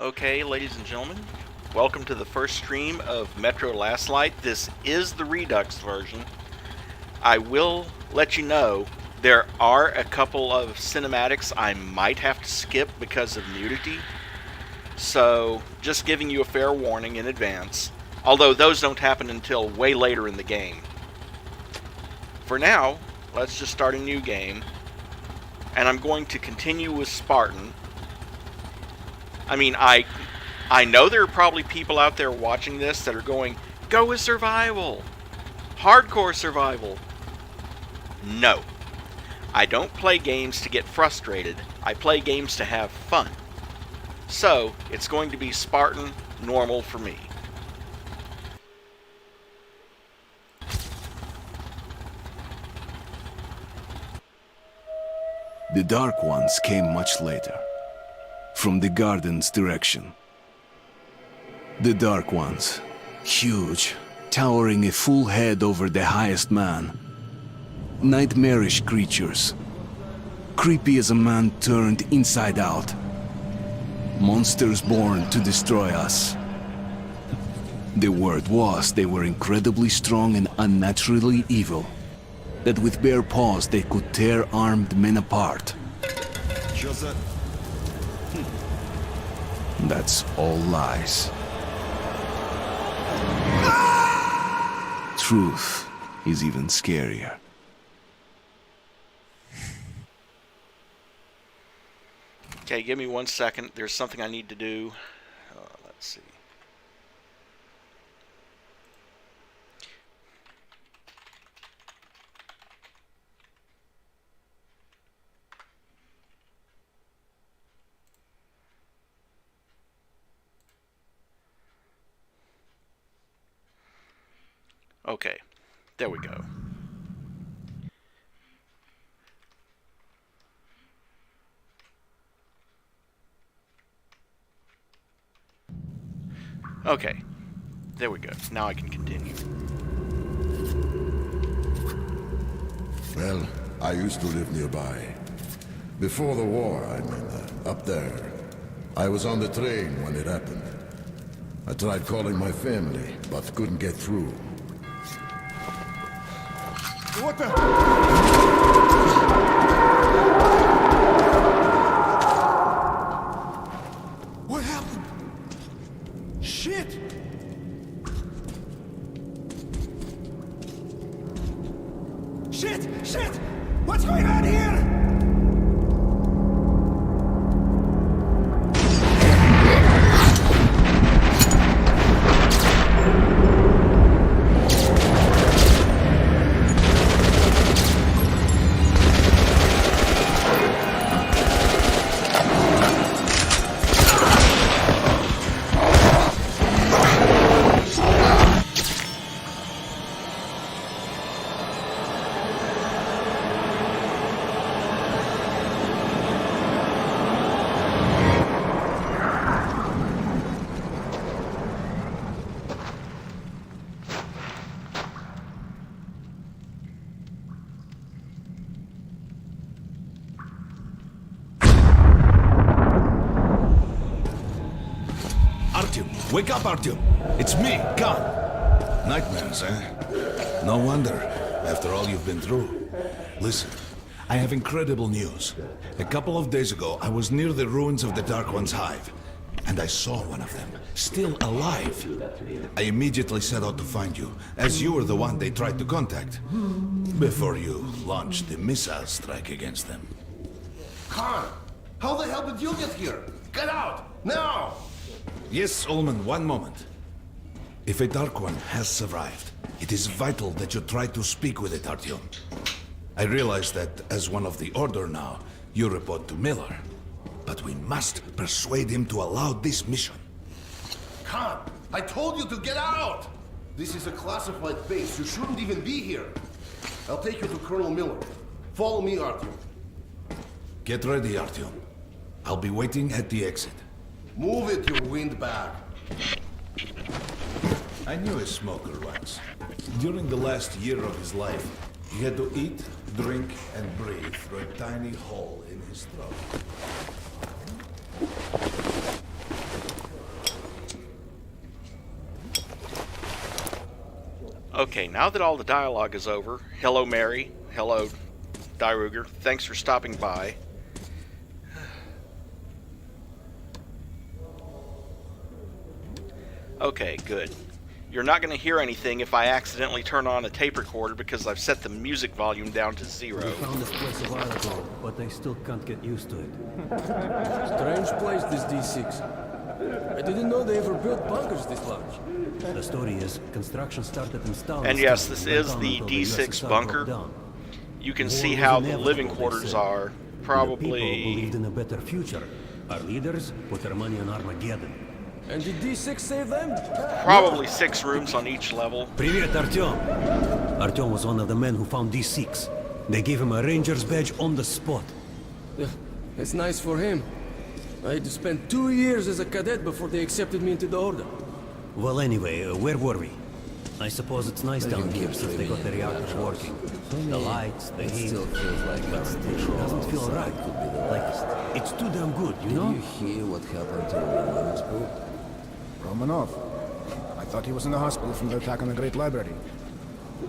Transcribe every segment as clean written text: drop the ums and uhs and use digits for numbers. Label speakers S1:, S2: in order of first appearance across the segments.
S1: Okay, ladies and gentlemen, welcome to the first stream of Metro Last Light. This is the Redux version. I will let you know there are a couple of cinematics I might have to skip because of nudity. So, just giving you a fair warning in advance. Although those don't happen until way later in the game. For now, let's just start a new game. And I'm going to continue with Spartan. I mean, I know there are probably people out there watching this that are going, go with survival! Hardcore survival! No. I don't play games to get frustrated. I play games to have fun. So, it's going to be Spartan normal for me.
S2: The Dark Ones came much later, from the garden's direction. The Dark Ones, huge, towering a full head over the highest man. Nightmarish creatures, creepy as a man turned inside out. Monsters born to destroy us. The word was they were incredibly strong and unnaturally evil. That with bare paws they could tear armed men apart. That's all lies. Truth is even scarier.
S1: Okay, give me 1 second. There's something I need to do. Let's see. Okay, there we go. Okay, there we go. Now I can continue.
S3: Well, I used to live nearby. Before the war, I mean, up there. I was on the train when it happened. I tried calling my family, but couldn't get through.
S4: What the? What happened? Shit! Shit! Shit! What's going on here?
S5: Wake up, Artyom! It's me, Khan! Nightmares, eh? No wonder, after all you've been through. Listen, I have incredible news. A couple of days ago, I was near the ruins of the Dark One's hive, and I saw one of them, still alive. I immediately set out to find you, as you were the one they tried to contact, before you launched the missile strike against them.
S4: Khan, how the hell did you get here? Get out! Now!
S5: Yes, Ullman, one moment. If a Dark One has survived, it is vital that you try to speak with it, Artyom. I realize that, as one of the Order now, you report to Miller. But we must persuade him to allow this mission.
S4: Khan, I told you to get out! This is a classified base. You shouldn't even be here. I'll take you to Colonel Miller. Follow me, Artyom.
S5: Get ready, Artyom. I'll be waiting at the exit.
S4: Move it, you windbag.
S5: I knew a smoker once. During the last year of his life, he had to eat, drink, and breathe through a tiny hole in his throat.
S1: Okay, now that all the dialogue is over, hello Mary, hello Dyruger, thanks for stopping by. Okay, good. You're not going to hear anything if I accidentally turn on a tape recorder because I've set the music volume down to 0.
S6: We found this place a while ago, but I still can't get used to it.
S7: Strange place, this D6. I didn't know they ever built bunkers this large.
S6: The story is, construction started in Stalin's
S1: And yes,
S6: time
S1: this
S6: and went
S1: is
S6: on
S1: the
S6: until
S1: D6
S6: USSR
S1: bunker.
S6: broke down.
S1: You can
S6: War
S1: see
S6: was
S1: how the
S6: inevitable,
S1: living
S6: they
S1: quarters
S6: said.
S1: are.
S6: The people
S1: Probably...
S6: believed in a better future. Our leaders put their money on Armageddon.
S7: And did D6 save them?
S1: Probably 6 rooms on each level.
S6: Привет, Artyom! Artyom was one of the men who found D6. They gave him a ranger's badge on the spot.
S7: Yeah, it's nice for him. I had to spend 2 years as a cadet before they accepted me into the order.
S6: Well, anyway, where were we? I suppose it's nice down here since they got the reactors working. The lights, the heat.
S8: Still feels like
S6: But still, it doesn't feel right. Like, it's too damn good, you know?
S8: You hear what happened to Romanov's boat?
S9: Romanov. I thought he was in the hospital from the attack on the Great Library.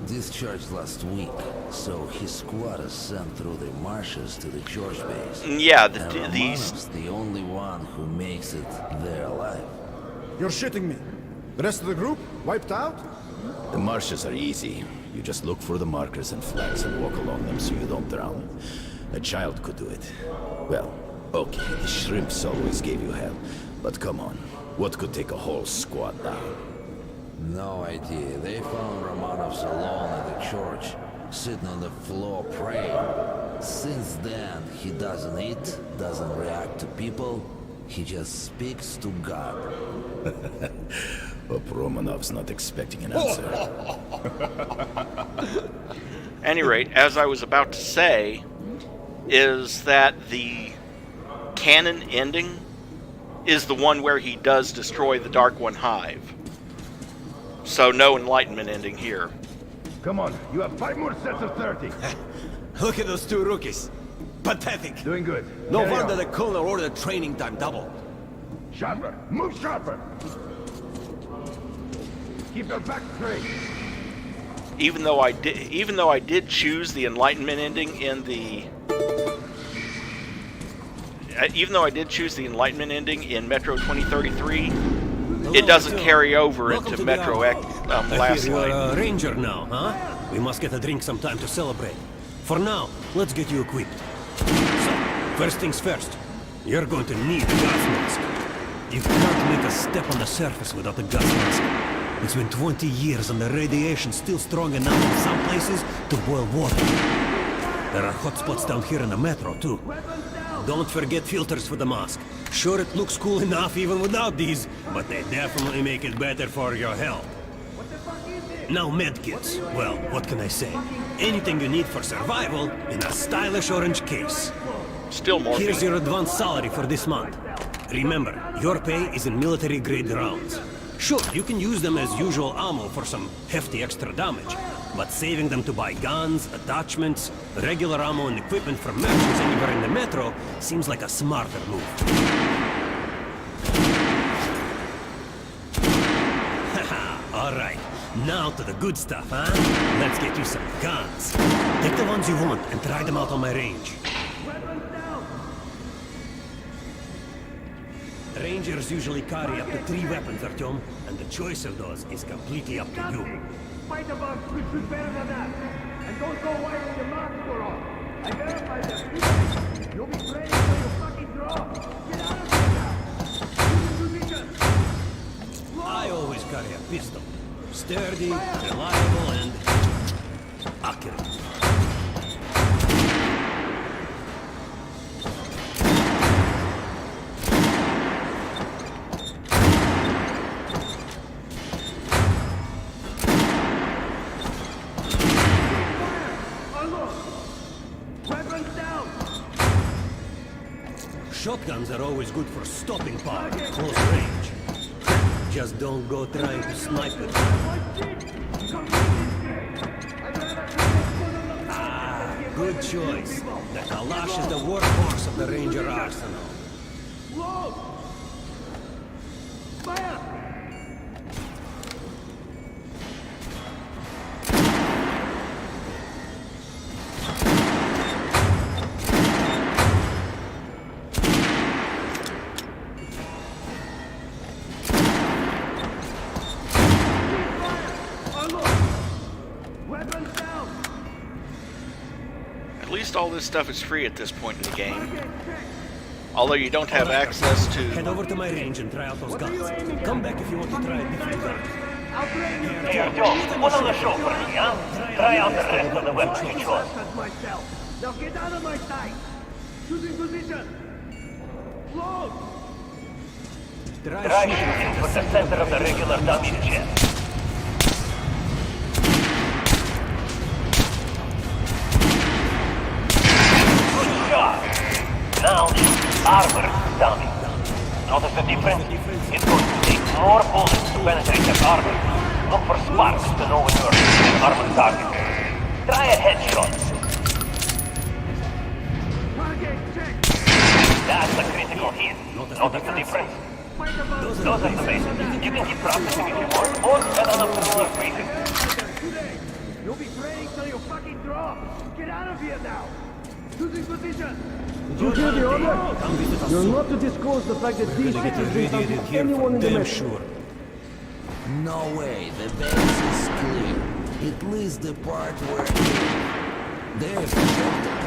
S8: Discharged last week, so his squad is sent through the marshes to the George base.
S1: Yeah,
S8: And
S1: these...
S8: Romanov's the only one who makes it there alive.
S9: You're shitting me. The rest of the group? Wiped out?
S10: The marshes are easy. You just look for the markers and flags and walk along them so you don't drown. A child could do it. Well, okay, the shrimps always gave you hell. But come on, what could take a whole squad down?
S8: No idea. They found Romanov's alone at the church, sitting on the floor praying. Since then, he doesn't eat, doesn't react to people. He just speaks to God.
S10: Hope Romanov's not expecting an answer.
S1: Any rate, as I was about to say, is that the canon ending is the one where he does destroy the Dark One Hive. So no Enlightenment ending here.
S11: Come on, you have 5 more sets of 30.
S12: Look at those 2 rookies. Pathetic.
S11: Doing good.
S12: No
S11: Carry
S12: wonder
S11: on.
S12: the colonel ordered training time doubled.
S11: Sharper, move sharper. Keep your back straight.
S1: Even though I did choose the Enlightenment ending in the Metro 2033, it doesn't carry over into Metro Last
S6: You're
S1: Light.
S6: a ranger now, huh? We must get a drink sometime to celebrate. For now, let's get you equipped. So, first things first, you're going to need a gas mask. You can't make a step on the surface without a gas mask. It's been 20 years and the radiation's still strong enough in some places to boil water. There are hot spots down here in the metro, too. Don't forget filters for the mask. Sure, it looks cool enough even without these, but they definitely make it better for your health. Now medkits. Well, what can I say? Anything you need for survival in a stylish orange case.
S1: Still more.
S6: Here's your advance salary for this month. Remember, your pay is in military-grade rounds. Sure, you can use them as usual ammo for some hefty extra damage, but saving them to buy guns, attachments, regular ammo and equipment from merchants anywhere in the metro seems like a smarter move. Haha, alright. Now to the good stuff, huh? Let's get you some guns. Take the ones you want and try them out on my range. Rangers usually carry up to 3 weapons, Artyom, and the choice of those is completely up to you.
S11: Fight about should be better than that. And don't go away with your mask or on. I verify that. You'll be praying for your fucking draw. Get out of here now.
S6: I always carry a pistol. Sturdy, reliable, and accurate. Shotguns are always good for stopping power at close range. Just don't go trying to snipe it. Ah, good choice. The Kalash is the workhorse of the Ranger arsenal.
S1: all this stuff is free at this point in the game. Although you don't have access to...
S6: Head over to my range and try out those guns. Come back if you want to try a different gun.
S11: Hey, Артем, put on the show for me, huh? Try out the rest of the weapons you chose. Now get out of my sight! Choosing position! Load! Try shooting for the center of the regular dummy chest. Good job! Now shoot armor dummy. Notice the difference? It's going to take more bullets to penetrate the armor. Look for sparks to know when you're an armored target. Try a headshot. That's a critical hit. Notice the difference? Those are the basics. You can keep practicing if you want, or head on up to the work briefing. You'll be praying till you fucking drop. Get out of here now. Losing position.
S7: Did you hear the order? You're not to disclose the fact that these
S6: Get
S7: ships
S6: the
S7: are
S6: radiated
S7: not
S6: here
S7: anyone
S6: for
S7: in the
S6: damn
S7: mission.
S6: sure.
S8: No way, the base is clear. At least the part where they're protected.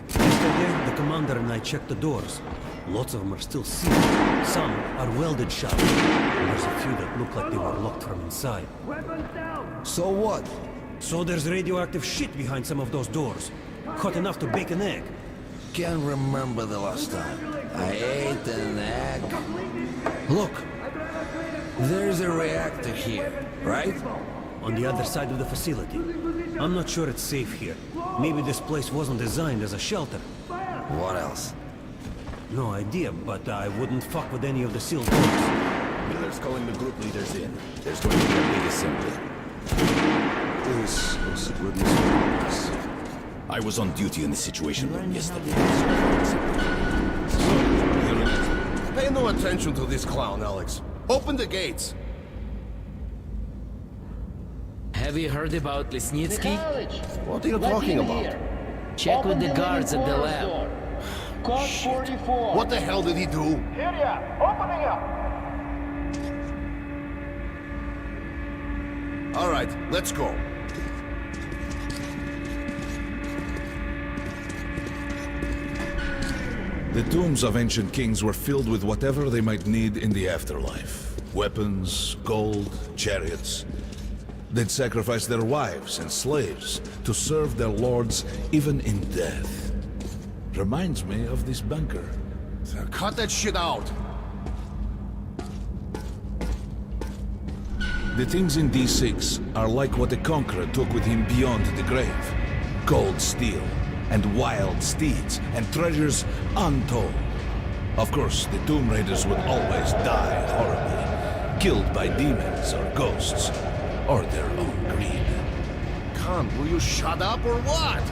S6: Yesterday, the commander and I checked the doors. Lots of them are still sealed. Some are welded shut. There's a few that look like they were locked from inside.
S11: Weapons down.
S8: So what?
S6: So there's radioactive shit behind some of those doors. Hot enough to bake an egg.
S8: Can't remember the last time I ate an egg. Look, there's a reactor here, right?
S6: On the other side of the facility. I'm not sure it's safe here. Maybe this place wasn't designed as a shelter.
S8: What else?
S6: No idea, but I wouldn't fuck with any of the sealed doors.
S10: Miller's calling the group leaders in. There's going to be a big assembly. This is goodness. I was on duty in the Situation Room yesterday.
S4: Pay no attention to this clown, Alex. Open the gates.
S13: Have you heard about Lesnitsky?
S4: What are you talking about?
S13: Check with the guards at the lab.
S11: Code 44.
S4: What the hell did he do?
S11: Here ya! Opening up!
S4: All right, let's go.
S5: The tombs of ancient kings were filled with whatever they might need in the afterlife. Weapons, gold, chariots. They'd sacrifice their wives and slaves to serve their lords even in death. Reminds me of this bunker.
S4: Cut that shit out.
S5: The things in D6 are like what the Conqueror took with him beyond the grave. Gold steel, and wild steeds, and treasures untold. Of course, the Tomb Raiders would always die horribly, killed by demons or ghosts, or their own greed.
S4: Khan, will you shut up or what?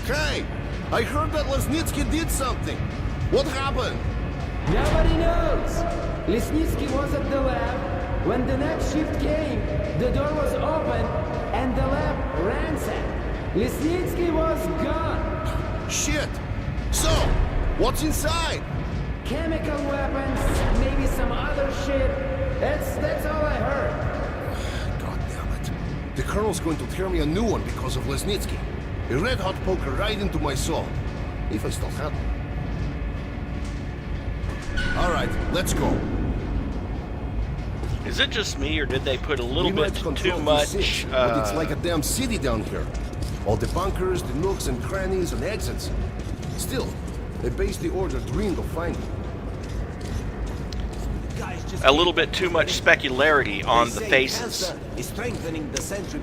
S4: Hey, I heard that Lesnitsky did something. What happened?
S14: Nobody knows. Lesnitsky was at the lab. When the next shift came, the door was open and the lab ransacked. Lesnitsky was gone.
S4: Shit! So, what's inside?
S14: Chemical weapons, maybe some other shit. That's all I heard.
S4: God damn it. The Colonel's going to tear me a new one because of Lesnitsky. A red-hot poker right into my soul. If I still had one. All right, let's go.
S1: Is it just me, or did they put a little
S4: We
S1: bit
S4: might control
S1: too much?
S4: D6, but it's like a damn city down here. All the bunkers, the nooks and crannies and exits. Still, they based the order dreamed of finding.
S1: A little bit too much specularity on the faces.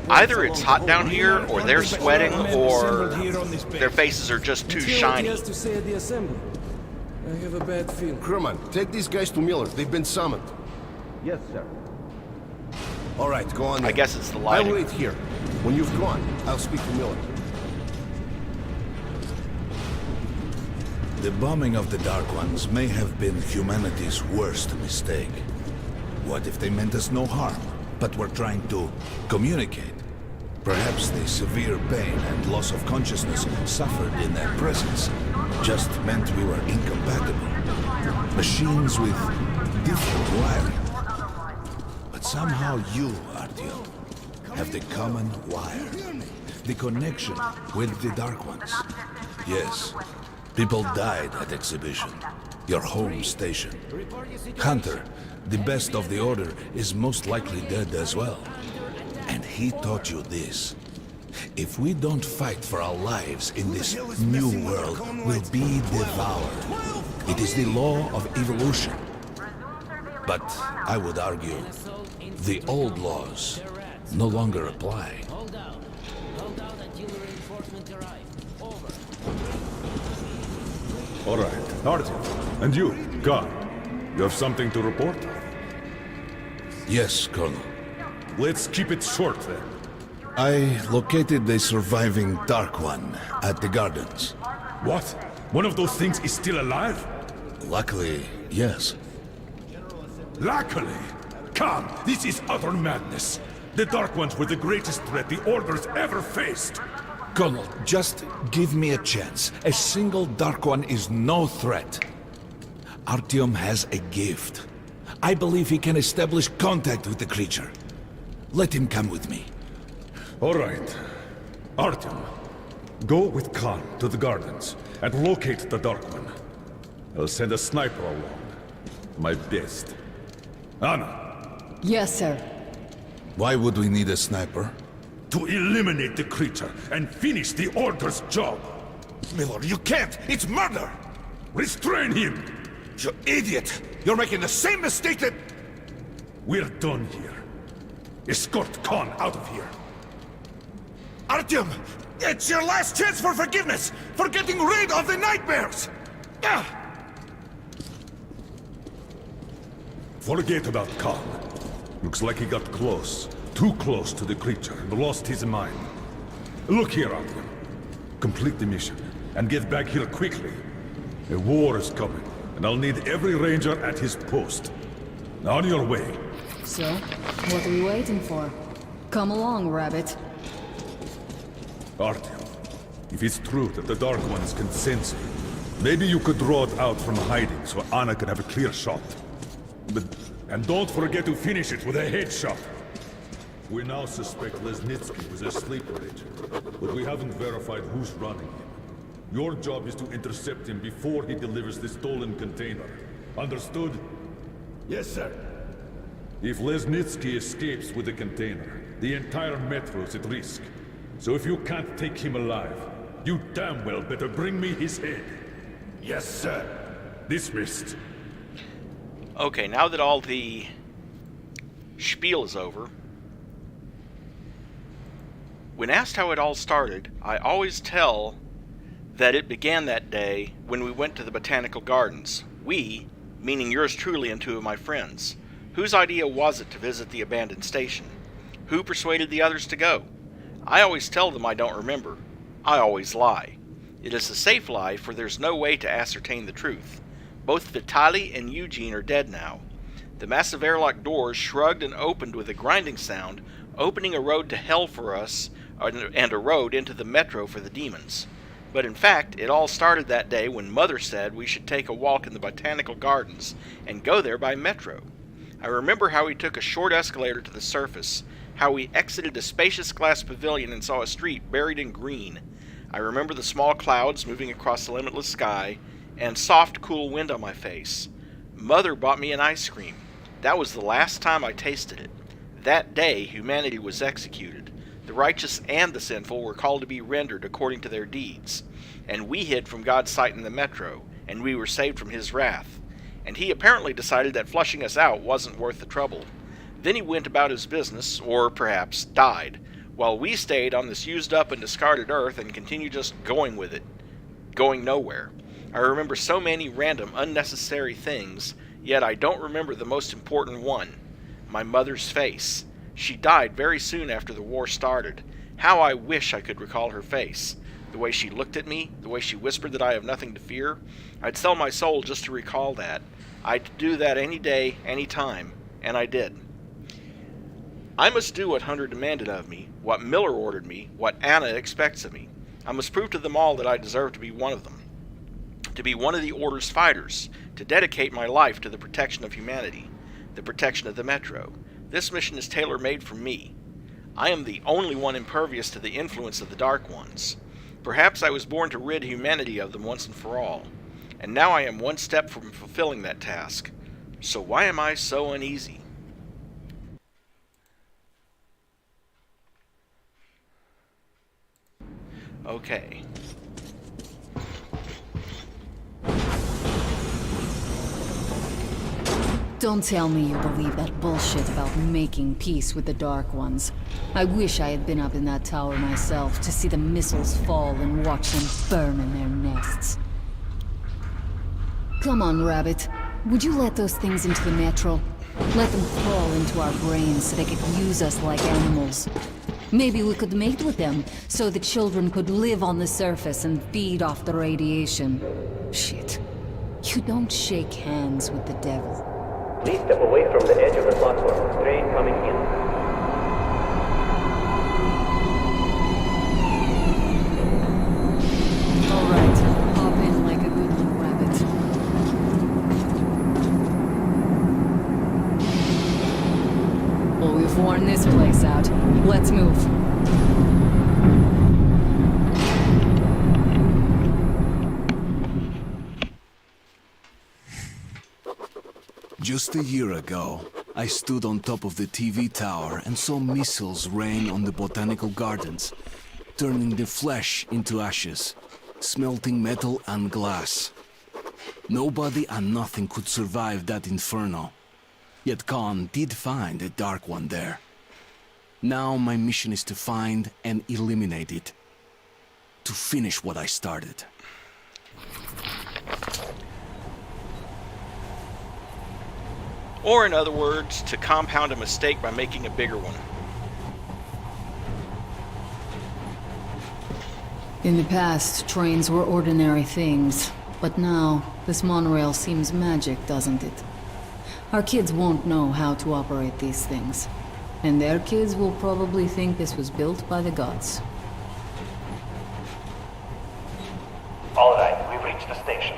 S1: Either it's hot down here, or they're sweating, or their faces are just too
S7: Let's hear what he
S1: shiny.
S7: has to say at the assembly. I have a bad feeling.
S4: Crewman, take these guys to Miller. They've been summoned.
S11: Yes, sir.
S4: All right, go on.
S1: I
S4: in.
S1: guess it's the
S4: I'll
S1: lighting.
S4: wait here. When you've gone, I'll speak to Miller.
S5: The bombing of the Dark Ones may have been humanity's worst mistake. What if they meant us no harm, but were trying to communicate? Perhaps the severe pain and loss of consciousness suffered in their presence just meant we were incompatible. Machines with different wiring. But somehow you, Artyom, have the common wire. the connection with the Dark Ones. Yes, people died at Exhibition, your home station. Hunter, the best of the Order, is most likely dead as well. And he taught you this. If we don't fight for our lives in this new world, we'll be devoured. It is the law of evolution. But I would argue, the old laws no longer apply.
S13: Hold out until reinforcements arrive. Over.
S15: All right, Artyom. And you, God, you have something to report?
S5: Yes, Colonel.
S15: Let's keep it short, then.
S5: I located the surviving Dark One at the Gardens.
S15: What? One of those things is still alive?
S5: Luckily, yes.
S15: Luckily? Come, this is utter madness. The Dark Ones were the greatest threat the Order's ever faced.
S5: Colonel, just give me a chance. A single Dark One is no threat. Artyom has a gift. I believe he can establish contact with the creature. Let him come with me.
S15: All right. Artyom, go with Khan to the Gardens and locate the Dark One. I'll send a sniper along. My best. Anna.
S16: Yes, sir.
S5: Why would we need a sniper?
S15: To eliminate the creature and finish the Order's job.
S5: Miller, you can't! It's murder!
S15: Restrain him!
S5: You idiot! You're making the same mistake that...
S15: We're done here. Escort Khan out of here.
S5: Artyom! It's your last chance for forgiveness! For getting rid of the nightmares!
S15: Forget about Khan. Looks like he got close. Too close to the creature and lost his mind. Look here, Artyom. Complete the mission and get back here quickly. A war is coming, and I'll need every ranger at his post. On your way.
S16: So, what are we waiting for? Come along, Rabbit.
S15: Artyom, if it's true that the Dark Ones can sense you, maybe you could draw it out from hiding so Anna can have a clear shot. And don't forget to finish it with a headshot. We now suspect Lesnitsky was a sleeper agent, but we haven't verified who's running him. Your job is to intercept him before he delivers the stolen container. Understood?
S4: Yes, sir.
S15: If Lesnitsky escapes with the container, the entire metro's at risk. So if you can't take him alive, you damn well better bring me his head.
S4: Yes, sir.
S15: Dismissed.
S1: Okay, now that all the spiel is over, when asked how it all started, I always tell that it began that day when we went to the Botanical Gardens. We, meaning yours truly and two of my friends. Whose idea was it to visit the abandoned station? Who persuaded the others to go? I always tell them I don't remember. I always lie. It is a safe lie, for there's no way to ascertain the truth. Both Vitaly and Eugene are dead now. The massive airlock doors shrugged and opened with a grinding sound, opening a road to hell for us, and a road into the metro for the demons. But in fact, it all started that day when Mother said we should take a walk in the Botanical Gardens and go there by metro. I remember how we took a short escalator to the surface, how we exited a spacious glass pavilion and saw a street buried in green. I remember the small clouds moving across the limitless sky, and soft, cool wind on my face. Mother bought me an ice cream. That was the last time I tasted it. That day, humanity was executed. The righteous and the sinful were called to be rendered according to their deeds. And we hid from God's sight in the metro, and we were saved from his wrath. And he apparently decided that flushing us out wasn't worth the trouble. Then he went about his business, or perhaps died, while we stayed on this used up and discarded earth and continued just going with it. Going nowhere. I remember so many random, unnecessary things, yet I don't remember the most important one. My mother's face. She died very soon after the war started. How I wish I could recall her face. The way she looked at me, the way she whispered that I have nothing to fear. I'd sell my soul just to recall that. I'd do that any day, any time, and I did. I must do what Hunter demanded of me, what Miller ordered me, what Anna expects of me. I must prove to them all that I deserve to be one of them. To be one of the Order's fighters, to dedicate my life to the protection of humanity, the protection of the Metro. This mission is tailor-made for me. I am the only one impervious to the influence of the Dark Ones. Perhaps I was born to rid humanity of them once and for all, and now I am one step from fulfilling that task. So why am I so uneasy? Okay.
S16: Don't tell me you believe that bullshit about making peace with the Dark Ones. I wish I had been up in that tower myself to see the missiles fall and watch them burn in their nests. Come on, Rabbit. Would you let those things into the metro? Let them crawl into our brains so they could use us like animals. Maybe we could mate with them, so the children could live on the surface and feed off the radiation. Shit. You don't shake hands with the devil.
S17: Please step away from the edge of the platform. Train coming in.
S16: Alright, hop in like a good little rabbit. Well, we've worn this place out. Let's move.
S2: Just a year ago, I stood on top of the TV tower and saw missiles rain on the botanical gardens, turning the flesh into ashes, smelting metal and glass. Nobody and nothing could survive that inferno. Yet Khan did find a Dark One there. Now my mission is to find and eliminate it. To finish what I started.
S1: Or, in other words, to compound a mistake by making a bigger one.
S16: In the past, trains were ordinary things. But now, this monorail seems magic, doesn't it? Our kids won't know how to operate these things. And their kids will probably think this was built by the gods.
S17: Alright, we've reached the station.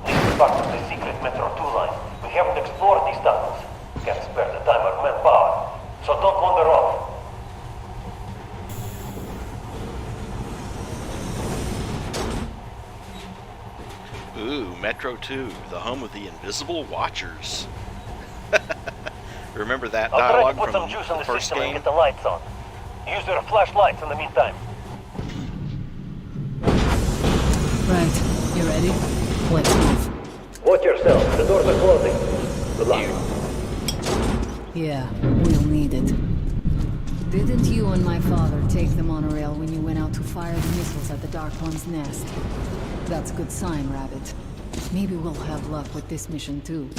S17: This is part of the secret Metro 2 line. We haven't explored these tunnels. Can't spare the time or manpower. So don't wander off.
S1: Ooh, Metro 2, the home of the Invisible Watchers. Remember that
S17: I'll try
S1: dialogue
S17: to put
S1: from
S17: some juice on
S1: the
S17: the
S1: first
S17: system and
S1: game?
S17: get the lights on. Use your flashlights in the meantime.
S16: Right, you ready? Let's move.
S17: Watch yourself. The doors are closing. Good luck.
S16: Yeah, we'll need it. Didn't you and my father take the monorail when you went out to fire the missiles at the Dark One's nest? That's a good sign, Rabbit. Maybe we'll have luck with this mission too.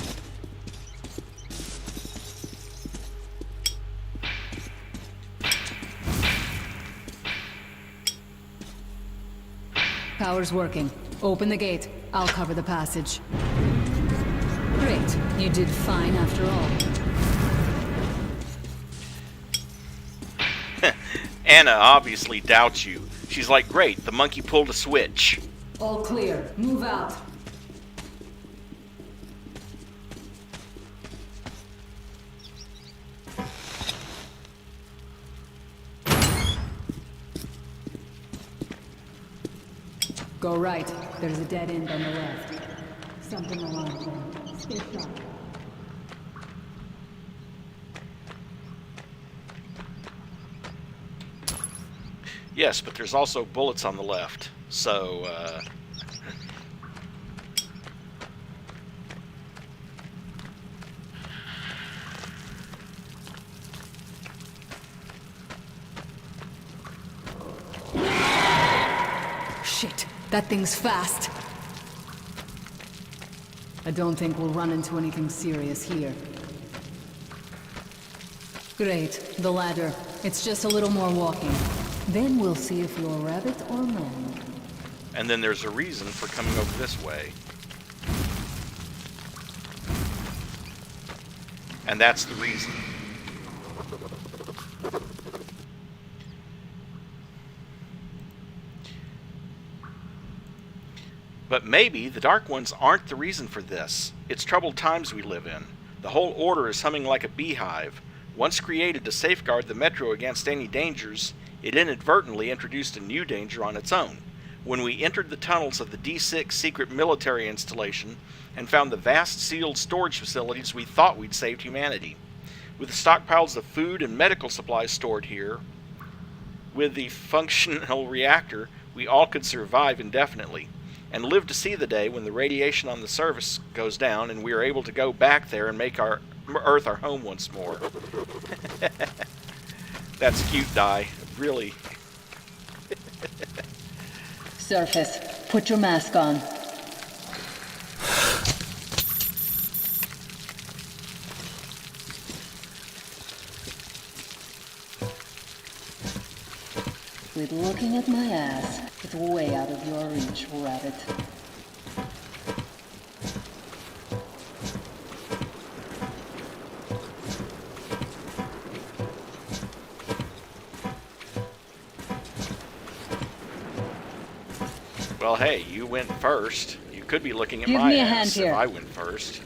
S16: Power's working. Open the gate. I'll cover the passage. Great. You did fine after all.
S1: Anna obviously doubts you. She's like, great, the monkey pulled a switch.
S16: All clear. Move out. Go right. There's a dead end on the left. Something alarmed them. Stay sharp.
S1: Yes, but there's also bullets on the left. So,
S16: Shit, that thing's fast. I don't think we'll run into anything serious here. Great, the ladder. It's just a little more walking. Then we'll see if you're rabbit or man.
S1: and then there's a reason for coming over this way. And that's the reason. But maybe the Dark Ones aren't the reason for this. It's troubled times we live in. The whole order is humming like a beehive. Once created to safeguard the Metro against any dangers, it inadvertently introduced a new danger on its own. When we entered the tunnels of the D6 secret military installation and found the vast sealed storage facilities, we thought we'd saved humanity. With the stockpiles of food and medical supplies stored here, with the functional reactor, we all could survive indefinitely, and live to see the day when the radiation on the surface goes down and we are able to go back there and make our Earth our home once more. That's cute, Di. Really.
S16: Surface, put your mask on. Quit looking at my ass. It's way out of your reach, rabbit.
S1: Well, hey, you went first. You could be looking at
S16: Give
S1: my
S16: me a
S1: ass
S16: hand
S1: if
S16: here.
S1: I went first.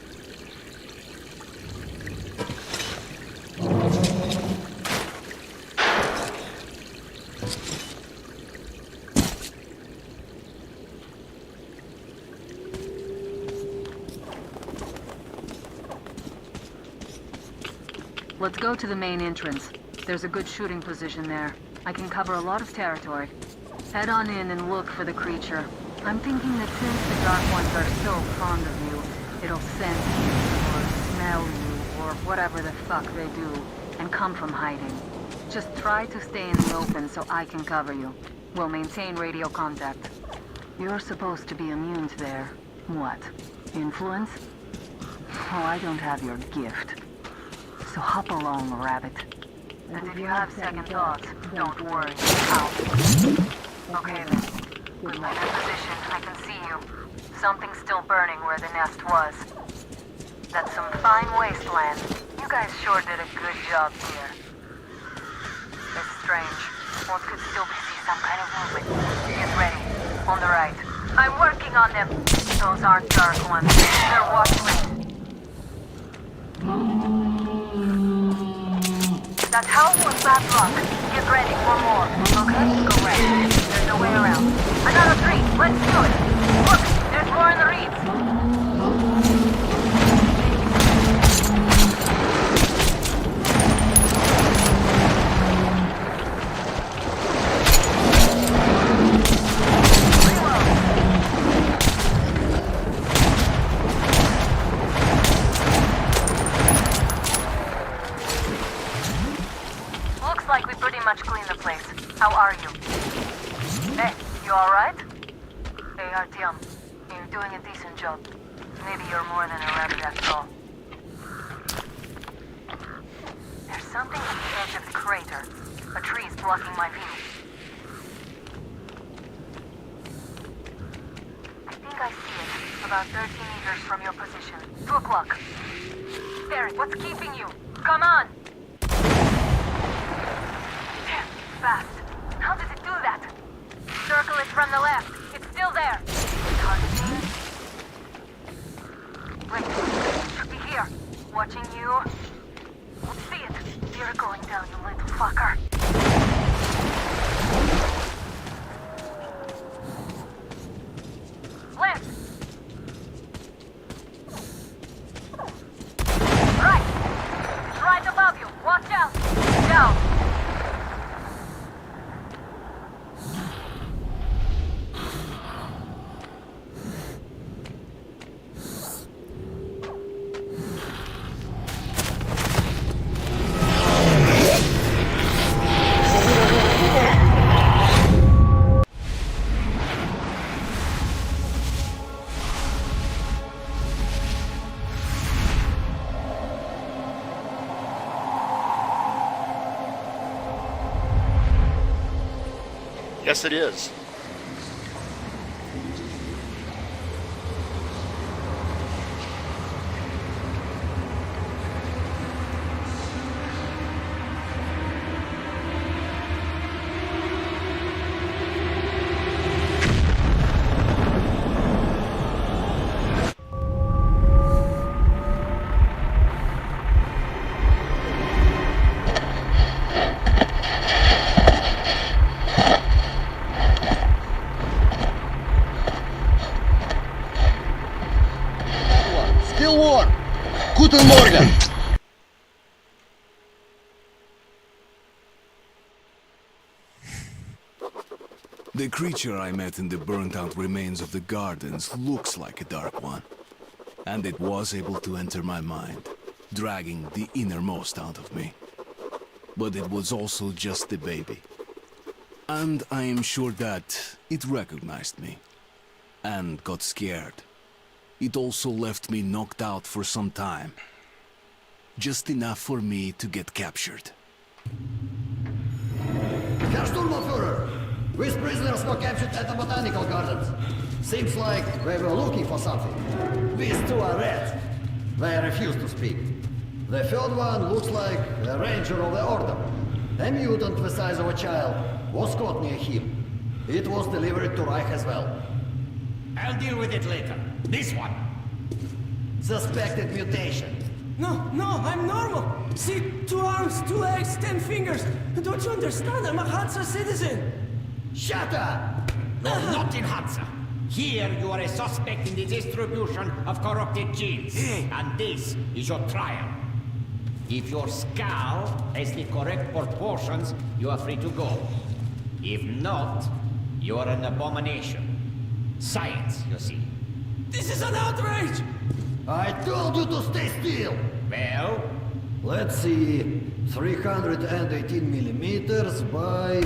S16: Let's go to the main entrance. There's a good shooting position there. I can cover a lot of territory. Head on in and look for the creature. I'm thinking that since the Dark Ones are so fond of you, it'll sense you, or smell you, or whatever the fuck they do, and come from hiding. Just try to stay in the open so I can cover you. We'll maintain radio contact. You're supposed to be immune to their... what? Influence? Oh, I don't have your gift. So hop along, rabbit. And if you have second thoughts, don't worry. Out. Okay then. I'm in position. I can see you. Something's still burning where the nest was. That's some fine wasteland. You guys sure did a good job here. It's strange. One could still see some kind of movement. Get ready. On the right. I'm working on them. Those aren't Dark Ones. They're watchmen. That house was bad luck. Get ready for more. Okay? Correct. There's no way around. Another 3. Let's do it. Look, there's more in the reeds. Looks like we pretty much cleaned the place. How are you? Hey, you alright? Hey, Artyom, you're doing a decent job. Maybe you're more than a rabbit after all. There's something at the edge of the crater. A tree's blocking my view. I think I see it. About 30 meters from your position. 2 o'clock. Derek, what's keeping you? Come on! Damn, fast. How did it do that? Circle it from the left. It's still there. Hard to see. Wait, it should be here. Watching you. See it. You're going down, you little fucker. Left. Right. It's right above you. Watch out. Down.
S1: Yes, it is.
S11: Still warm. Guten Morgen.
S2: The creature I met in the burnt-out remains of the gardens looks like a Dark One. And it was able to enter my mind, dragging the innermost out of me. But it was also just a baby. And I am sure that it recognized me. And got scared. It also left me knocked out for some time. Just enough for me to get captured.
S18: Herr Sturmbannführer, these prisoners were captured at the botanical gardens. Seems like they were looking for something. These two are rats. They refuse to speak. The third one looks like a ranger of the order. A mutant the size of a child was caught near him. It was delivered to Reich as well.
S12: I'll deal with it later. This one.
S18: Suspected mutation.
S7: No, I'm normal. See, 2 arms, 2 legs, 10 fingers. Don't you understand? I'm a Hansa citizen.
S18: Shut up!
S12: You're not in Hansa. Here you are a suspect in the distribution of corrupted genes. And this is your trial. If your skull has the correct proportions, you are free to go. If not, you are an abomination. Science, you see.
S7: This is an outrage!
S18: I told you to stay still!
S12: Well?
S18: Let's see. 318 millimeters by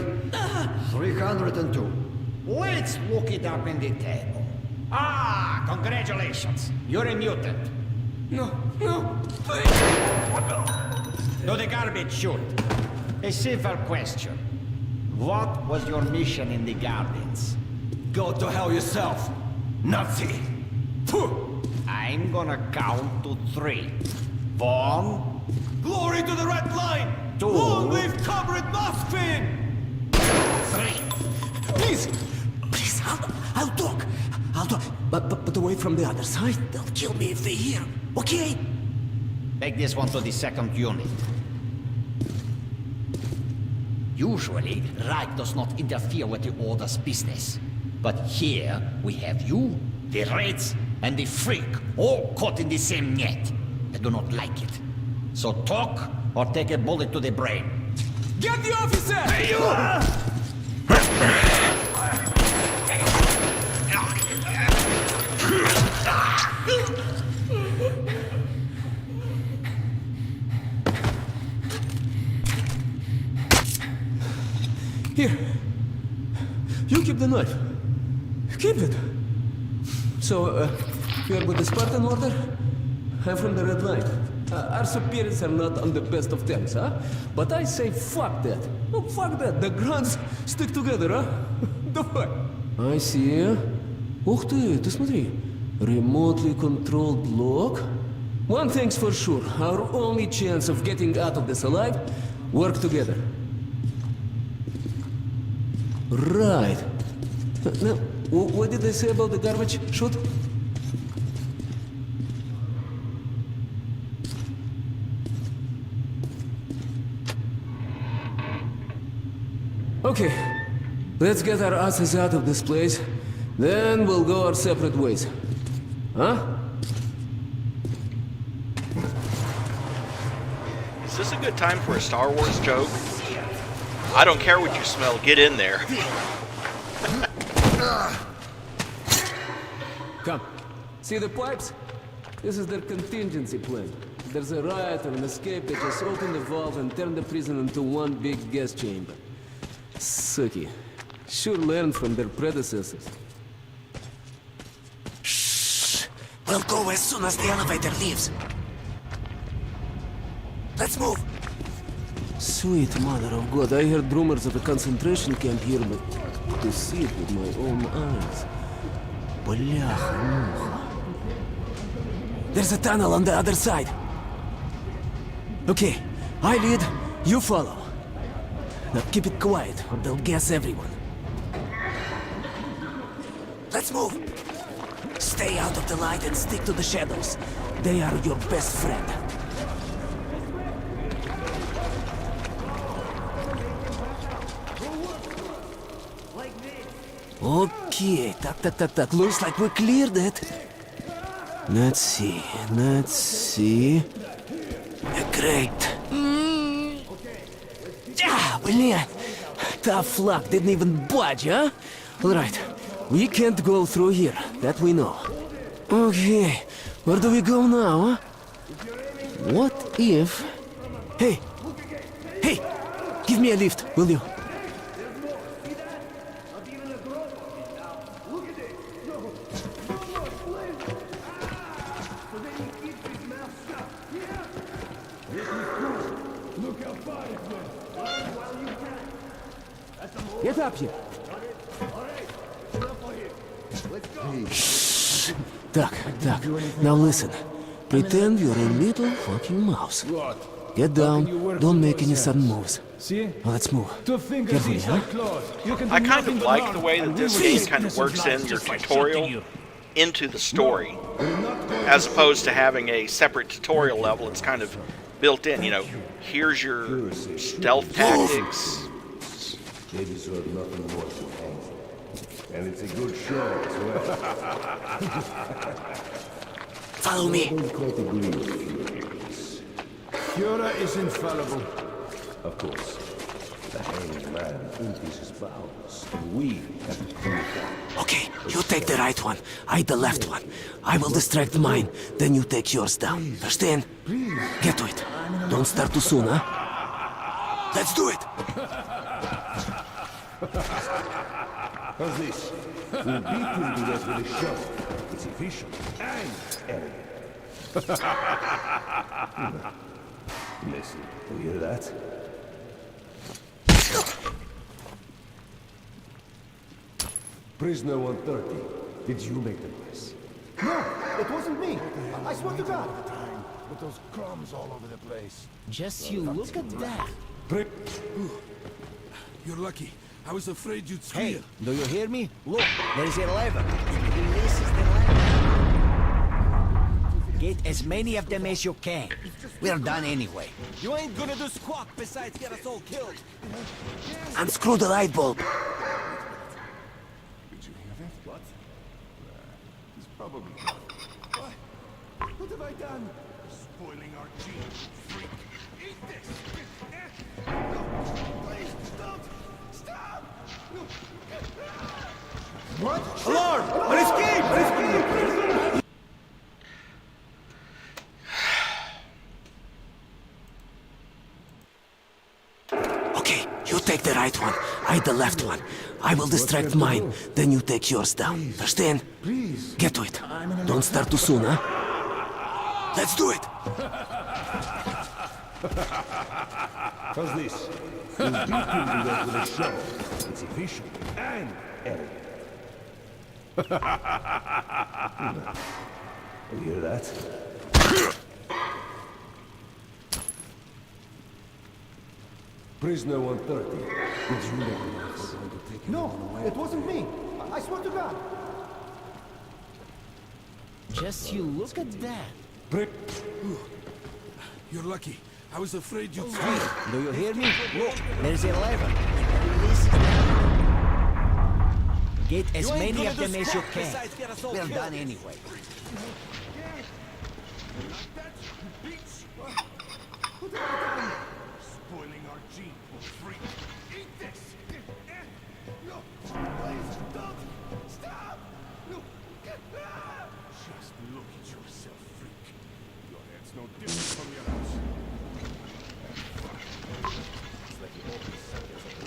S18: 302.
S12: Let's look it up in the table. Ah, congratulations. You're a mutant.
S7: No,
S12: To the garbage chute. A simple question. What was your mission in the gardens?
S6: Go to hell yourself, Nazi!
S12: I'm gonna count to 3. 1.
S6: Glory to the Red Line!
S12: 2.
S6: Long live Comrade Moskvin!
S12: 3.
S10: Please, I'll talk. But away from the other side. They'll kill me if they hear. Okay?
S12: Take this one to the 2nd unit. Usually, Reich does not interfere with the Order's business. But here, we have you, the Reds, and the Freak, all caught in the same net. I do not like it. So talk, or take a bullet to the brain.
S7: Get the officer!
S12: Hey, you!
S7: Here. You keep the knife. Keep it. So, you're with the Spartan Order? I'm from the Red Line. Our superiors are not on the best of terms, huh? But I say fuck that. Oh, fuck that. The grunts stick together, huh? Давай. I see. Ух ты смотри. Remotely controlled block. One thing's for sure. Our only chance of getting out of this alive, work together. Right. Now, what did they say about the garbage chute? Okay. Let's get our asses out of this place. Then we'll go our separate ways. Huh?
S1: Is this a good time for a Star Wars joke? I don't care what you smell, get in there.
S7: Come. See the pipes? This is their contingency plan. If there's a riot or an escape, they just open the valve and turn the prison into one big gas chamber. Suki. Sure learned from their predecessors.
S10: Shh! We'll go as soon as the elevator leaves. Let's move!
S7: Sweet mother of God, I heard rumors of a concentration camp here, but to see it with my own eyes. Бляха-муха. There's a tunnel on the other side. Okay, I lead, you follow. Now keep it quiet, or they'll gas everyone.
S10: Let's move! Stay out of the light and stick to the shadows. They are your best friend.
S7: Okay, так. Looks like we cleared it. Let's see, let's see. Great. Ah, блин. Tough luck, didn't even budge, huh? Alright, we can't go through here, that we know. Okay, where do we go now, huh? What if... Hey! Hey! Give me a lift, will you? Get up here. Shh. Duck. Now listen. Pretend you're a little fucking mouse. Get down. Don't make any sudden moves. Now let's move. Carefully, huh?
S1: I kind of like the way that this game kind of works in your tutorial into the story, as opposed to having a separate tutorial level. It's kind of built in, you know, here's your stealth tactics.
S4: They deserve nothing more than hang. And it's a good show as well.
S7: Follow me.
S15: Führer is infallible. Of course. The hanged man empties his bowels. We have to prove that.
S7: Okay, you take the right one. I the left one. I will distract mine. Then you take yours down. Understand? Get to it. Don't start too soon, huh? Let's do it.
S15: How's this? We'll beat him to death with a shovel. It's efficient and elegant. Listen, you hear that? Prisoner 130, did you make the mess?
S9: No, it wasn't me. I swear to God.
S15: With those crumbs all over the place.
S13: Just you look at that.
S5: You're lucky. I was afraid you'd squeal.
S12: Hey, do you hear me? Look, there is a lever. This is the lever. Get as many of them as you can. We're done anyway.
S6: You ain't gonna do squat besides get us all killed.
S7: Unscrew the light bulb.
S15: Did you hear that? What? He's probably... What? What have I done? Spoiling our genes, freak. Eat this! No, please, don't! Stop! No.
S9: What?
S6: Alarm! An escape! An escape!
S7: Okay, you take the right one. I the left one. I will distract mine. Then you take yours down. Understand?
S15: Please.
S7: Get to it. Don't start too soon, huh? Let's do it.
S15: How's this? We'll beat him to death with a shovel. It's efficient and elegant. You hear that? Prisoner 130, did you make the mess?
S9: No, it wasn't me. I swear to God.
S13: Just you look at that.
S5: You're lucky. I was afraid you'd
S12: Hey,
S5: squeal.
S12: do you hear me? Look, there is a lever. This is the lever. Get as many of them as you can. We're done anyway.
S15: Spoiling our gene for free. Eat this! No, please, don't! Stop! No! Just look at yourself, freak. Your head's no different from your house.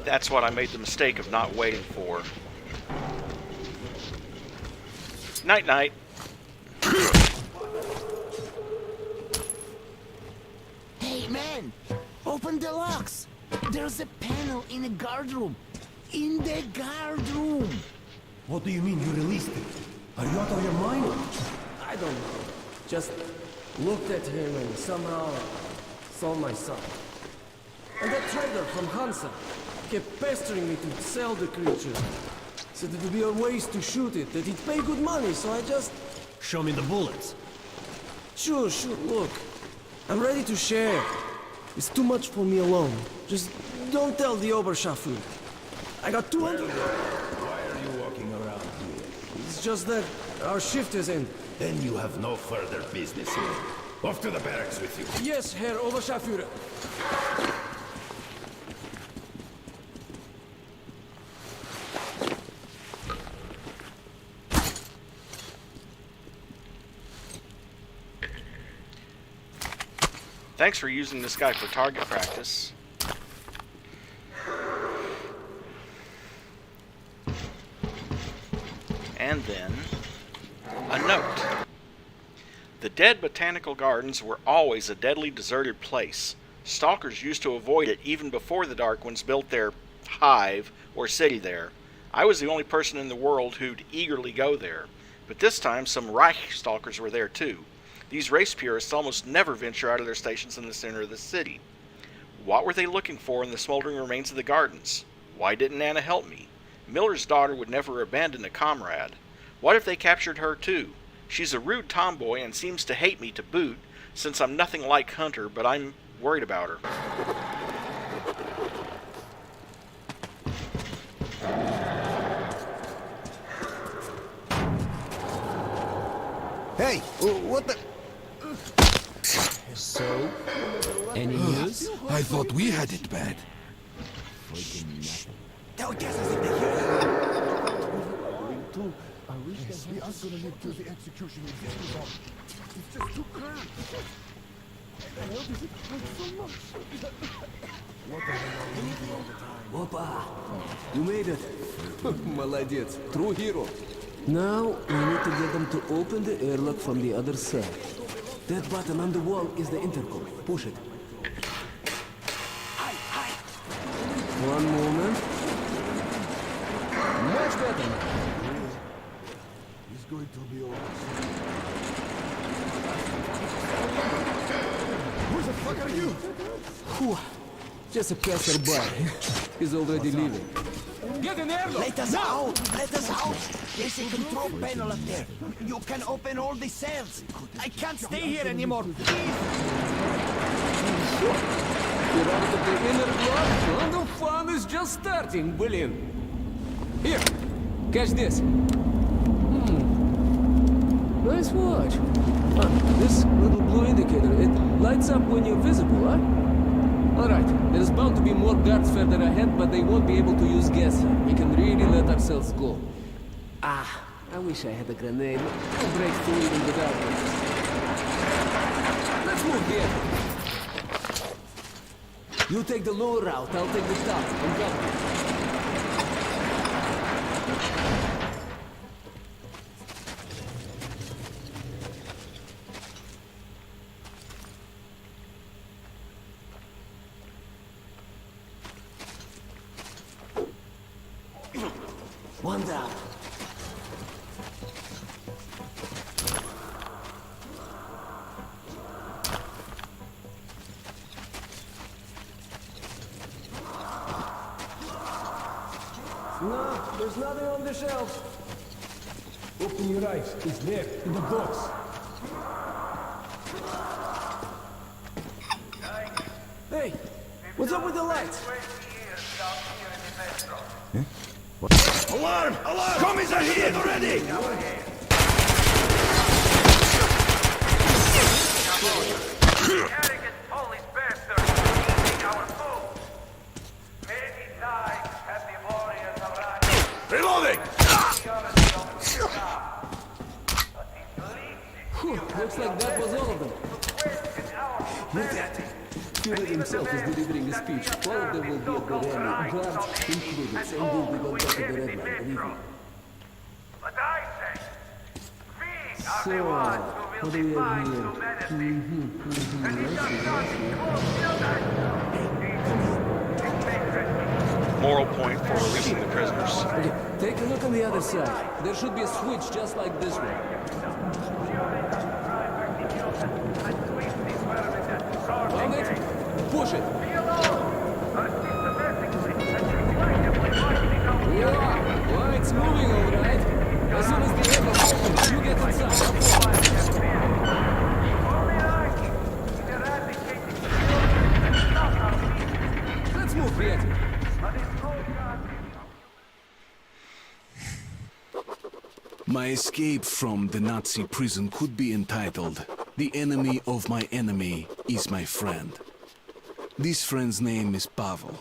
S1: That's what I made the mistake of not waiting for. Night night.
S13: Hey, man! Open the locks! There's a panel in the guard room. In the guard room!
S9: What do you mean you released him? Are you out of your mind?
S7: I don't know. Just looked at him and somehow saw my son. And that trader from Hansa kept pestering me to sell the creature. Said it would be a waste to shoot it, that he'd pay good money, so I just...
S6: Show me the bullets.
S7: Sure, look. I'm ready to share. It's too much for me alone. Just don't tell the Oberscharführer. I got 200...
S10: Why are you walking around here?
S7: It's just that our shift is in.
S10: then you have no further business here. Off to the barracks with you.
S7: Yes, Herr Oberscharführer.
S1: Thanks for using this guy for target practice. And then, a note. The dead botanical gardens were always a deadly deserted place. Stalkers used to avoid it even before the Dark Ones built their hive or city there. I was the only person in the world who'd eagerly go there. But this time, some Reich stalkers were there too. These race purists almost never venture out of their stations in the center of the city. What were they looking for in the smoldering remains of the gardens? Why didn't Anna help me? Miller's daughter would never abandon a comrade. What if they captured her too? She's a rude tomboy and seems to hate me to boot, since I'm nothing like Hunter, but I'm worried about her.
S9: Hey, what the...
S7: So, any news?
S5: I thought we had it bad.
S9: Don't guess as if they hear
S4: I wish that we are gonna live till the execution is over. It's just too cramped. The hell does it hurt so much? What the hell are you doing all the time?
S7: Опа! You made it! Молодец! True hero! Now, we need to get them to open the airlock from the other side. That button on the wall is the intercom. Push it. One moment. Much better.
S4: It's going to be over. Who the fuck are you?
S7: Whew. Just a passerby. He's already leaving. Get in there!
S13: Let us out! Let us out! There's a control panel up there. You can open all the cells. I can't stay here anymore. Please!
S7: Get out of the inner block, and the fun is just starting. Brilliant. Here, catch this. Nice watch. This little blue indicator, it lights up when you're visible, huh? Alright, there's bound to be more guards further ahead, but they won't be able to use gas here. We can really let ourselves go. Ah, I wish I had a grenade. No breaks to even the darkness. Let's move here. You take the lower route, I'll take the top. I'm coming. One down.
S14: No, there's nothing on the shelves. Open your eyes. It's there, in the box. Hey, what's up with the lights?
S10: Alarm! Alarm! Commies are here already! Reloading!
S7: Looks like that was all of them. Look at it. Führer himself is delivering a speech. All of them will be at the rally, guards included. Same deal we got back at the red line, believe me. So, what do we have here?
S1: Moral point for releasing the prisoners.
S7: Okay, take a look on the other side. There should be a switch just like this one. Found it? Push it. Yeah, well, it's moving all right. As soon as the airlock opens, you get inside. Let's move, приятель.
S2: My My escape from the Nazi prison could be entitled, "The enemy of my enemy is my friend." This friend's name is Pavel.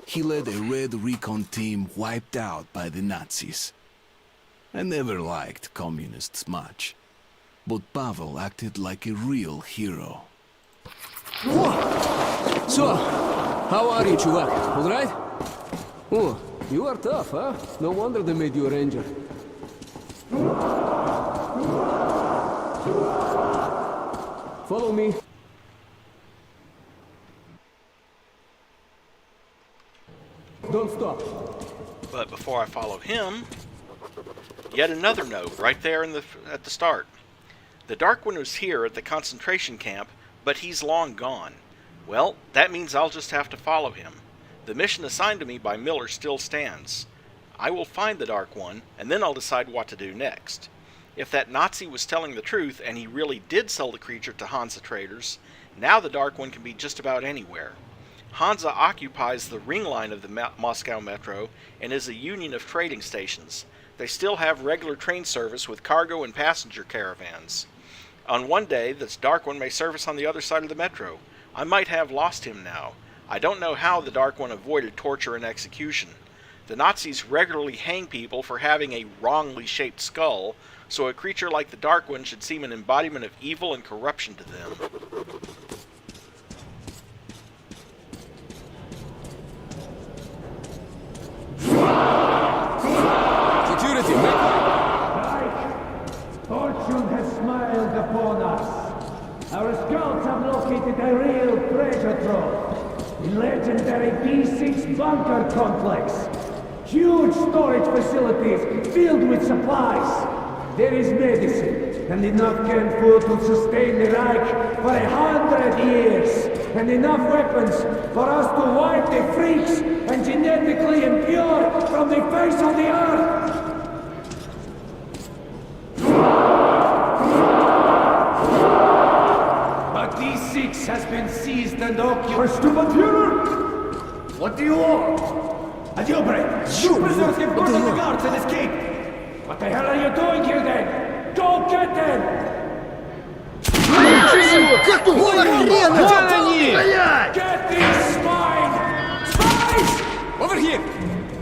S2: He led a red recon team wiped out by the Nazis. I never liked communists much, but Pavel acted like a real hero.
S7: So, how are you, чувак? All right? Oh, you are tough, huh? No wonder they made you a ranger. Follow me. Don't stop.
S1: But before I follow him, yet another note right there at the start. The Dark One was here at the concentration camp, but he's long gone. Well, that means I'll just have to follow him. The mission assigned to me by Miller still stands. I will find the Dark One, and then I'll decide what to do next. If that Nazi was telling the truth and he really did sell the creature to Hansa traders, now the Dark One can be just about anywhere. Hansa occupies the ring line of the Moscow Metro and is a union of trading stations. They still have regular train service with cargo and passenger caravans. On one day, this Dark One may surface on the other side of the metro. I might have lost him now. I don't know how the Dark One avoided torture and execution. The Nazis regularly hang people for having a wrongly shaped skull, so a creature like the Dark One should seem an embodiment of evil and corruption to them.
S7: Security, man.
S11: Fortune has smiled upon us. Our scouts have located a real treasure trove. The legendary B6 bunker complex. Huge storage facilities filled with supplies. There is medicine and enough canned food to sustain the Reich for 100 years. And enough weapons for us to wipe the freaks and genetically impure from the face of the earth. But D6 has been seized and occupied. Führer! What do you want? A jailbreak! You prisoners have murdered the guards and escaped! What the hell are you doing here then? Go get them! Get these swine! Spies!
S7: Over here!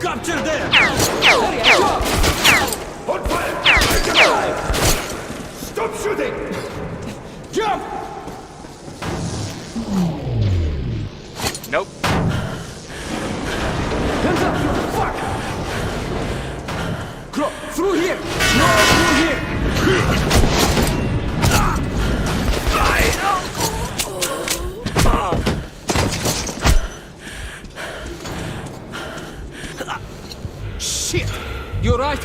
S11: Capture them! On fire! Take them alive! Stop shooting! Jump!
S1: Nope.
S11: Hands up, you fuck!
S7: Crow, through here! No, through here! Shit! You right?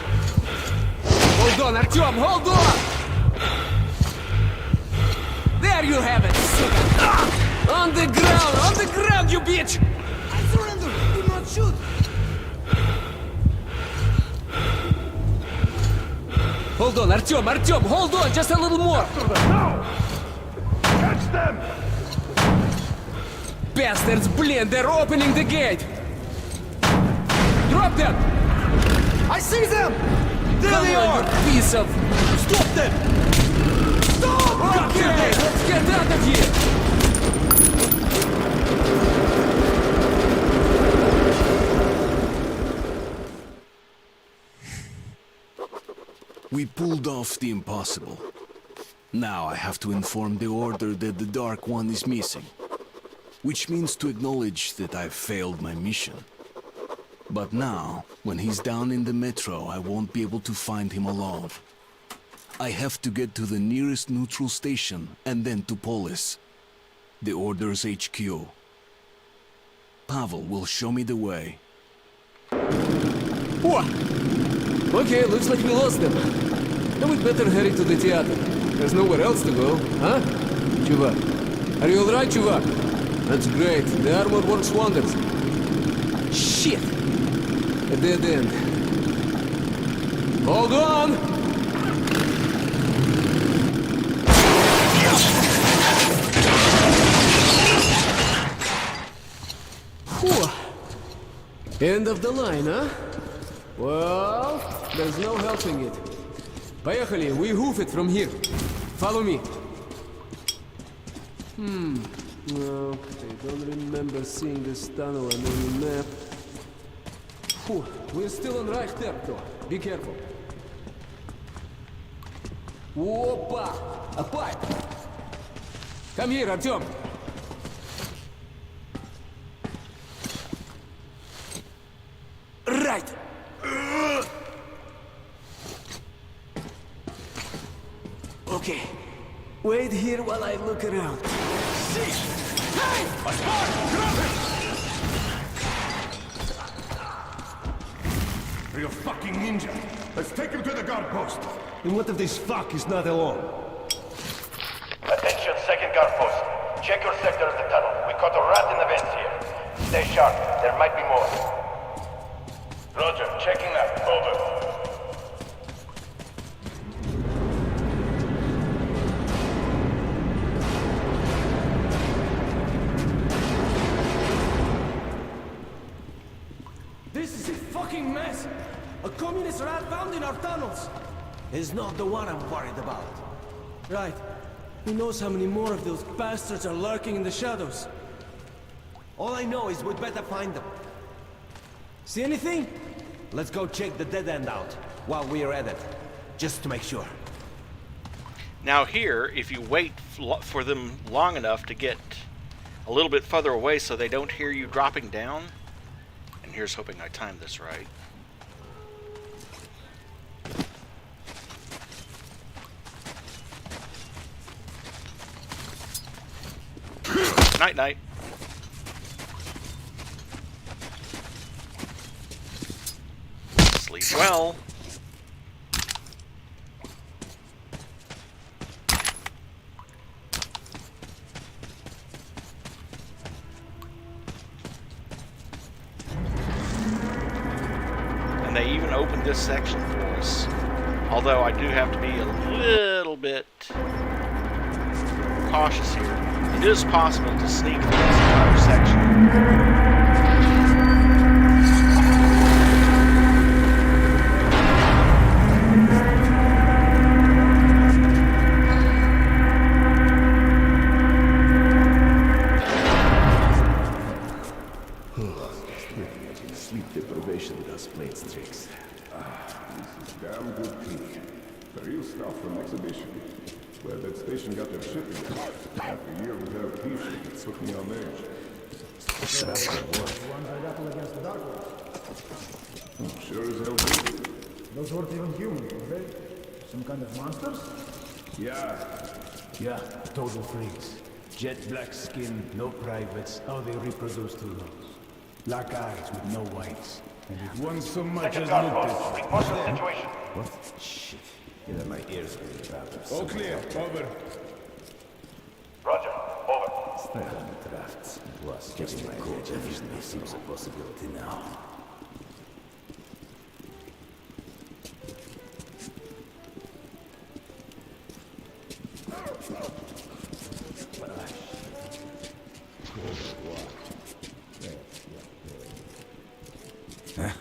S7: Hold on, Artyom, hold on! There you have it! On the ground, you bitch!
S13: I surrender! Do not shoot!
S7: Hold on, Artyom, hold on, just a little more!
S11: No! Catch them!
S7: Bastards, blin, they're opening the gate! Drop them!
S11: I see them!
S7: There they are! You piece of...
S11: Stop them! Stop!
S7: Okay, let's get out of here!
S2: We pulled off the impossible. Now I have to inform the Order that the Dark One is missing. Which means to acknowledge that I've failed my mission. But now, when he's down in the metro, I won't be able to find him alone. I have to get to the nearest neutral station and then to Polis, the Order's HQ. Pavel will show me the way.
S7: What? Okay, looks like we lost them. Then we'd better hurry to the theater. There's nowhere else to go, huh? Chuvak. Are you alright, Chuvak? That's great. The armor works wonders. Shit! A dead end. Hold on! Whew. End of the line, huh? Well, there's no helping it. Поехали, we hoof it from here. Follow me. Okay, don't remember seeing this tunnel on any map. Whew, we're still on right territory. Be careful. Опа! A pipe! Come here, Artyom! Right! Okay. Wait here while I look around. Hey!
S15: You're a fucking ninja. Let's take him to the guard post.
S6: And what if this fuck is not alone?
S17: Attention, second guard post. Check your sector of the tunnel. We caught a rat in the vents here. Stay sharp. There might be more. Roger. Checking that. Over.
S7: This is a fucking mess! A communist rat found in our tunnels!
S6: Is not the one I'm worried about.
S7: Right. Who knows how many more of those bastards are lurking in the shadows?
S6: All I know is we'd better find them.
S7: See anything?
S6: Let's go check the dead end out while we're at it, just to make sure.
S1: Now here, if you wait for them long enough to get a little bit further away so they don't hear you dropping down, and here's hoping I timed this right. Night night. Sleep well. And they even opened this section for us. Although I do have to be a little bit cautious here. It is possible to sneak through this entire section.
S10: Sleep deprivation does plates tricks.
S15: This is damn good tea. The real stuff from exhibition. Where that station got their shipping. Half a year without t-shirt, it put me on edge.
S10: That's the one.
S9: The ones I battle against the Dark Ones.
S15: Sure as hell do.
S9: Those weren't even human, were they? Some kind of monsters?
S10: Yeah, total freaks. Jet black skin, no privates, how they reproduce to those. Black eyes with no whites. And if one so much
S17: Second
S10: as
S17: guard
S10: looked
S17: post.
S10: at...
S17: Report the situation.
S10: What? Shit. Yeah, my ears are about
S15: All clear. Over.
S17: Roger. Over.
S10: Stay on the drafts. Plus, getting my coach efficiently seems a possibility now. Huh?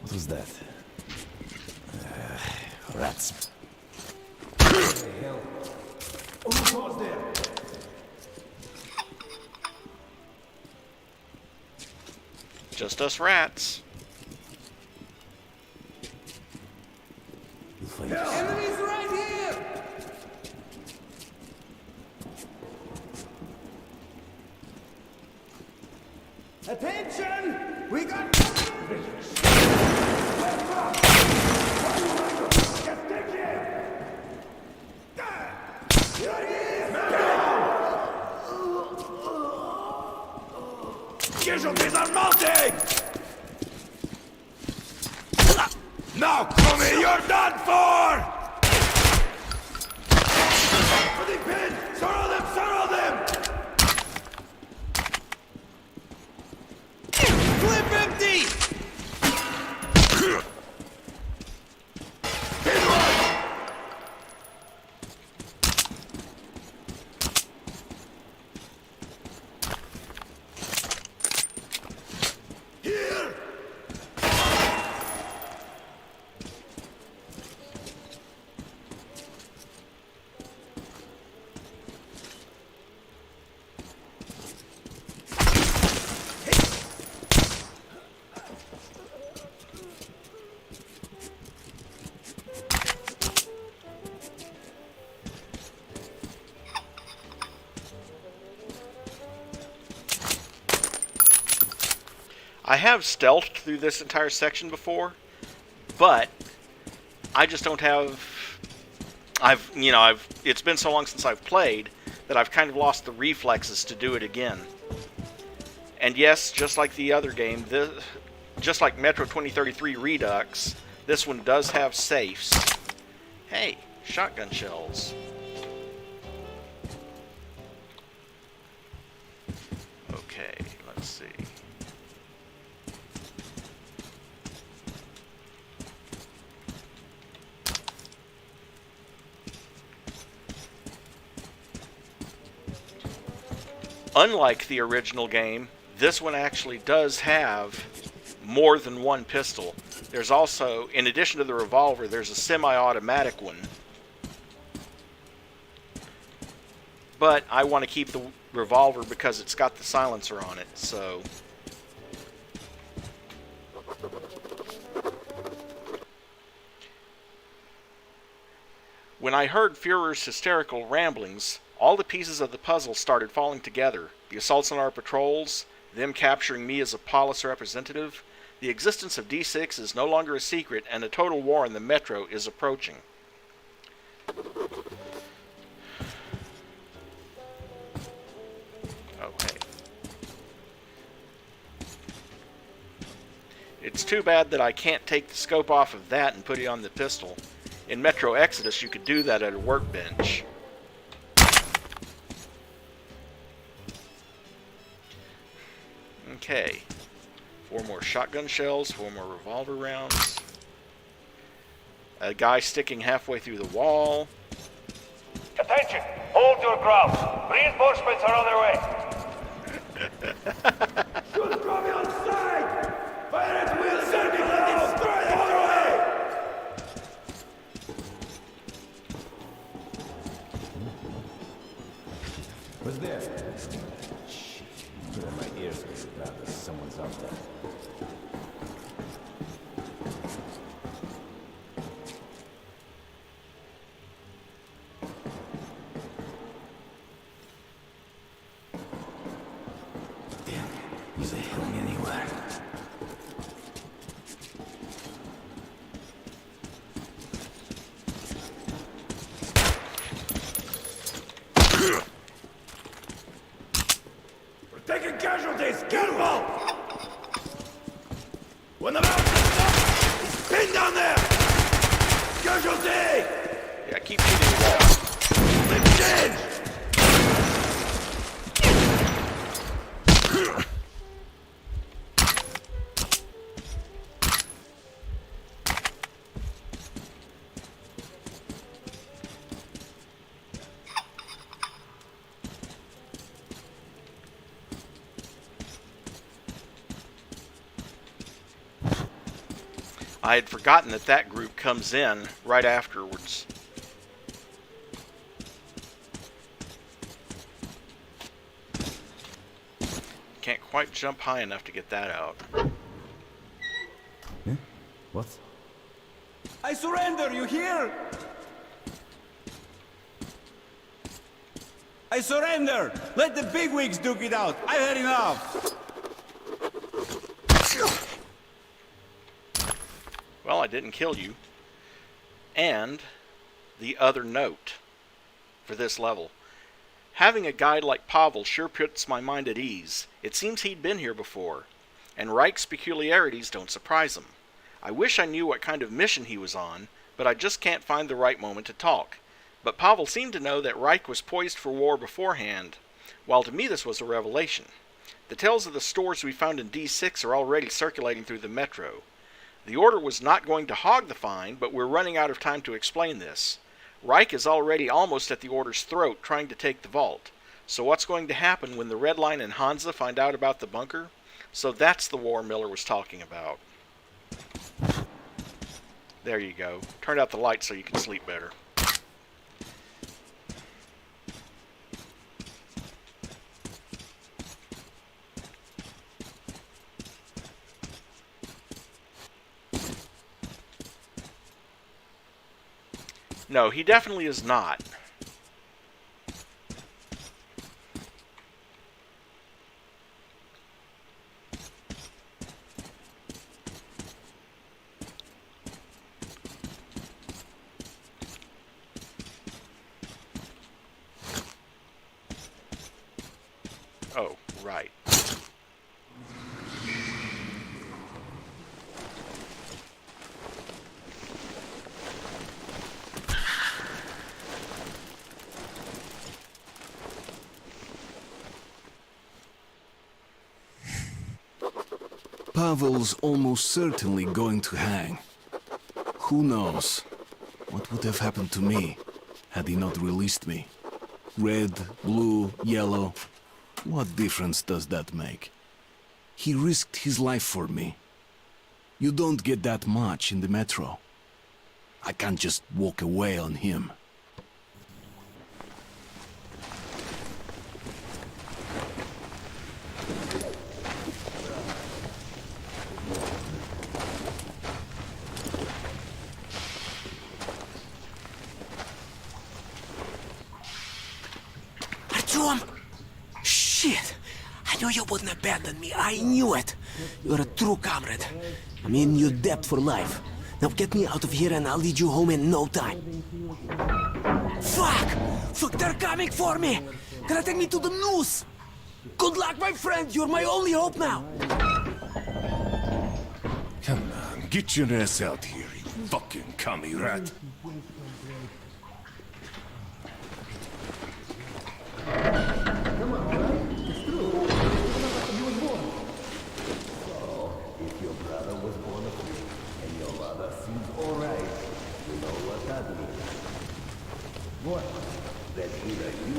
S10: What was that? Rats.
S7: Hell. Who was there?
S1: Just us rats.
S7: Enemies right here! Attention! We got...
S5: Casualties are mounting! Now, Crummy, you're done for! For the pin! Surround them! Surround them! Clip empty!
S1: I have stealthed through this entire section before, but I just don't have... it's been so long since I've played that I've kind of lost the reflexes to do it again. And yes, just like the other game, just like Metro 2033 Redux, this one does have safes. Hey, shotgun shells. Okay, let's see. Unlike the original game, this one actually does have more than one pistol. There's also, in addition to the revolver, there's a semi-automatic one. But I want to keep the revolver because it's got the silencer on it, so... When I heard Führer's hysterical ramblings, all the pieces of the puzzle started falling together. The assaults on our patrols, them capturing me as a Polis representative, the existence of D6 is no longer a secret, and a total war in the Metro is approaching. Okay. It's too bad that I can't take the scope off of that and put it on the pistol. In Metro Exodus, you could do that at a workbench. Okay. 4 more shotgun shells, 4 more revolver rounds. A guy sticking halfway through the wall.
S17: Attention! Hold your ground. Reinforcements are on their way.
S11: Shoot from your side! Fire at will! Send it like it's straight all the way!
S10: Who's there? Shit. My ears get loud as someone's out there. Damn, he's a hailing anywhere.
S11: We're taking casualties! Careful! When the mountain stops, he's pinned down there! Casualty!
S1: Yeah, keep shooting the wall.
S11: Let's change!
S1: I had forgotten that that group comes in right afterwards. Can't quite jump high enough to get that out.
S10: Huh? What?
S11: I surrender, you hear? I surrender! Let the bigwigs duke it out! I've had enough!
S1: Well, I didn't kill you. And the other note for this level. Having a guide like Pavel sure puts my mind at ease. It seems he'd been here before, and Reich's peculiarities don't surprise him. I wish I knew what kind of mission he was on, but I just can't find the right moment to talk. But Pavel seemed to know that Reich was poised for war beforehand, while to me this was a revelation. The tales of the stores we found in D6 are already circulating through the Metro. The Order was not going to hog the find, but we're running out of time to explain this. Reich is already almost at the Order's throat, trying to take the vault. So what's going to happen when the Red Line and Hansa find out about the bunker? So that's the war Miller was talking about. There you go. Turn out the light so you can sleep better. No, he definitely is not. Oh, right.
S2: Pavel's almost certainly going to hang. Who knows? What would have happened to me had he not released me? Red, blue, yellow. What difference does that make? He risked his life for me. You don't get that much in the metro. I can't just walk away on him.
S7: Artyom! Shit! I knew you wouldn't abandon me. I knew it. You're a true comrade. I'm in your debt for life. Now get me out of here and I'll lead you home in no time. Fuck! Fuck, they're coming for me! Gonna take me to the noose! Good luck, my friend! You're my only hope now!
S5: Come on, get your ass out here, you fucking commie rat.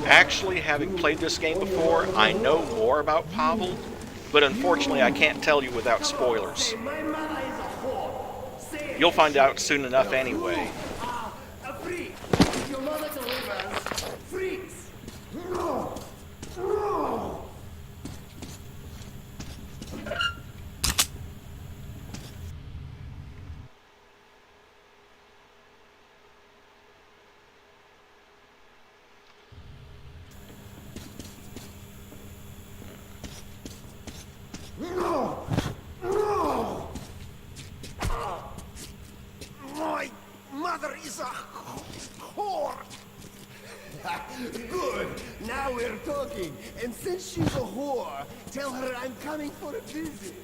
S1: Actually, having played this game before, I know more about Pavel, but unfortunately I can't tell you without spoilers. You'll find out soon enough anyway.
S11: Your mother delivers freaks. No. No. No! No! My mother is a whore! Good! Now we're talking. And since she's a whore, tell her I'm coming for a visit.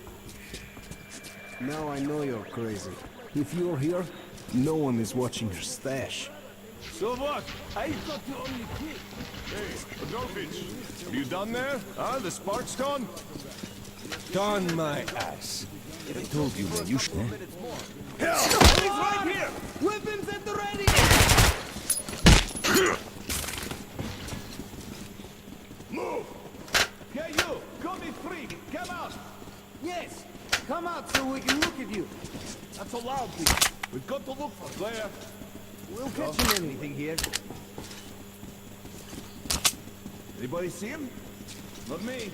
S9: Now I know you're crazy. If you're here, no one is watching your stash.
S15: So what? I thought you only kid. Hey, Adolfich, are you done there? Huh? The spark's gone?
S6: Darn my ass. I told you, man, you should...
S11: Hell! He's right here! Weapons at the ready!
S15: Move!
S11: Hey, you! Come in free! Come out! Yes! Come out so we can look at you!
S15: That's allowed, people. We've got to look for Claire.
S11: We'll catch him anything here.
S15: Anybody see him? Not me.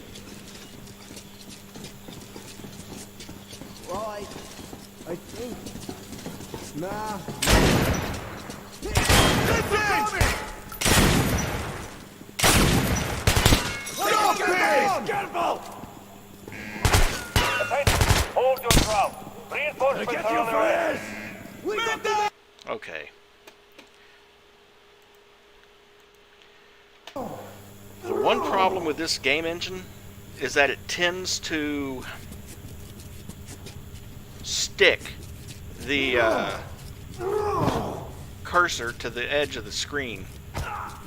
S11: Right. I think... Nah.
S15: Stop it!
S11: Careful!
S17: Attention! Hold your ground. Reinforcements
S15: Get
S17: are
S15: you
S17: on the
S15: for
S17: way.
S15: this!
S11: We got the...
S1: Okay. The one problem with this game engine is that it tends to stick the cursor to the edge of the screen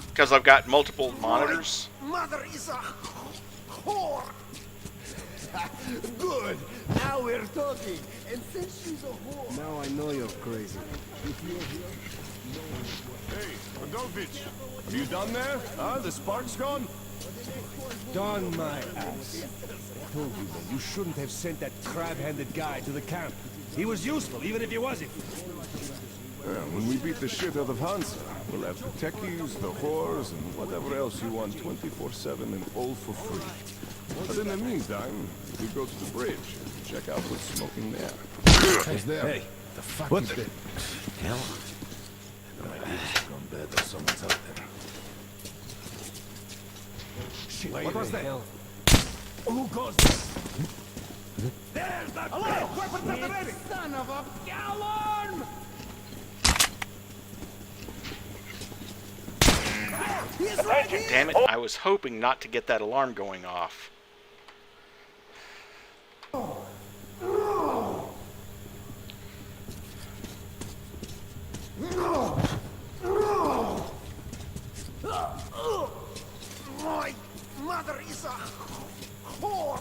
S1: because I've got multiple monitors.
S11: Mother is a whore! Good! Now we're talking. And since she's a whore...
S9: Now I know you're crazy. If you're here, no one is watching.
S15: Hey, Adolfich, are you done there? Huh? The spark's gone?
S6: Darn my ass. I told you, man, you shouldn't have sent that crab-handed guy to the camp. He was useful, even if he wasn't.
S15: When we beat the shit out of Hansa, we'll have the techies, the whores, and whatever else you want 24/7 and all for free. But in the meantime, we go to the bridge and check out what's smoking there.
S5: Who's there?
S6: Hey,
S5: the fuck
S6: what
S5: is
S6: the...
S5: that?
S6: Hell?
S5: No idea if it's gone bad or someone's out there.
S6: Shit,
S11: What
S6: what
S11: was
S6: the
S11: that?
S6: hell?
S11: Who caused this? There's that bitch! Weapons at the ready! Son of a alarm!
S17: Attention!
S1: Damn it, I was hoping not to get that alarm going off.
S11: My mother is a whore!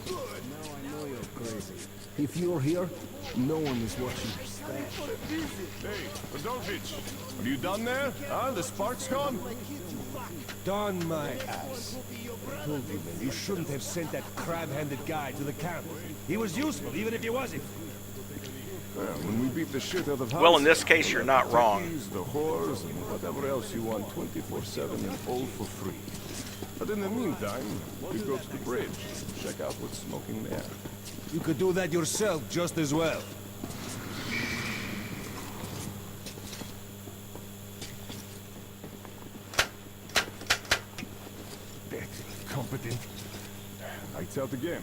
S9: Good. Now I know you're crazy. If you're here, no one is watching your stash.
S19: Hey, Rodolfich, are you done there? Huh? The spark's gone?
S6: Done my ass. I told you, man, you shouldn't have sent that crab-handed guy to the camp. He was useful, even if he wasn't.
S19: Well, when we beat the shit out of
S1: Well, in this case, you're not wrong.
S19: The whores, and whatever else you want 24/7 and all for free. But in the meantime, we go to the bridge, check out what's smoking there.
S6: You could do that yourself just as well.
S19: Competent. Lights out again.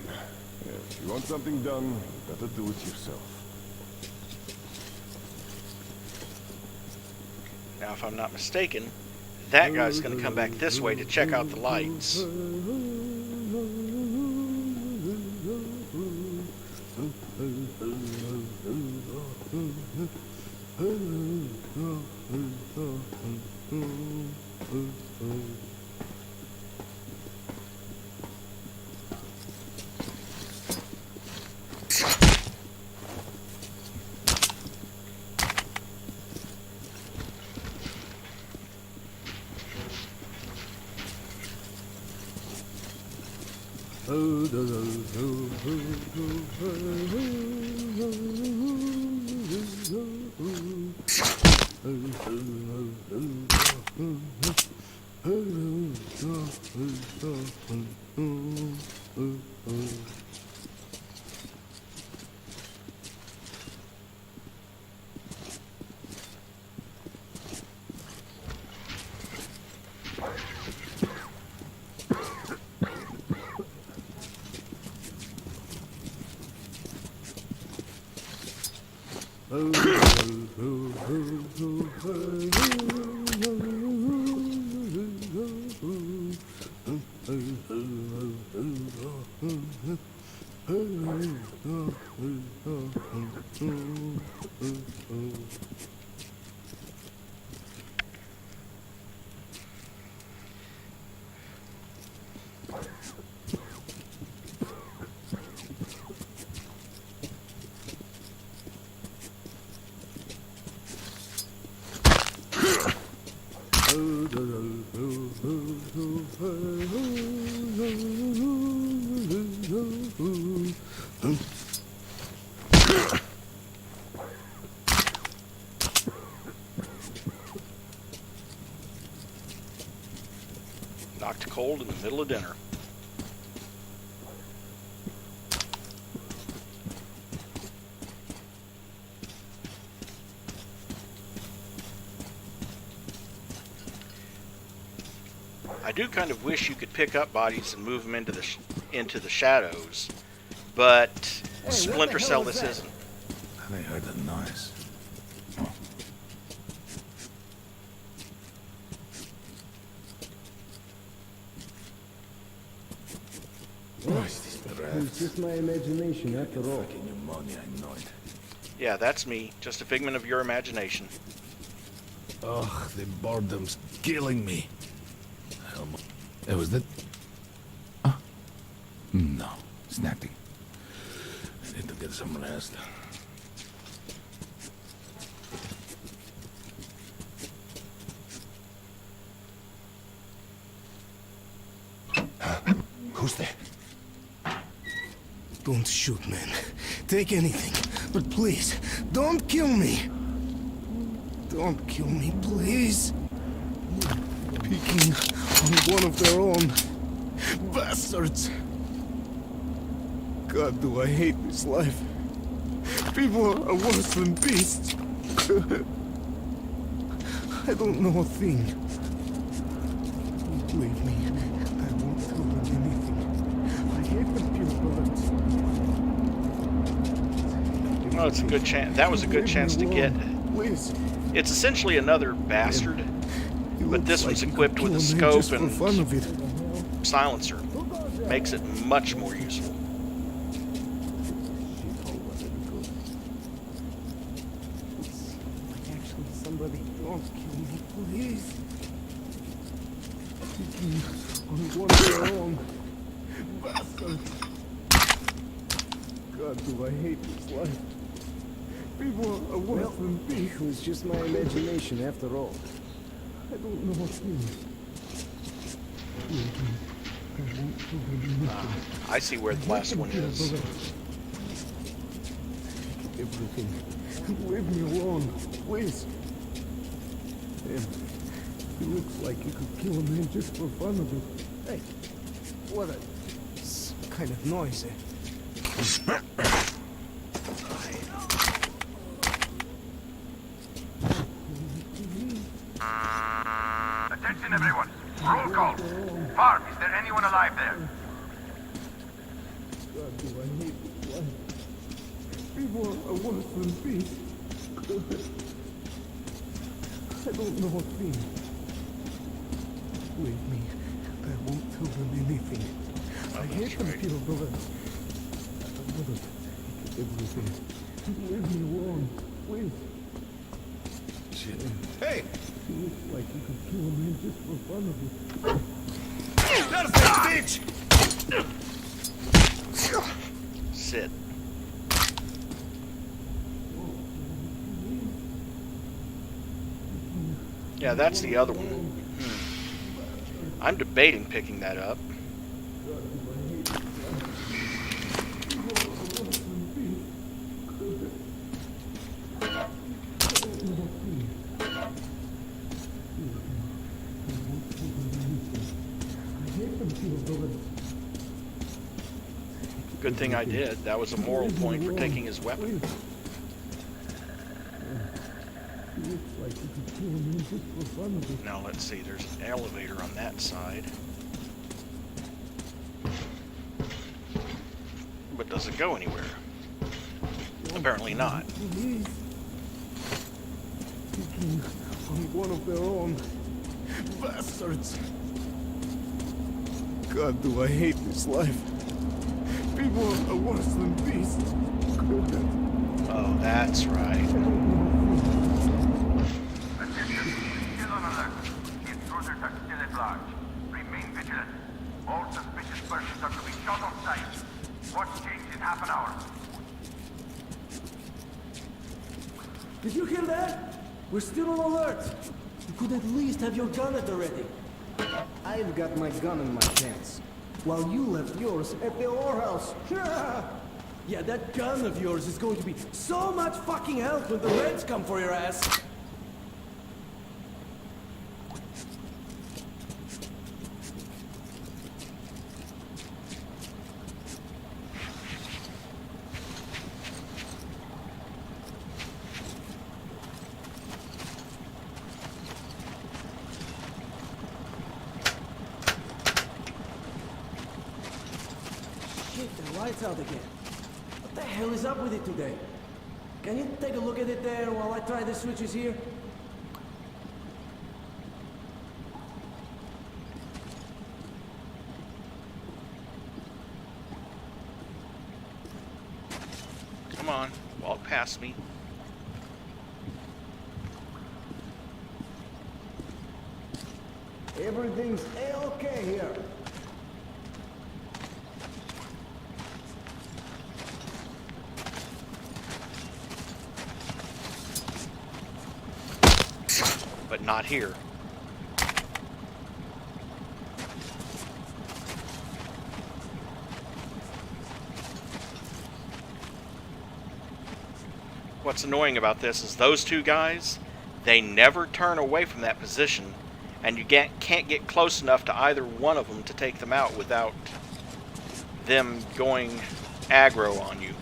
S19: If you want something done, you better do it yourself.
S1: Now, if I'm not mistaken, that guy's going to come back this way to check out the lights. Knocked cold in the middle of dinner. I do kind of wish you could pick up bodies and move them into the shadows, but
S5: Hey,
S1: Splinter Cell this isn't.
S5: I heard a noise.
S9: It's just my imagination, after all.
S5: Fucking pneumonia, I know it.
S1: Yeah, that's me. Just a figment of your imagination.
S5: Ugh, the boredom's killing me. It was that... Huh? No, it's nothing. I need to get some rest.
S9: Who's there? Don't shoot, man. Take anything. But please, don't kill me. Don't kill me, please. Peeking on one of their own. Bastards. God, do I hate this life. People are worse than beasts. I don't know a thing. Believe me, I won't tell them anything. I hate the pure blood.
S1: Oh, it's a good chance. That was a good chance to get.
S9: Please.
S1: It's essentially another bastard. But this one's equipped with a scope and silencer. Makes it much more useful.
S9: Actually, somebody don't kill me, please. Picking on one of their own. Bastard. God, do I hate this life. People are worse than beef. It was just my imagination after all. I don't know what's new.
S1: I see where the last one is.
S9: Everything. Leave me alone, please. Man, he looks like he could kill a man just for fun of it. Hey, what a kind of noise, eh?
S11: Attention everyone. Roll call. Farm, is there anyone alive there?
S9: God, do I hate this life. People are worse than beasts. I don't know a thing. Believe me, I won't tell them anything. I hate them, people, brother. I wouldn't take everything. Leave me alone, please.
S5: Shit. Hey!
S9: He looks like he could kill a man just for fun of it.
S5: There's that bitch!
S1: Sit. Yeah, that's the other one. I'm debating picking that up. Good thing I did. That was a moral point for taking his weapon. Now let's see, there's an elevator on that side. But does it go anywhere? Apparently not.
S9: On one of their own. Bastards. God, do I hate this life. People are worse than beasts.
S1: Oh, that's right.
S11: Still on alert. Intruders are still at large. Remain vigilant. All suspicious persons are to be shot on sight. Watch change in half an hour.
S7: Did you hear that? We're still on alert. You could at least have your gun at the ready.
S9: I've got my gun in my pants, while you left yours at the whorehouse.
S7: Yeah, that gun of yours is going to be so much fucking help when the Reds come for your ass. Shit, the light's out again. What the hell is up with it today? Can you take a look at it there while I try the switches here?
S1: Come on, walk past me.
S9: Everything's A-okay here.
S1: But not here. What's annoying about this is those two guys, they never turn away from that position, and you can't get close enough to either one of them to take them out without them going aggro on you.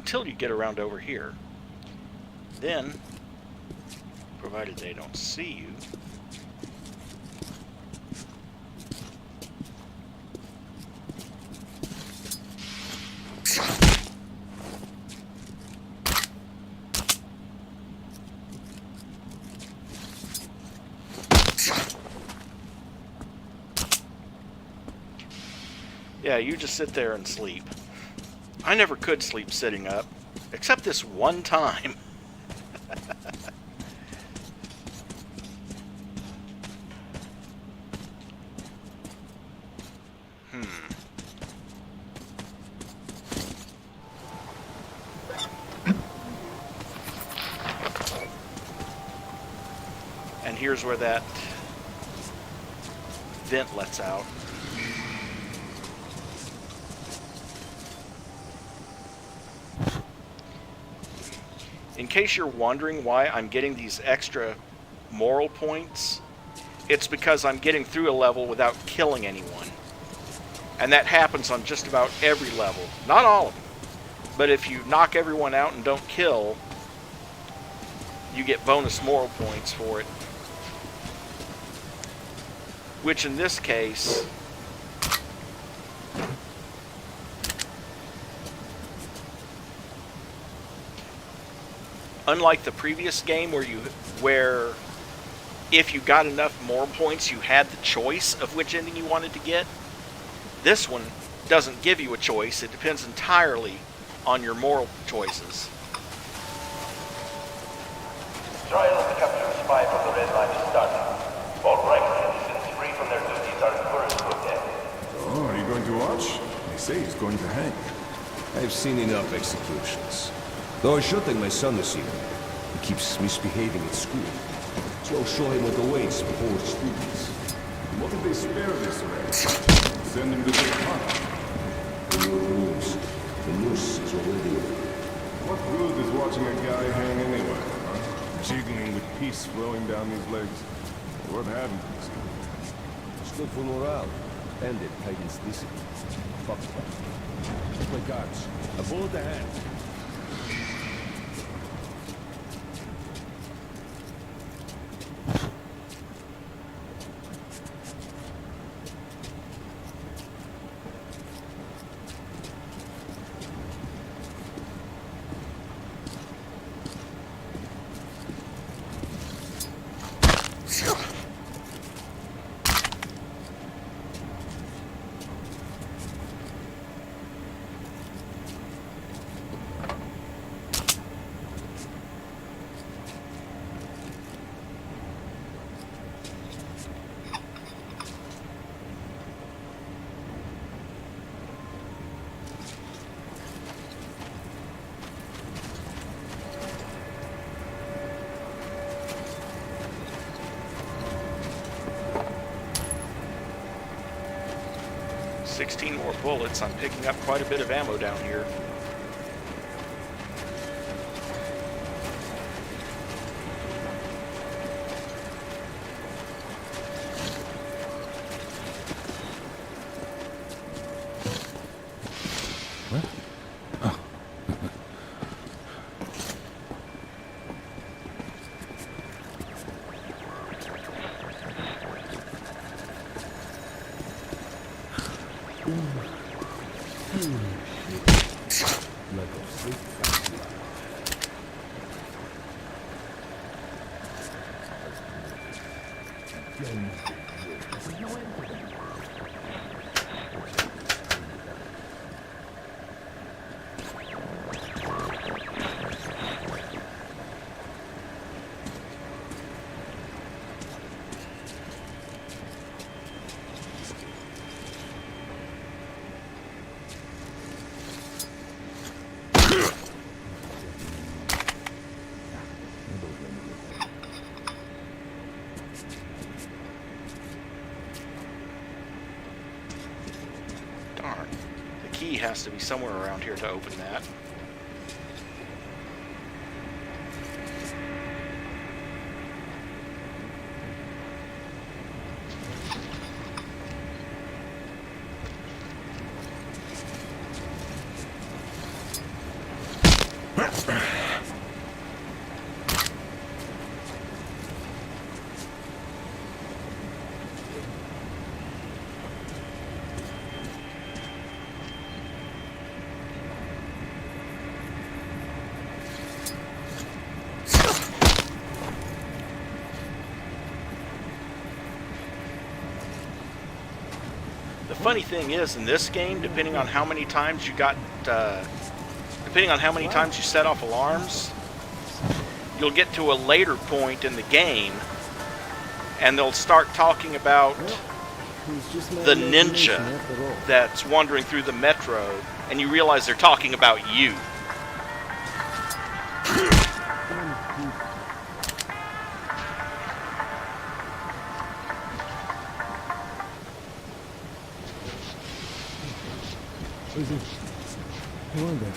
S1: until you get around over here. Then, provided they don't see you, yeah, you just sit there and sleep. I never could sleep sitting up, except this one time. And here's where that vent lets out. In case you're wondering why I'm getting these extra moral points, it's because I'm getting through a level without killing anyone. And that happens on just about every level. Not all of them. But if you knock everyone out and don't kill, you get bonus moral points for it. Which in this case, unlike the previous game where if you got enough moral points you had the choice of which ending you wanted to get, this one doesn't give you a choice. It depends entirely on your moral choices.
S17: Trial of the captured spy from the Red Line is starting. All private citizens free from their duties are encouraged to attend.
S19: Oh, are you going to watch? They say he's going to hang.
S20: I've seen enough executions. Though I should take my son this evening. He keeps misbehaving at school. So I'll show him what awaits poor students.
S19: What if they spare this man? Send him to the park.
S20: In your rooms. The noose is already over.
S19: What good is watching a guy hang anyway, huh? Jiggling with peace flowing down his legs. What happened to this guy?
S20: It's good for morale. And it tightens discipline. Fuck that. My guards. A bullet ahead.
S1: More bullets. I'm picking up quite a bit of ammo down here. Has to be somewhere around here to open that. The funny thing is, in this game, depending on how many times you set off alarms, you'll get to a later point in the game, and they'll start talking about the ninja that's wandering through the metro, and you realize they're talking about you.
S9: What is it? Come on, then.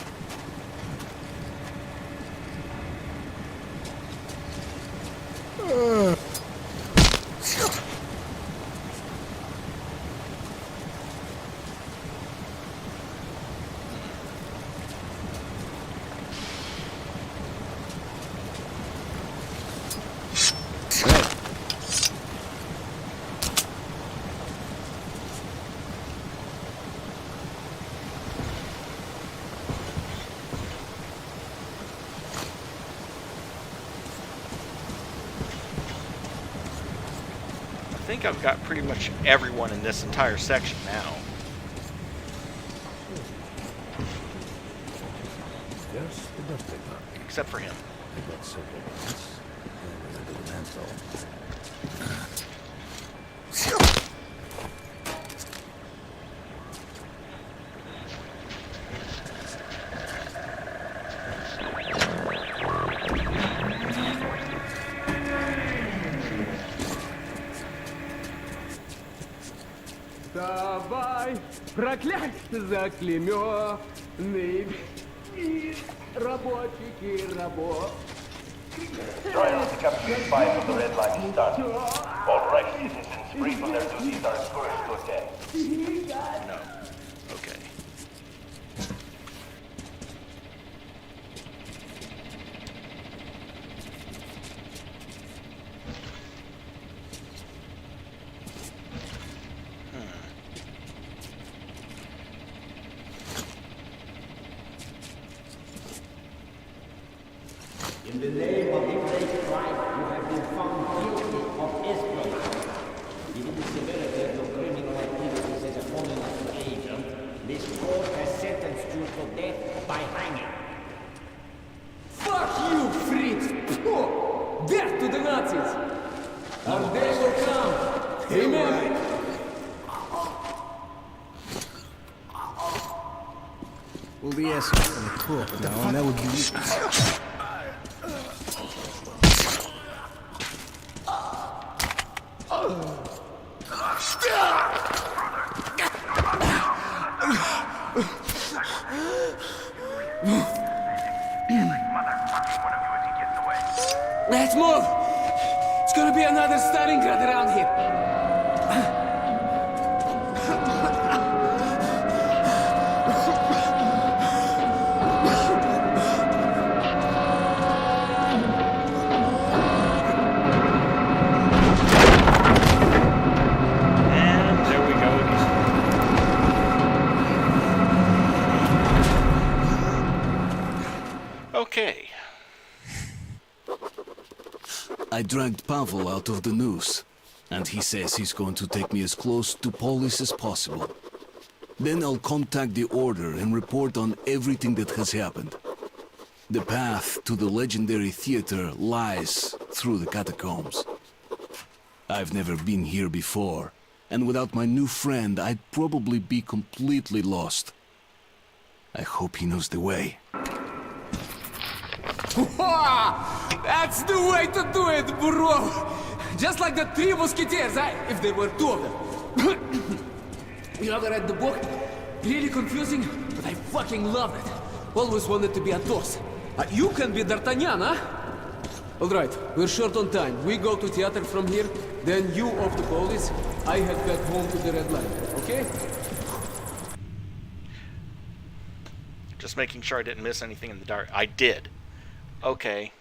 S1: I think I've got pretty much everyone in this entire section now.
S10: Yes, the birthday party.
S1: Except for him.
S10: I got several ones. And I did an
S14: Давай, проклять заклеменный рабочики,
S17: Trials to capture 5 of the red line is done. All right citizens free from their duties are encouraged to attend.
S1: No. Okay.
S12: In the name of the great Christ, you have been found guilty of espionage. Given the severity of your criminal activities as a foreign agent, this court has sentenced you to death by hanging.
S14: Fuck you, Fritz! Phew! Death to the Nazis! Our day will come! Amen!
S9: Well, the asshole's gonna talk now, and that would be...
S14: Let's move! It's gonna be another Stalingrad around here!
S1: And there we go again. Okay.
S2: I dragged Pavel out of the noose, and he says he's going to take me as close to Polis as possible. Then I'll contact the Order and report on everything that has happened. The path to the legendary theater lies through the catacombs. I've never been here before, and without my new friend, I'd probably be completely lost. I hope he knows the way.
S14: That's the way to do it, bro! Just like the Three Musketeers, if there were two of them. You ever read the book? Really confusing, but I fucking love it. Always wanted to be Athos. You can be D'Artagnan, huh? Alright, we're short on time. We go to theater from here, then you off to Polis. I head back home to the Red Line, okay?
S1: Just making sure I didn't miss anything in the dark. I did. Okay.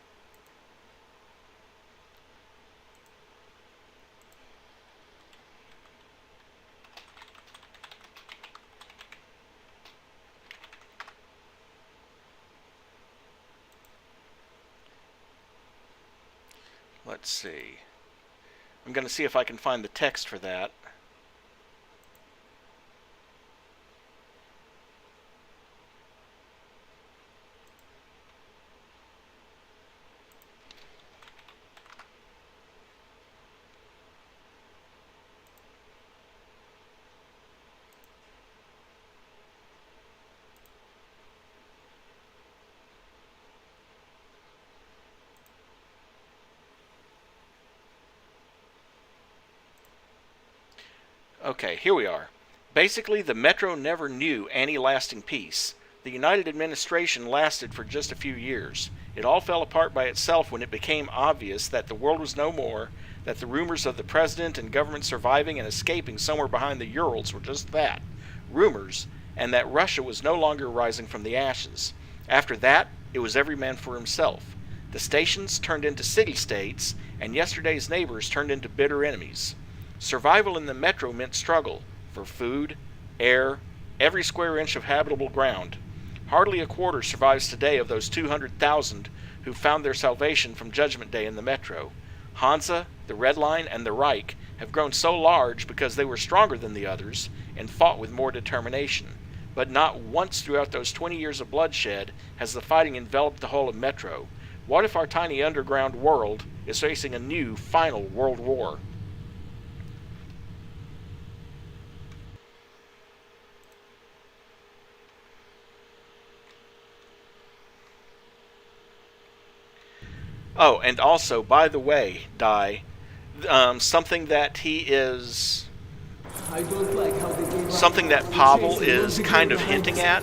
S1: Let's see. I'm going to see if I can find the text for that. Okay, here we are. Basically, the Metro never knew any lasting peace. The United administration lasted for just a few years. It all fell apart by itself when it became obvious that the world was no more, that the rumors of the president and government surviving and escaping somewhere behind the Urals were just that, rumors, and that Russia was no longer rising from the ashes. After that, it was every man for himself. The stations turned into city-states, and yesterday's neighbors turned into bitter enemies. Survival in the Metro meant struggle for food, air, every square inch of habitable ground. Hardly a quarter survives today of those 200,000 who found their salvation from Judgment Day in the Metro. Hansa, the Red Line, and the Reich have grown so large because they were stronger than the others and fought with more determination. But not once throughout those 20 years of bloodshed has the fighting enveloped the whole of Metro. What if our tiny underground world is facing a new, final world war? Oh, and also, by the way, something that he is...
S7: I don't like how they gave
S1: something that Pavel is kind of hinting at.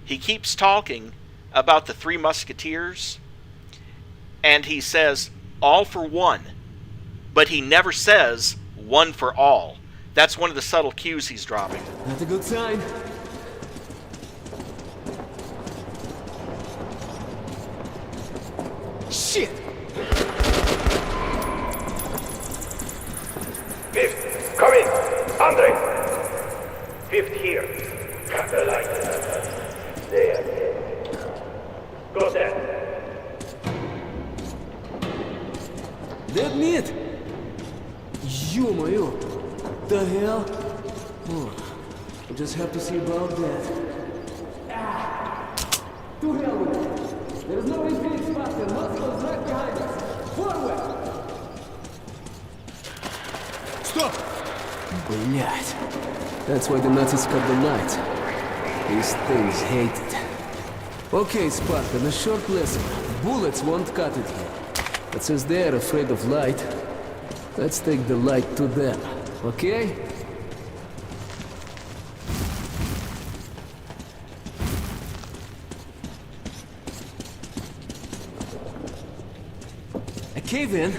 S1: He keeps talking about the Three Musketeers, and he says, all for one, but he never says, one for all. That's one of the subtle cues he's dropping.
S7: Not a good sign. Shit!
S17: Fifth, come in! Andre! Fifth here. Cut the light. There. Go there.
S7: Dead meat! Ё-моё! The hell? Oh, I just have to see about that. To hell with it! There's no escape spot and hostiles right behind us! Forward!
S9: Stop!
S7: Блять. That's why the Nazis cut the lights. These things hate it. Okay, Spartan, a short lesson. Bullets won't cut it here. But since they're afraid of light, let's take the light to them, okay? A cave-in?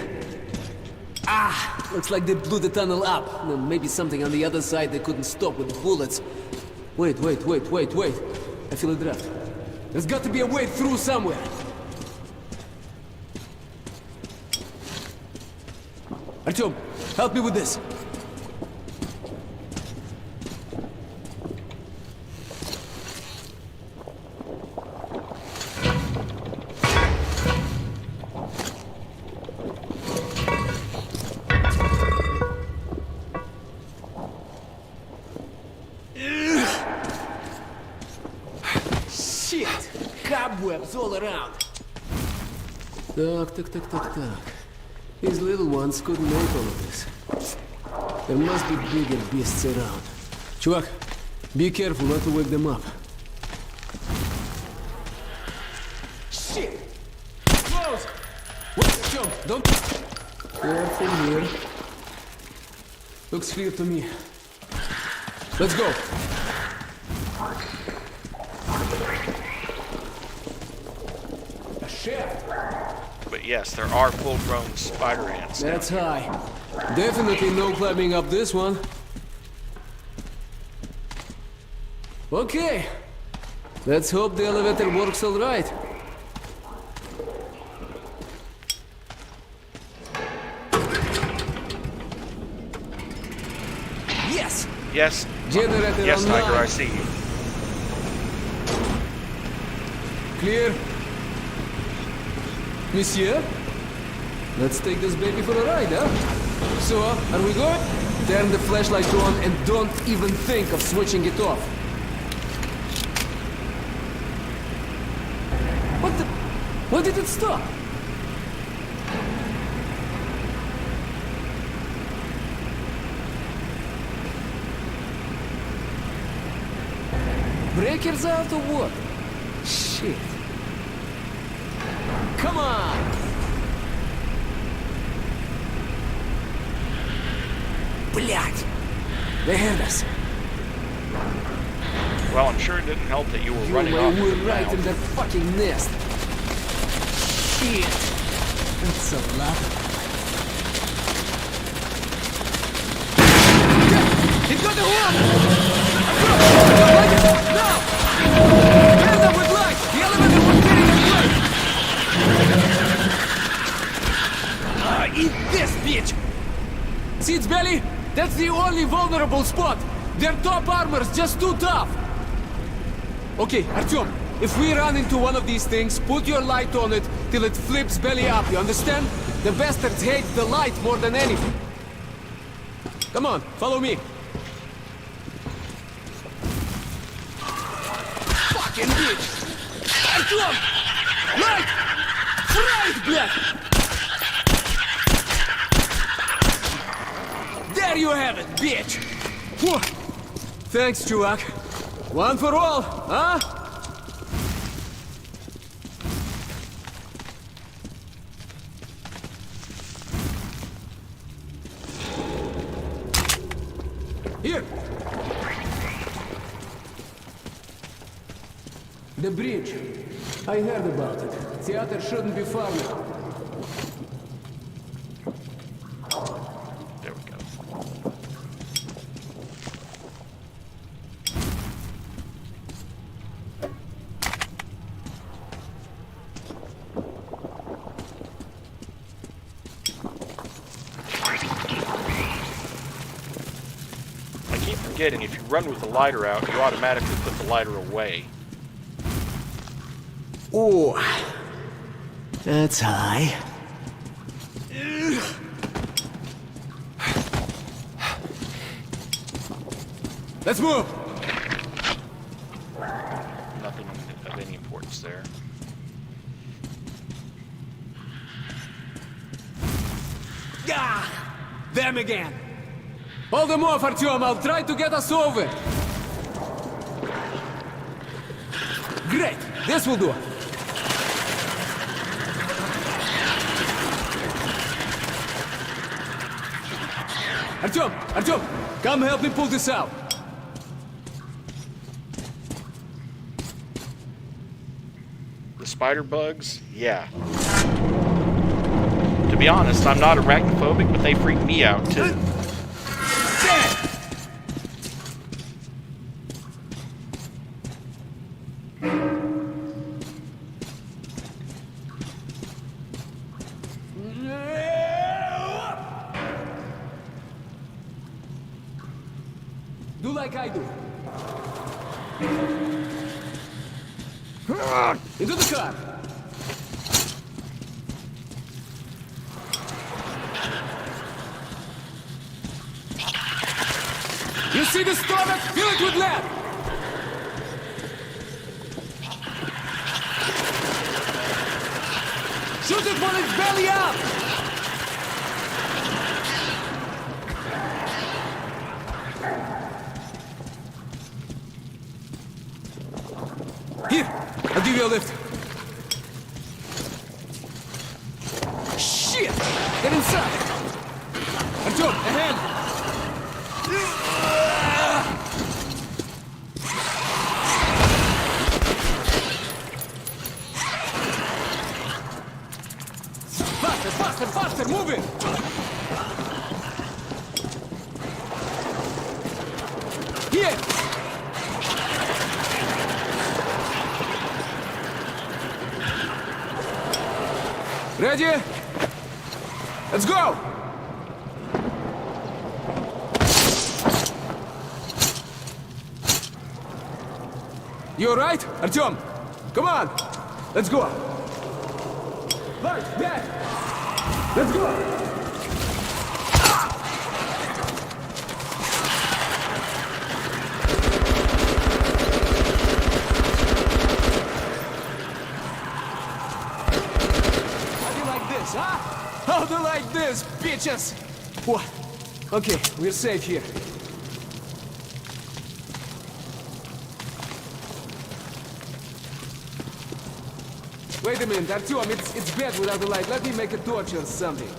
S7: Ah! Looks like they blew the tunnel up. No, maybe something on the other side they couldn't stop with the bullets. Wait. I feel a draft. There's got to be a way through somewhere. Artyom, help me with this. Shit! Cobwebs all around. Так. These little ones couldn't make all of this. There must be bigger beasts around. Чувак, be careful not to wake them up. Shit! Close! Wait, Joe, don't... Careful here. Looks clear to me. Let's go! A ship!
S1: But yes, there are full-grown spider ants.
S7: That's high. Definitely no climbing up this one. Okay. Let's hope the elevator works all right. Yes!
S1: Yes.
S7: Generator
S1: yes,
S7: online.
S1: Tiger, I see you.
S7: Clear? Monsieur? Let's take this baby for a ride, huh? So, are we good? Turn the flashlight on and don't even think of switching it off. What the... Why did it stop? Breakers out or what? Shit. Come on! Блядь! They heard us.
S1: Well, I'm sure it didn't help that you were running
S7: We're
S1: off with the
S7: right in
S1: mouse.
S7: their fucking nest. Shit! That's a lot. He's got the wall! No! Build up with light! The elevator was getting in place! Eat this, bitch! See its belly? That's the only vulnerable spot! Their top armor's just too tough! Okay, Artyom, if we run into one of these things, put your light on it till it flips belly up, you understand? The bastards hate the light more than anything. Come on, follow me. Fucking bitch! Artyom! Light! Right, блядь! There you have it, bitch! Whew. Thanks, чувак. One for all, huh? Here! The bridge. I heard about it. Theater shouldn't be far now.
S1: There we go. I keep forgetting, if you run with the lighter out, you automatically put the lighter away.
S7: Oh, that's high. Let's move!
S1: Nothing of any importance there.
S7: Ah! Them again! Hold them off, Artyom! I'll try to get us over! Great! This will do! Artyom! Come help me pull this out!
S1: The spider bugs? Yeah. To be honest, I'm not arachnophobic, but they freak me out too.
S7: Do like I do. Into the car! You see the stomach? Fill it with lead! Shoot it when it's belly up! Here! I'll give you a lift. Shit! Get inside! Artyom, ahead! Faster, move it! Here! Ready? Let's go! You alright, Artyom? Come on! Let's go! Right, back! Let's go! How do you like this, huh? How do you like this, bitches? What? Okay, we're safe here. Wait a minute, Artyom, it's bad without the light. Let me make a torch or something.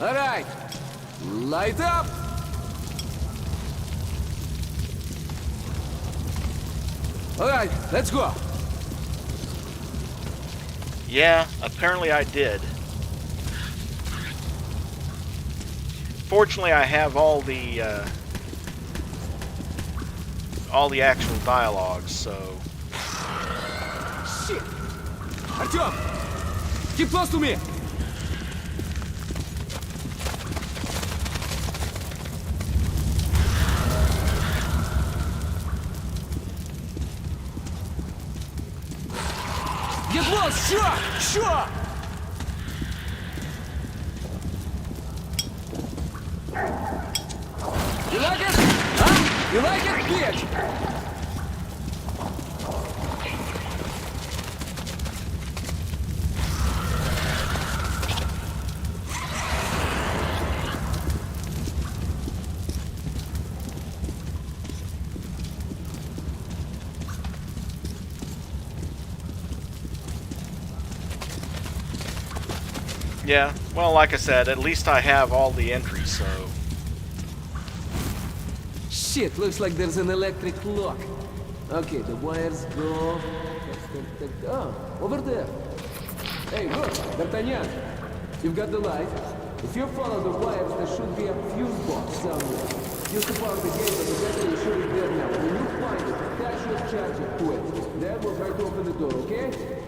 S7: All right, Light up! Alright, let's go.
S1: Yeah, apparently I did. Fortunately, I have all the actual dialogues, so...
S7: Shit! Artyom! Keep close to me! Get close! Sure! Sure! You like it? Huh? You like it, bitch?
S1: Yeah, well, like I said, at least I have all the entries, so...
S7: Shit, looks like there's an electric lock. Okay, the wires go... Oh, over there. Hey, look, D'Artagnan. You've got the light. If you follow the wires, there should be a fuse box somewhere. Use the power of the gate, but the battery should be there now. When you find it, attach your charger to it. Then we'll try to open the door, okay?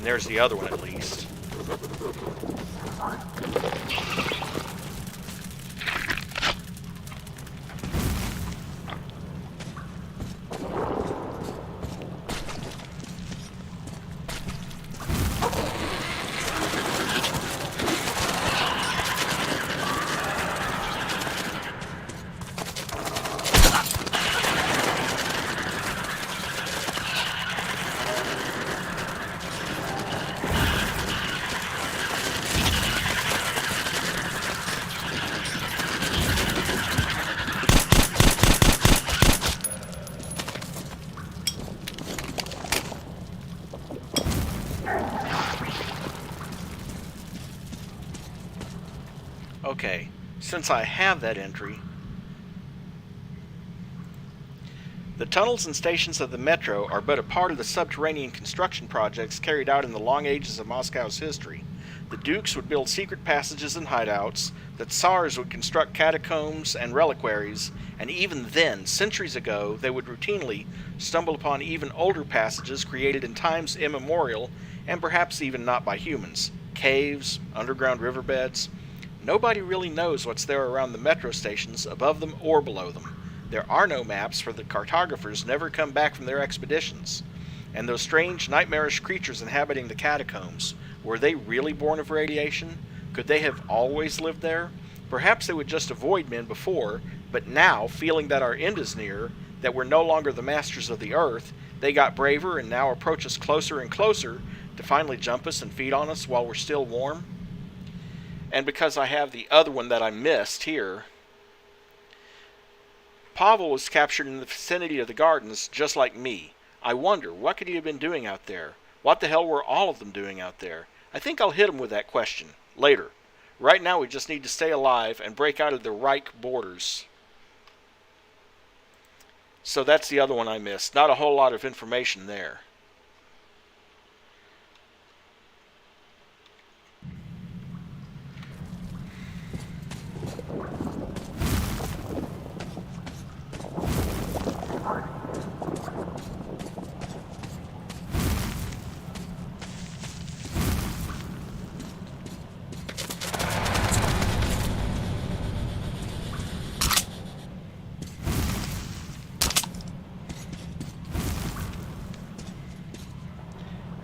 S1: There's the other one, at least. Okay, since I have that entry, the tunnels and stations of the metro are but a part of the subterranean construction projects carried out in the long ages of Moscow's history. The dukes would build secret passages and hideouts, the tsars would construct catacombs and reliquaries, and even then, centuries ago, they would routinely stumble upon even older passages created in times immemorial, and perhaps even not by humans. Caves, underground riverbeds. Nobody really knows what's there around the metro stations, above them or below them. There are no maps, for the cartographers never come back from their expeditions. And those strange, nightmarish creatures inhabiting the catacombs, were they really born of radiation? Could they have always lived there? Perhaps they would just avoid men before, but now, feeling that our end is near, that we're no longer the masters of the earth, they got braver and now approach us closer and closer to finally jump us and feed on us while we're still warm. And because I have the other one that I missed here, Pavel was captured in the vicinity of the gardens just like me. I wonder, what could he have been doing out there? What the hell were all of them doing out there? I think I'll hit him with that question later. Right now we just need to stay alive and break out of the Reich borders. So that's the other one I missed. Not a whole lot of information there.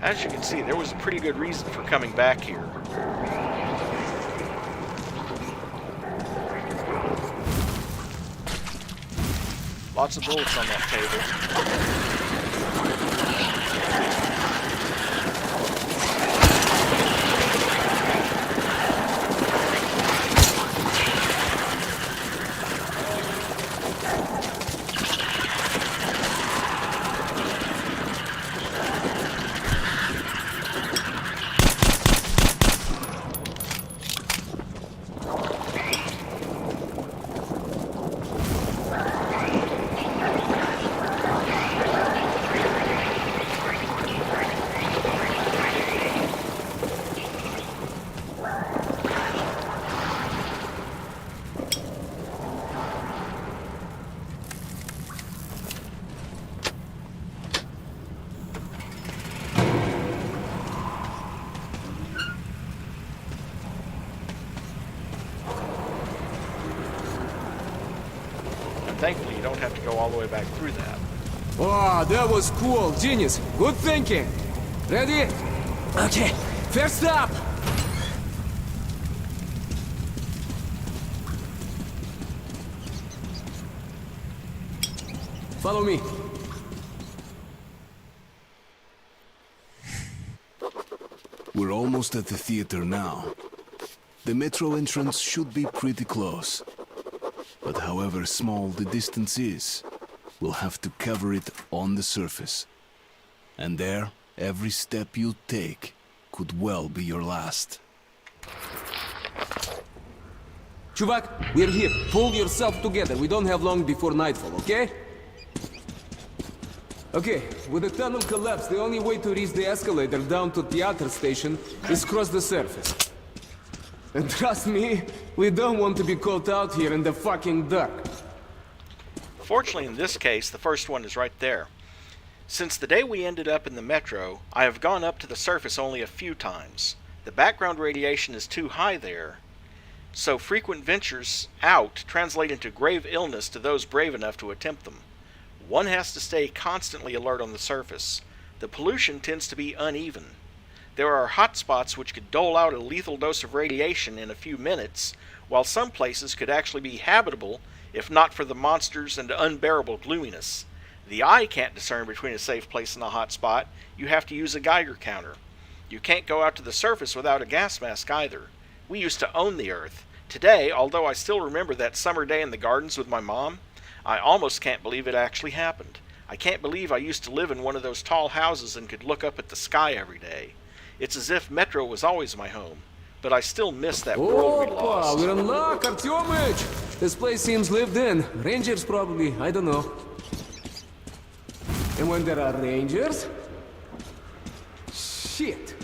S1: As you can see, there was a pretty good reason for coming back here. Lots of bullets on that table. don't have to go all the way back through that.
S7: Oh, that was cool. Genius. Good thinking. Ready? Okay. First up. Follow me.
S2: We're almost at the theater now. The metro entrance should be pretty close. But however small the distance is, we'll have to cover it on the surface. And there, every step you take could well be your last.
S7: Chuvak, we're here. Pull yourself together. We don't have long before nightfall, okay? Okay, with the tunnel collapsed, the only way to reach the escalator down to theater station is cross the surface. And trust me, we don't want to be caught out here in the fucking dark.
S1: Fortunately, in this case, the first one is right there. Since the day we ended up in the metro, I have gone up to the surface only a few times. The background radiation is too high there, so frequent ventures out translate into grave illness to those brave enough to attempt them. One has to stay constantly alert on the surface. The pollution tends to be uneven. There are hot spots which could dole out a lethal dose of radiation in a few minutes, while some places could actually be habitable if not for the monsters and unbearable gloominess. The eye can't discern between a safe place and a hot spot. You have to use a Geiger counter. You can't go out to the surface without a gas mask either. We used to own the Earth. Today, although I still remember that summer day in the gardens with my mom, I almost can't believe it actually happened. I can't believe I used to live in one of those tall houses and could look up at the sky every day. It's as if Metro was always my home, but I still miss that world we lost.
S7: We're in luck, Artyomich! This place seems lived in. Rangers probably, I don't know. And when there are rangers... Shit!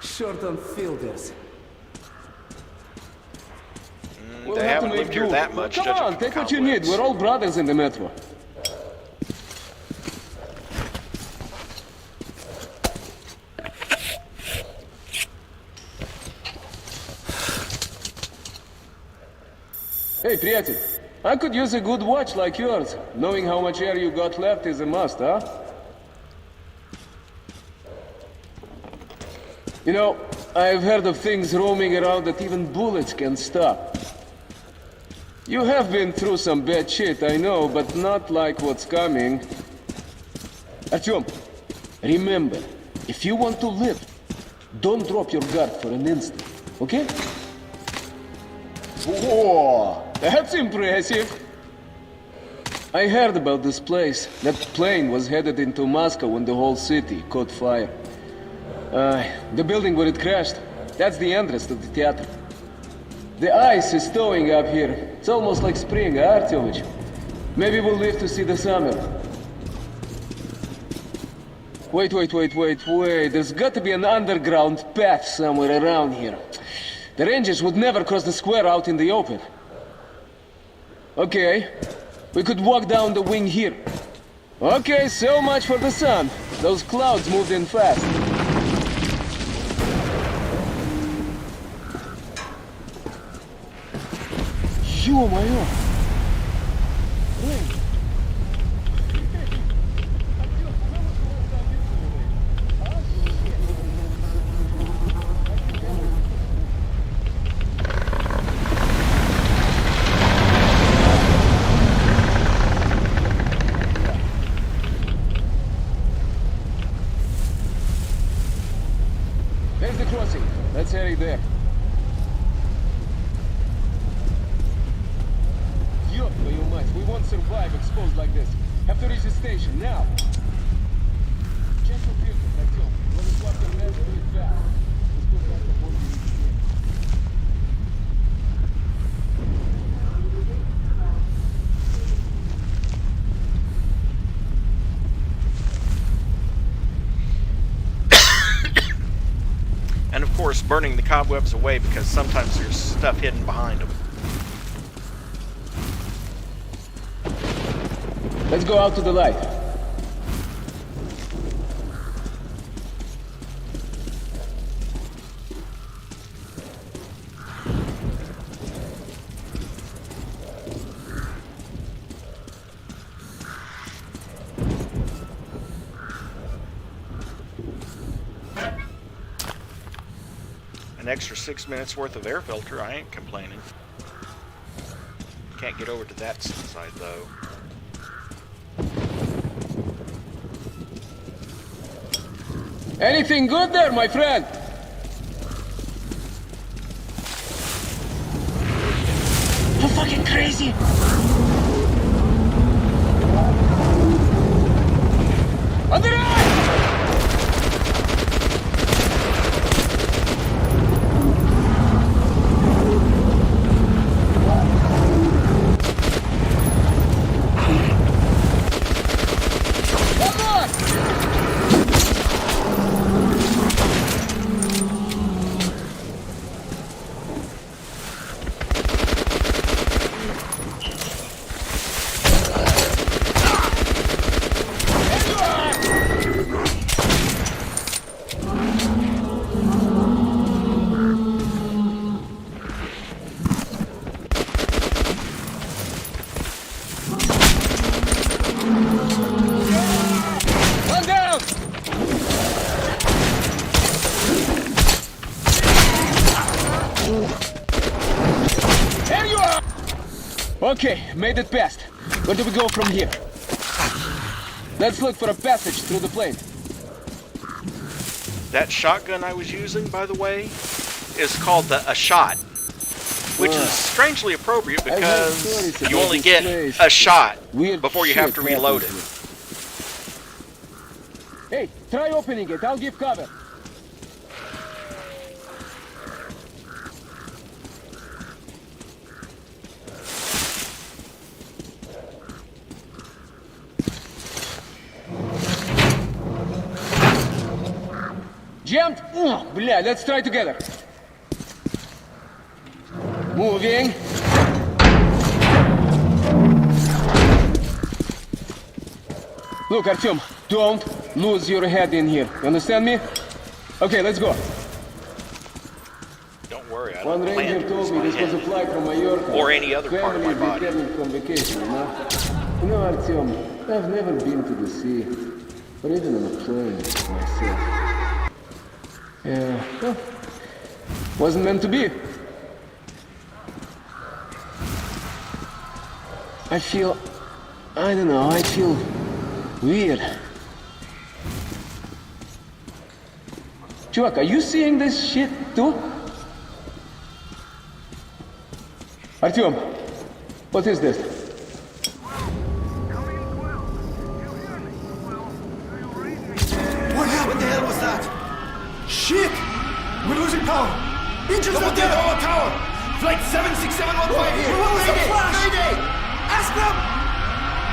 S7: Short on filters.
S1: They haven't lived here that much.
S7: Come on, take what you need. We're all brothers in the metro. Hey, приятель, I could use a good watch like yours. Knowing how much air you got left is a must, huh? You know, I've heard of things roaming around that even bullets can stop. You have been through some bad shit, I know, but not like what's coming. Artyom, remember, if you want to live, don't drop your guard for an instant, okay? Whoa, that's impressive. I heard about this place. That plane was headed into Moscow when the whole city caught fire. The building where it crashed, that's the entrance to the theater. The ice is thawing up here. It's almost like spring, huh, Artyomich? Maybe we'll live to see the summer. Wait. There's got to be an underground path somewhere around here. The Rangers would never cross the square out in the open. Okay, we could walk down the wing here. Okay, so much for the sun. Those clouds moved in fast. Ё-моё! There's the crossing. Let's head it there. Ёб твою мать, we won't survive exposed like this. Have to reach the station, now! Check the filters, Артём. When you swap your mask, do it fast. Let's go back to what we need to do.
S1: And of course, burning the cobwebs away because sometimes there's stuff hidden behind them.
S7: Let's go out to the light.
S1: an extra 6 minutes worth of air filter. I ain't complaining. Can't get over to that side though.
S14: Anything good there, my friend?
S13: You fucking crazy!
S14: On the right!
S7: Okay, made it past. Where do we go from here? Let's look for a passage through the plane.
S1: That shotgun I was using, by the way, is called a shot, which is strangely appropriate because you only get a shot before you have to reload it.
S7: Hey, try opening it. I'll give cover. Jammed? Bля, let's try together. Moving. Look, Artyom, don't lose your head in here. You understand me? Okay, let's go.
S1: Don't worry, I
S7: One
S1: don't plan
S7: ranger
S1: to lose
S7: told me
S1: my
S7: this was a
S1: head.
S7: flight from Mallorca.
S1: Or any other part of my
S7: Family
S1: body.
S7: returning from vacation, you know? You know, Artyom, I've never been to the sea, or even on a plane myself. Yeah, well, wasn't meant to be. I feel weird. Chuvak, are you seeing this shit too? Artyom, what is this?
S9: What happened? What the hell was that? Shit! We're losing power! Engines are dead! Our tower! Flight 76715 here! Mayday! Ask them!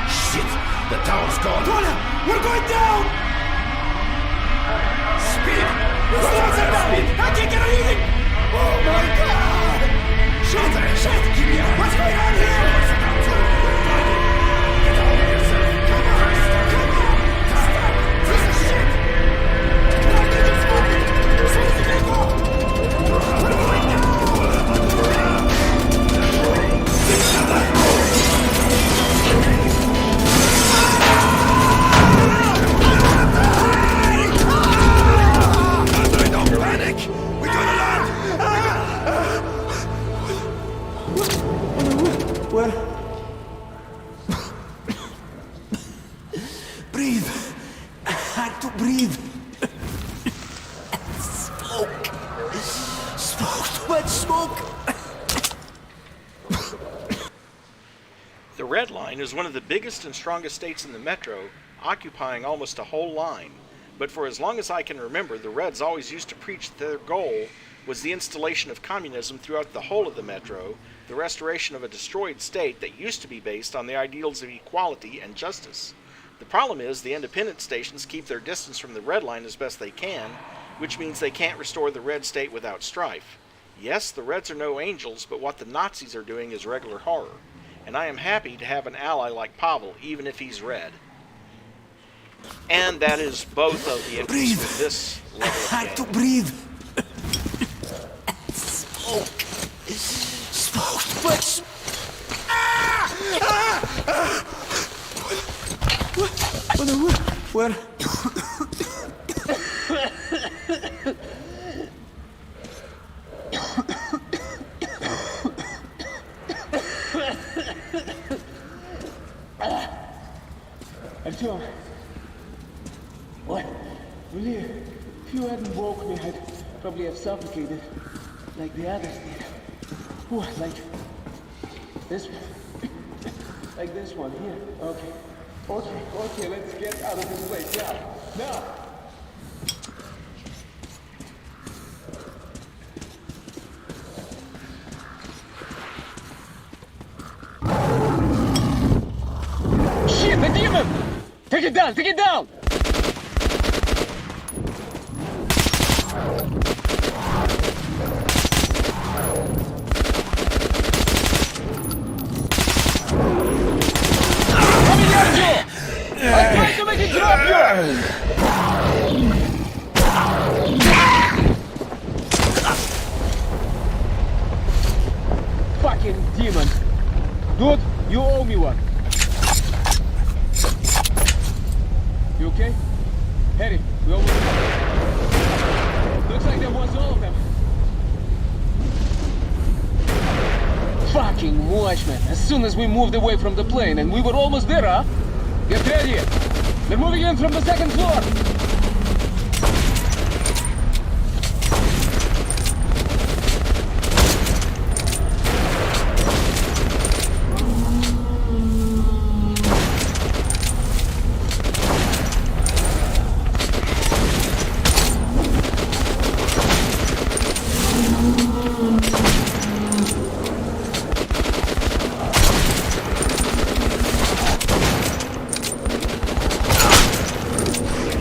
S9: Shit! The tower's gone! Tonya! We're going down! Speed! We're speed! I can't get anything! Oh my god! Shit! Shit! What's going on here? Get out of yourself! Come on! Come on! Stop! This is shit!
S11: Don't panic! We're gonna land!
S9: Where? Breathe! I had to breathe! Smoke! Smoke! Too much smoke!
S1: The Red Line is one of the biggest and strongest states in the metro, occupying almost a whole line. But for as long as I can remember, the Reds always used to preach that their goal was the installation of communism throughout the whole of the metro, the restoration of a destroyed state that used to be based on the ideals of equality and justice. The problem is the independent stations keep their distance from the Red Line as best they can, which means they can't restore the Red state without strife. Yes, the Reds are no angels, but what the Nazis are doing is regular horror. And I am happy to have an ally like Pavel, even if he's red. And that is both of the entries for this level of
S9: I had to breathe! Smoke! Smoke! Too much smoke! Where?
S7: What? Really? If you hadn't woke me, I'd probably have suffocated. Like the others did. Ooh, like this one. Like this one, here. Okay. Okay, let's get out of this place now. Now! Shit, the demon! Take it down, take it down! I'm trying to make it drop you! Fucking demon! Dude, you owe me one. You okay? Harry, we almost... Looks like that was all of them. Fucking watchman! As soon as we moved away from the plane, and we were almost there, huh? Get ready! They're moving in from the second floor!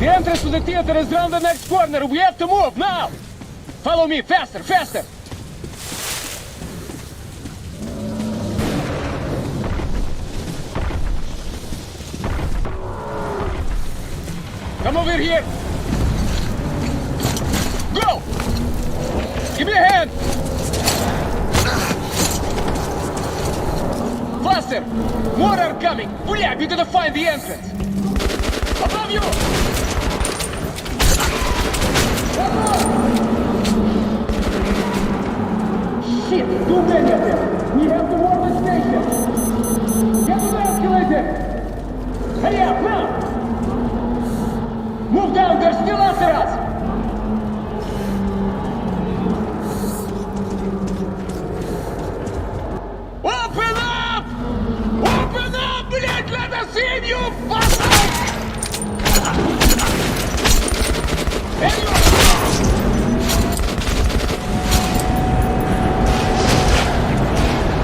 S7: The entrance to the theater is round the next corner. We have to move now! Follow me, faster, faster! Come over here! Go! Give me a hand! Faster! More are coming! Booyah, we gotta find the entrance! Above you! Shit, too many of them! We have to warn the station! Get to the escalator! Hurry up, now! Move down, they're still after us! Open up! Open up, блядь! Let us in, you bastards!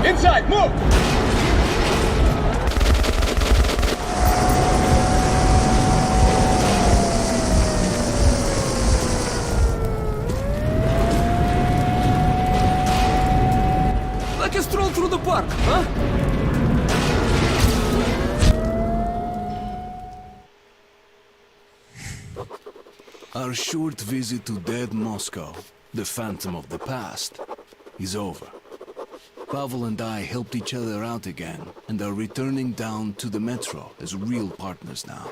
S7: Inside, move! Like a stroll through the park, huh?
S2: Our short visit to dead Moscow, the phantom of the past, is over. Pavel and I helped each other out again and are returning down to the metro as real partners now.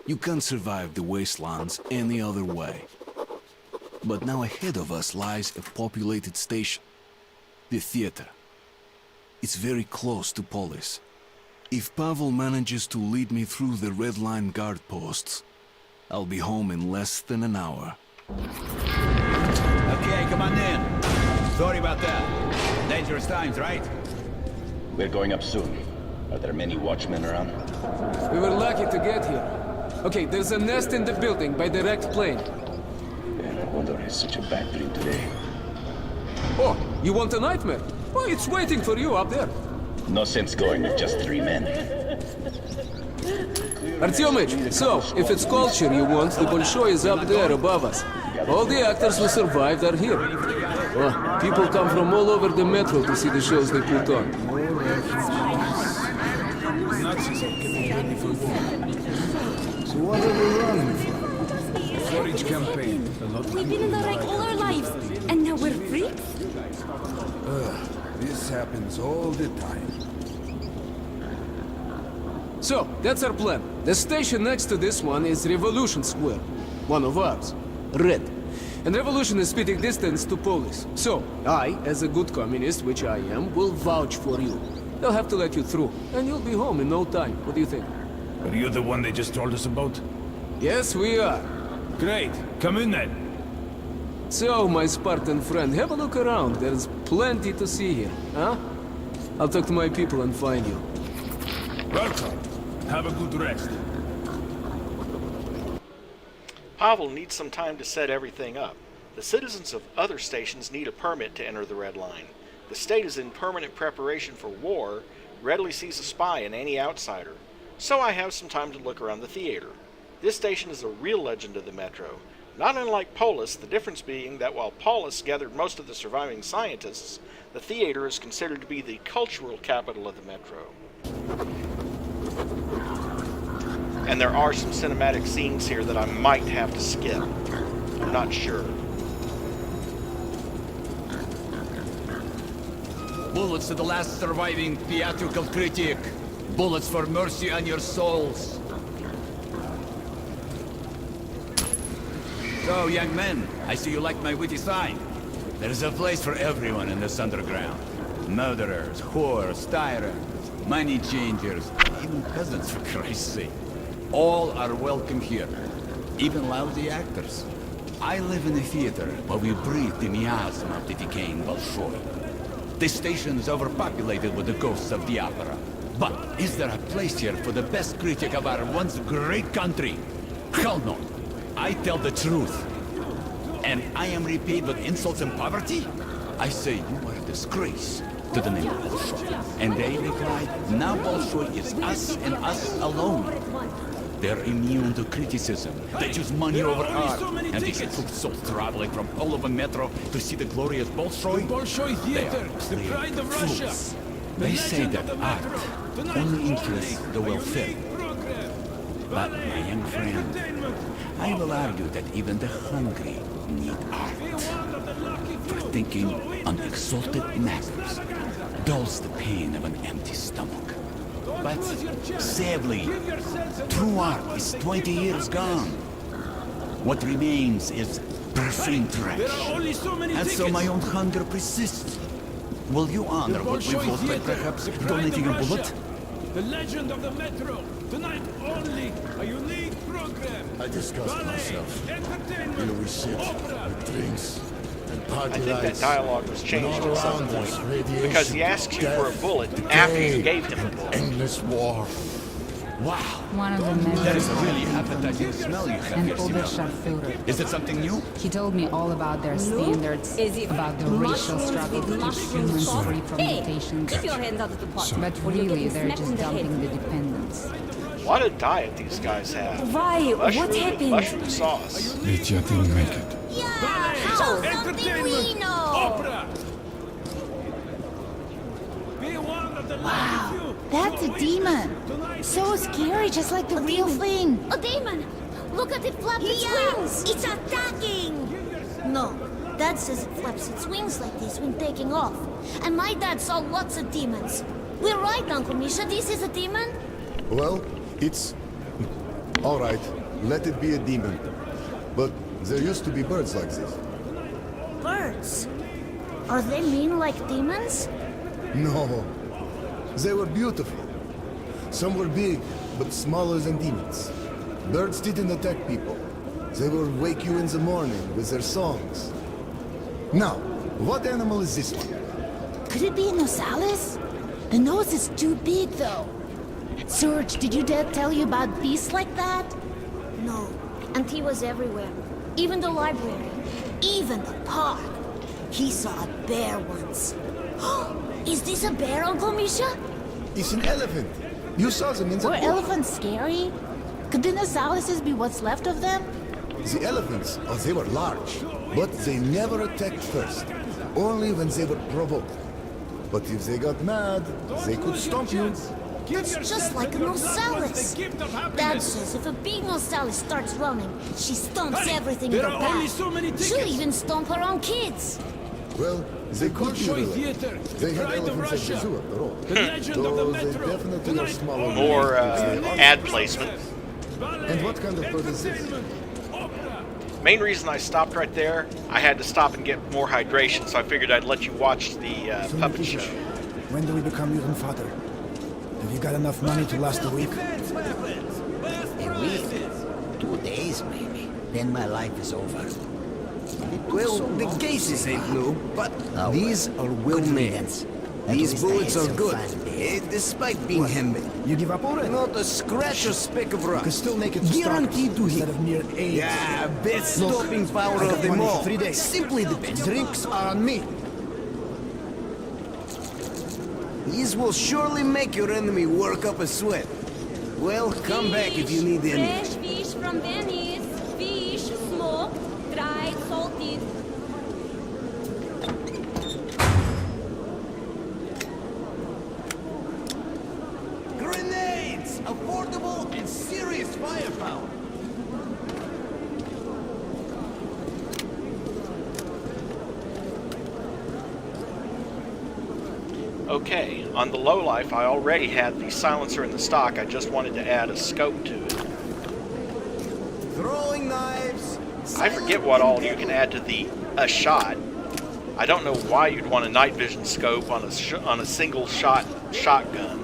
S2: You can't survive the wastelands any other way. But now ahead of us lies a populated station, the theater. It's very close to Polis. If Pavel manages to lead me through the Red Line guard posts, I'll be home in less than an hour.
S21: Okay, come on in. Sorry about that. Dangerous times, right?
S10: We're going up soon. Are there many watchmen around?
S7: We were lucky to get here. Okay, there's a nest in the building by direct plane.
S10: Yeah, no wonder it's such a bad dream today.
S7: Oh, you want a nightmare? Well, it's waiting for you up there.
S10: No sense going with just 3 men.
S7: Artyomich, so, if it's culture you want, the Bolshoi is up there above us. All the actors who survived are here. Well, people come from all over the metro to see the shows they put on.
S9: So what are we running from?
S19: Forage campaign.
S22: We've been in the wreck all our lives, and now we're free?
S19: This happens all the time.
S7: So, that's our plan. The station next to this one is Revolution Square. One of ours. Red. And Revolution is spitting distance to Polis. So, I, as a good communist, which I am, will vouch for you. They'll have to let you through, and you'll be home in no time. What do you think?
S5: Are you the one they just told us about?
S7: Yes, we are.
S5: Great. Come in then.
S7: So, my Spartan friend, have a look around. There's plenty to see here, huh? I'll talk to my people and find you.
S5: Welcome. Have a good rest.
S1: Pavel needs some time to set everything up. The citizens of other stations need a permit to enter the Red Line. The state is in permanent preparation for war, readily sees a spy in any outsider. So I have some time to look around the theater. This station is a real legend of the Metro. Not unlike Polis, the difference being that while Polis gathered most of the surviving scientists, the theater is considered to be the cultural capital of the Metro. And there are some cinematic scenes here that I might have to skip. I'm not sure.
S10: Bullets to the last surviving theatrical critic. Bullets for mercy on your souls. So, young men, I see you like my witty sign. There's a place for everyone in this underground. Murderers, whores, tyrants, money changers, even peasants, for Christ's sake. All are welcome here, even lousy actors. I live in a theater where we breathe the miasma of the decaying Bolshoi. This station is overpopulated with the ghosts of the opera. But is there a place here for the best critic of our once great country? Hell no. I tell the truth. And I am repaid with insults and poverty? I say you are a disgrace to the name of Bolshoi. And they replied, now Bolshoi is us and us alone. They're immune to criticism. They choose money over art. And they get hooked souls traveling from all over Metro to see the glorious Bolshoi.
S5: The Bolshoi Theater, the pride of Russia.
S10: They say that art only interests the well-fed. But, my young friend, I will argue that even the hungry need art. For thinking on exalted matters dulls the pain of an empty stomach. But, sadly, true art is 20 years gone. What remains is profane trash. And so my own hunger persists. Will you honor what we vote by perhaps donating a bullet?
S5: The legend of the Metro. Tonight only a unique program.
S4: I disgust myself. Here we sit with drinks and party
S1: I think that
S4: lights.
S1: dialogue was changed at some point because he asks you for a bullet after you gave him a bullet.
S4: Endless war.
S10: Wow.
S16: One of the men
S10: That is a really appetizing smell you have
S16: an
S10: here,
S16: older
S10: Simone.
S16: Scharführer.
S10: Is it something new?
S16: He told me all about their standards, about the racial struggle to keep humans free from mutations.
S22: Keep your hands out of the pot.
S16: But really, they're just dumping the dependents.
S1: What a diet these guys have.
S22: Why? What
S1: Mushroom,
S22: happened?
S1: mushroom sauce.
S4: Lydia didn't make it.
S22: How something we know?
S5: Opera. Be one of the
S3: Wow, that's a demon. So scary, just like the real thing.
S22: A demon! Look at it flap its wings! It's attacking! No, Dad says it flaps its wings like this when taking off. And my dad saw lots of demons. We're right, Uncle Misha, this is a demon?
S4: Well, it's... Alright, let it be a demon. But there used to be birds like this.
S22: Birds? Are they mean like demons?
S4: No. They were beautiful. Some were big, but smaller than demons. Birds didn't attack people. They would wake you in the morning with their songs. Now, what animal is this one?
S3: Could it be a Nosalis? The nose is too big, though. Serge, did your dad tell you about beasts like that?
S22: No, and he was everywhere. Even the library. Even the park. He saw a bear once. Is this a bear, Uncle Misha?
S4: It's an elephant. You saw them in the
S3: Were
S4: book.
S3: elephants scary? Could the Nosalises be what's left of them?
S4: The elephants, oh, they were large, but they never attacked first. Only when they were provoked. But if they got mad, they could stomp you.
S22: That's just like a Nosalis. Dad says if a big Nosalis starts running, she stomps everything in
S5: there
S22: her
S5: are only
S22: path.
S5: so many
S22: She'll
S5: tickets.
S22: even stomp her own kids.
S4: Well, they could be
S5: Bolshoi
S4: related.
S5: Theater,
S4: They had
S5: pride of
S4: elephants at the
S5: Russia.
S4: zoo after all.
S5: The legend of the
S4: Though they
S5: Metro.
S4: definitely are smaller. than
S1: More
S4: they
S1: ad placement.
S4: And what kind of bird is this?
S1: Main reason I stopped right there, I had to stop and get more hydration, so I figured I'd let you watch the puppet show.
S8: When do we become mutant father? Have you got enough money to last a week?
S10: A week? 2
S13: days, maybe. Then my life is over.
S9: Well, the cases ain't new, but
S13: Oh,
S9: these are well made.
S13: At
S9: These
S13: least I
S9: bullets
S13: had
S9: are
S13: some
S9: good,
S13: fun there.
S9: despite being handmade.
S8: You give up already?
S9: Not a scratch or speck of
S8: You
S9: rust.
S8: can still make it to
S9: Guaranteed to
S8: instead
S9: hit.
S8: of near 8.
S9: Yeah, best
S8: Look,
S9: stopping power
S8: I got
S9: of them
S8: money for
S9: all.
S8: 3 days.
S9: Simply depends.
S8: Drinks are on me.
S9: These will surely make your enemy work up a sweat. Well, come back if you need any.
S15: Fresh fish from Venice. Fish, smoked, dried, salted.
S9: Grenades! Affordable and serious firepower.
S1: Okay, on the lowlife, I already had the silencer in the stock. I just wanted to add a scope to it.
S9: Throwing knives.
S1: I forget what all you can add to a shot. I don't know why you'd want a night vision scope on a single shot shotgun.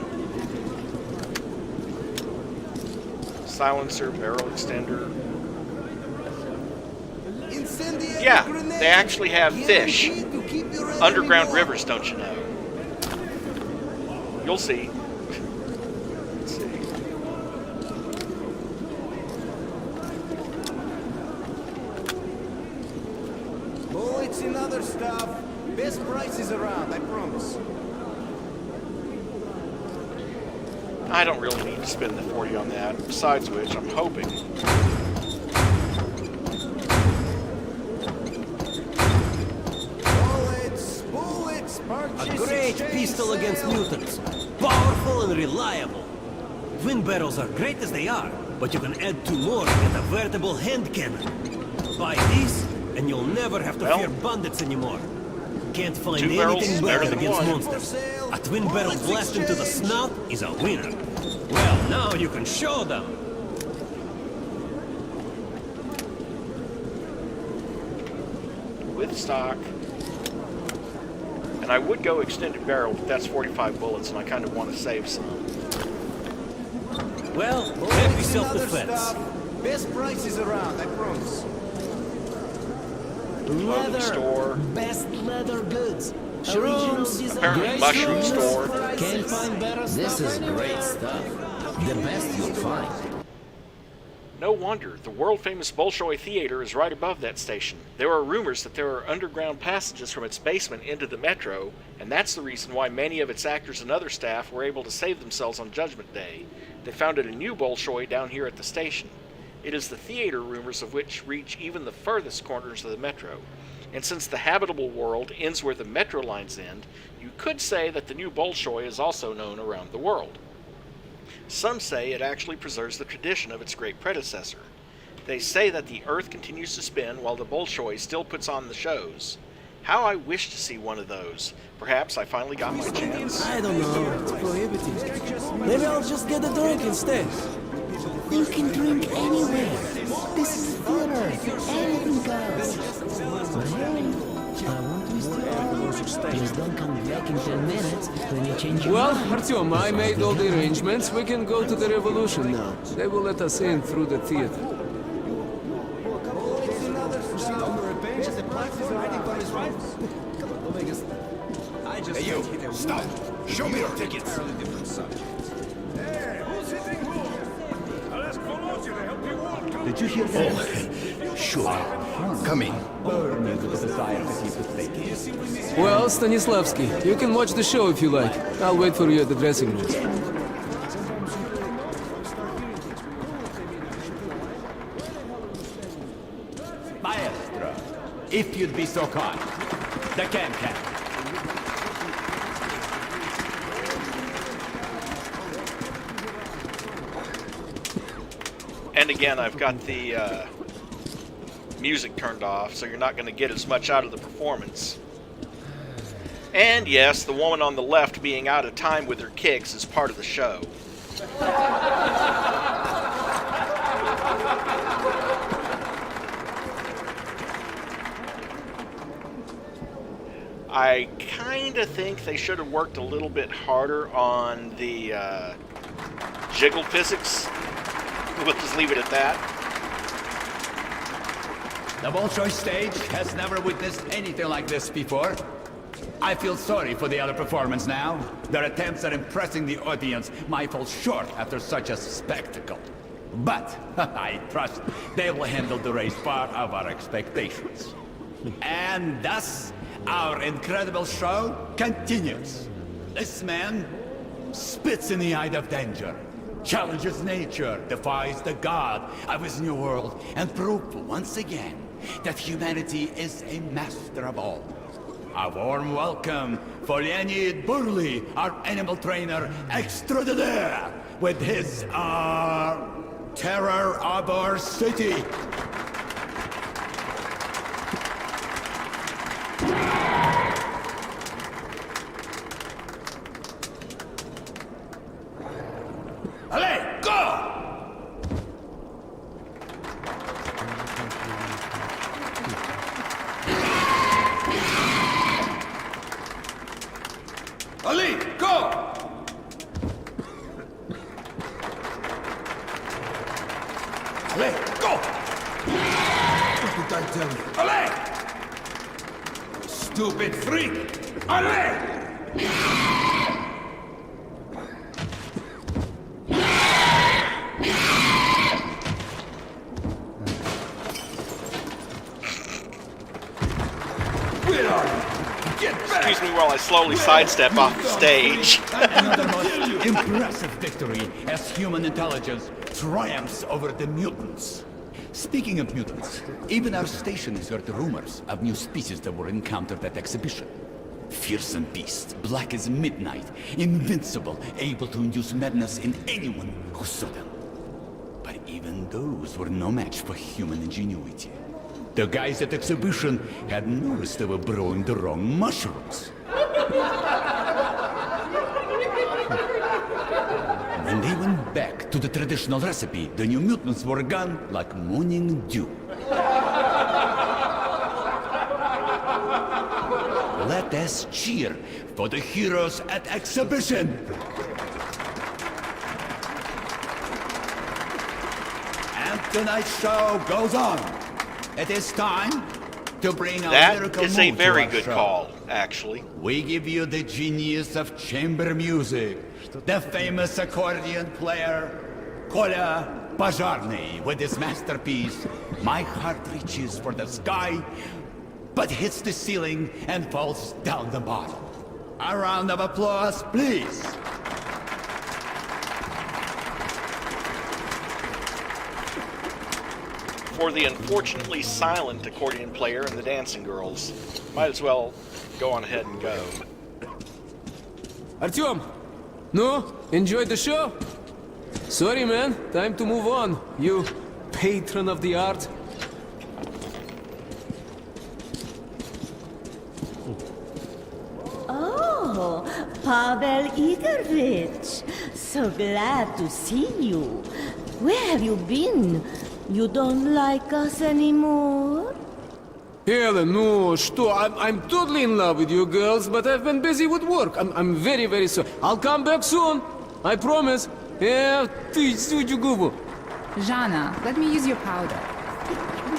S1: Silencer, barrel extender. Yeah, they actually have fish. Underground rivers, don't you know? You'll see. Let's see.
S9: Bullets and other stuff. Best prices around, I promise.
S1: I don't really need to spend the 40 on that. Besides which, I'm hoping.
S6: A great pistol against mutants. Powerful and reliable. Twin barrels are great as they are, but you can add 2 more and get a veritable hand cannon. Buy these, and you'll never have to fear bandits anymore. Can't find
S1: 2 barrels
S6: anything
S1: better
S6: better
S1: than
S6: against
S1: 1.
S6: monsters. A twin barrel blast into the snout is a winner. Well, now you can show them.
S1: With stock. And I would go extended barrel, but that's 45 bullets, and I kind of want to save some.
S6: Well, happy self-defense.
S9: Best prices around, I promise.
S1: Clothing store.
S13: Best leather goods.
S16: Shrooms.
S1: Apparently mushroom store.
S13: Can't find better This is great stuff. The best you'll find.
S1: No wonder. The world-famous Bolshoi Theater is right above that station. There are rumors that there are underground passages from its basement into the metro, and that's the reason why many of its actors and other staff were able to save themselves on Judgment Day. They founded a new Bolshoi down here at the station. It is the theater rumors of which reach even the furthest corners of the metro. And since the habitable world ends where the metro lines end, you could say that the new Bolshoi is also known around the world. Some say it actually preserves the tradition of its great predecessor. They say that the Earth continues to spin while the Bolshoi still puts on the shows. How I wish to see one of those. Perhaps I finally got my chance.
S7: I don't know. It's prohibitive. Maybe I'll just get a drink instead.
S3: You can drink anywhere. This is theater. Anything goes. But hey, I won't waste your time. Just don't come back in 10 minutes when you change your
S7: Well,
S3: mind.
S7: Artyom, I made all the arrangements. We can go to the Revolution now. They will let us in through the theater.
S5: Hey, you! Stop! Show me your tickets!
S21: Did you hear that? Oh, sure. Coming.
S7: Well, Stanislavski, you can watch the show if you like. I'll wait for you at the dressing room.
S12: Maestro, if you'd be so kind. The can-can.
S1: And again, I've got the music turned off, so you're not going to get as much out of the performance. And yes, the woman on the left being out of time with her kicks is part of the show. I kind of think they should have worked a little bit harder on the jiggle physics. We'll just leave it at that.
S18: The Bolshoi stage has never witnessed anything like this before. I feel sorry for the other performance now. Their attempts at impressing the audience might fall short after such a spectacle. But I trust they will handle the race far above our expectations. And thus, our incredible show continues. This man spits in the eye of danger, challenges nature, defies the god of his new world, and proves once again that humanity is a master of all. A warm welcome for Leonid Burley, our animal trainer extraordinaire, with his, terror of our city. Allez, go! Ali, go! Allez, go! What did I tell you? Allez! Stupid freak! Allez! Where are you? Get back!
S1: Excuse me while I slowly sidestep off the stage.
S18: Another most impressive victory as human intelligence triumphs over the mutants. Speaking of mutants, even our station has heard rumors of new species that were encountered at exhibition. Fearsome beasts, black as midnight, invincible, able to induce madness in anyone who saw them. But even those were no match for human ingenuity. The guys at exhibition had noticed they were growing the wrong mushrooms. When they went back to the traditional recipe, the new mutants were gone like morning dew. Let us cheer for the heroes at exhibition! And tonight's show goes on. It is time to bring our lyrical
S1: That is a
S18: mood
S1: very
S18: to our
S1: good
S18: show.
S1: call, actually.
S18: We give you the genius of chamber music, the famous accordion player, Kolya Bazharny, with his masterpiece, My Heart Reaches for the Sky, but hits the ceiling and falls down the bottom. A round of applause, please.
S1: For the unfortunately silent accordion player and the dancing girls. Might as well go on ahead and go.
S7: Artyom! No? Enjoyed the show? Sorry, man. Time to move on. You patron of the art.
S20: Oh, Pavel Igorovich. So glad to see you. Where have you been? You don't like us anymore?
S7: Helen, no, что? I'm totally in love with you girls, but I've been busy with work. I'm very, very sorry. I'll come back soon. I promise. Yeah, ты сучу губу.
S23: Jana, let me use your powder.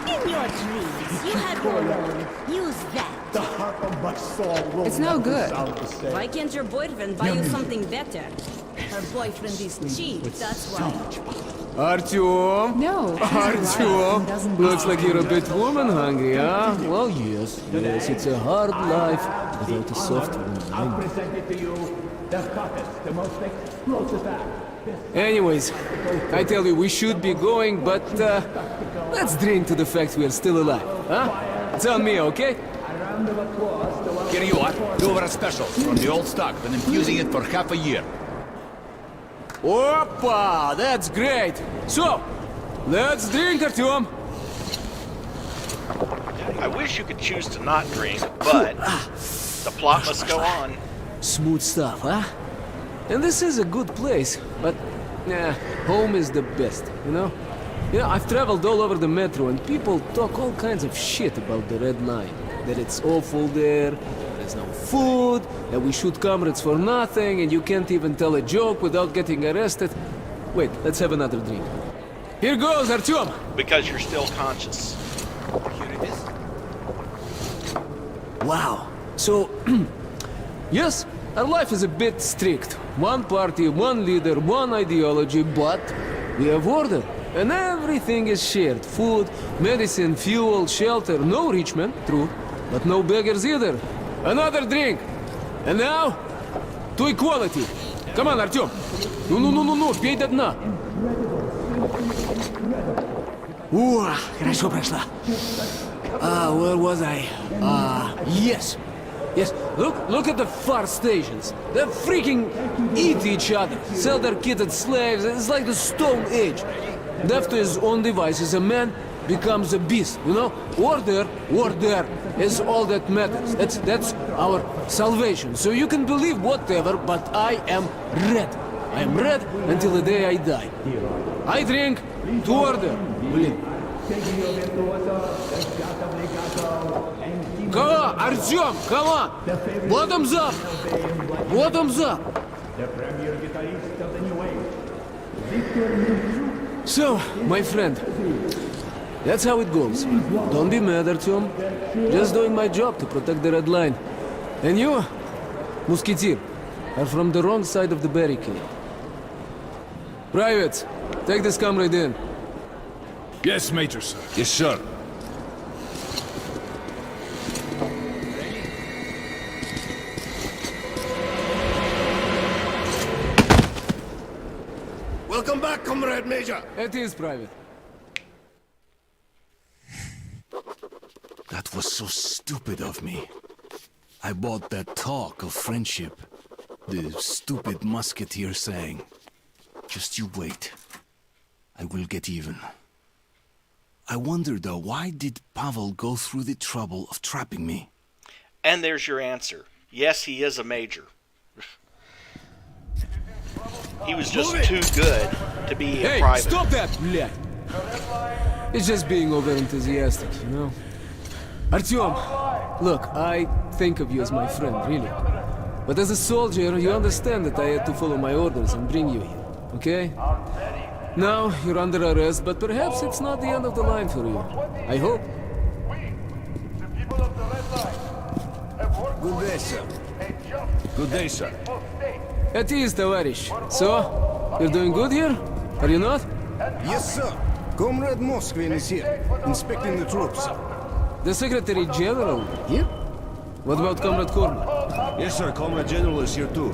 S20: In your dreams, you have your own. Use that.
S18: The harp of my soul will
S23: It's no
S18: never
S23: good.
S18: sound the same.
S15: Why can't your boyfriend buy you something better? Her boyfriend is cheap, that's why.
S7: Artyom?
S23: No, he's
S7: Artyom?
S23: alive. He doesn't
S7: Looks
S23: know.
S7: like you're a bit woman hungry, huh? Well, yes. Yes, it's a hard life without a soft
S18: I'll
S7: woman.
S18: present it to you, the hottest, the most explosive act.
S7: Anyways, I tell you, we should be going, but let's drink to the fact we are still alive, huh? It's on me, okay?
S18: Here you are. You were a special from the old stock. Been infusing it for half a year.
S7: Опа! That's great! So, let's drink, Artyom!
S1: I wish you could choose to not drink, but the plot must go on.
S7: Smooth stuff, huh? And this is a good place, but home is the best, you know? You know, I've traveled all over the metro and people talk all kinds of shit about the Red Line. That it's awful there, there's no food, that we shoot comrades for nothing, and you can't even tell a joke without getting arrested. Wait, let's have another drink. Here goes, Artyom!
S1: Because you're still conscious.
S7: Here it is. Wow. So, yes, our life is a bit strict. One party, one leader, one ideology, but we have order. And everything is shared. Food, medicine, fuel, shelter. No rich men, true. But no beggars either. Another drink. And now, to equality. Come on, Artyom. Ну, пей до дна. Хорошо прошла. Where was I? Yes. Yes, look at the far stations. They freaking eat each other, sell their kitted slaves. It's like the Stone Age. Left to his own devices, a man becomes a beast, you know? Order is all that matters. That's our salvation. So you can believe whatever, but I am red. I am red until the day I die. I drink to order. Блин. Come on, Artyom, come on! Bottoms up! Bottoms up! So, my friend, that's how it goes. Don't be mad, Artyom. Just doing my job to protect the Red Line. And you, Musketeer, are from the wrong side of the barricade. Privates, take this comrade in.
S5: Yes, Major, sir. Yes, sir.
S9: Welcome back, Comrade Major.
S7: It is, Private.
S2: That was so stupid of me. I bought that talk of friendship. The stupid musketeer saying, "Just you wait. I will get even." I wonder though, why did Pavel go through the trouble of trapping me?
S1: And there's your answer. Yes, he is a major. He was just too good to be a private.
S7: Hey, stop that, блядь! It's just being over-enthusiastic, you know? Artyom, look, I think of you as my friend, really. But as a soldier, you understand that I had to follow my orders and bring you here, okay? Now, you're under arrest, but perhaps it's not the end of the line for you. I hope.
S9: Good day, sir.
S5: Good day, sir.
S7: At ease, товарищ. So, you're doing good here? Are you not?
S9: Yes, sir. Comrade Moskvin is here, inspecting the troops.
S7: The Secretary General here? What about Comrade Korman?
S21: Yes, sir. Comrade General is here too.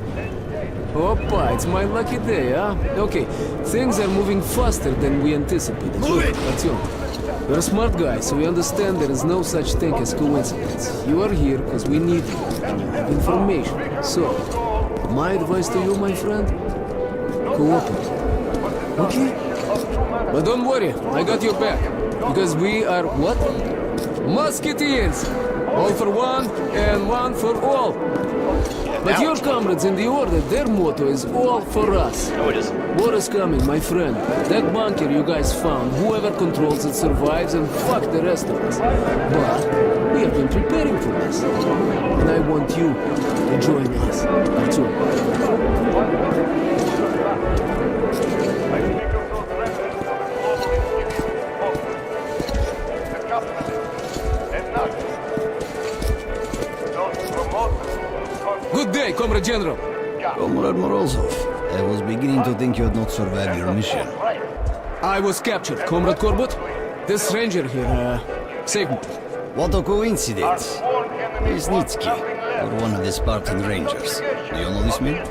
S7: Oppa, it's my lucky day, huh? Okay, things are moving faster than we anticipated. Look, Artyom, you're a smart guy, so we understand there is no such thing as coincidence. You are here because we need you, and you have information. So, my advice to you, my friend, cooperate. Okay? But don't worry, I got your back. Because we are what? Musketeers! All for one, and one for all. But your comrades in the Order, their motto is all for us.
S1: No, it isn't.
S7: War is coming, my friend. That bunker you guys found, whoever controls it survives, and fuck the rest of us. But we have been preparing for this. And I want you to join us. Artyom. Good day, Comrade General.
S10: Comrade Morozov, I was beginning to think you had not survived your mission.
S7: I was captured, Comrade Korbut. This ranger here, saved me.
S10: What a coincidence. Isnitsky, you're one of the Spartan Rangers. Do you know this man?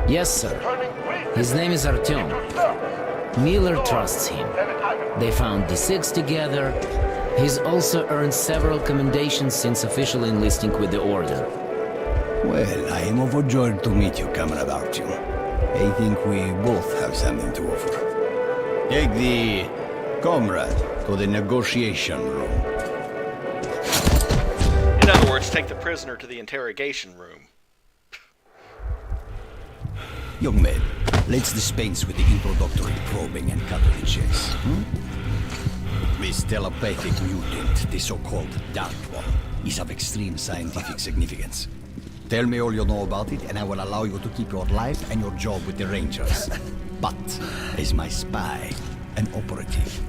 S3: Yes, sir. His name is Artyom. Miller trusts him. They found the six together. He's also earned several commendations since officially enlisting with the Order.
S10: Well, I am overjoyed to meet you, Comrade Artyom. I think we both have something to offer. Take the comrade to the negotiation room.
S1: In other words, take the prisoner to the interrogation room.
S10: Young man, let's dispense with the introductory probing and cut to the chase. This telepathic mutant, the so-called Dark One, is of extreme scientific significance. Tell me all you know about it, and I will allow you to keep your life and your job with the Rangers. But, as my spy, an operative,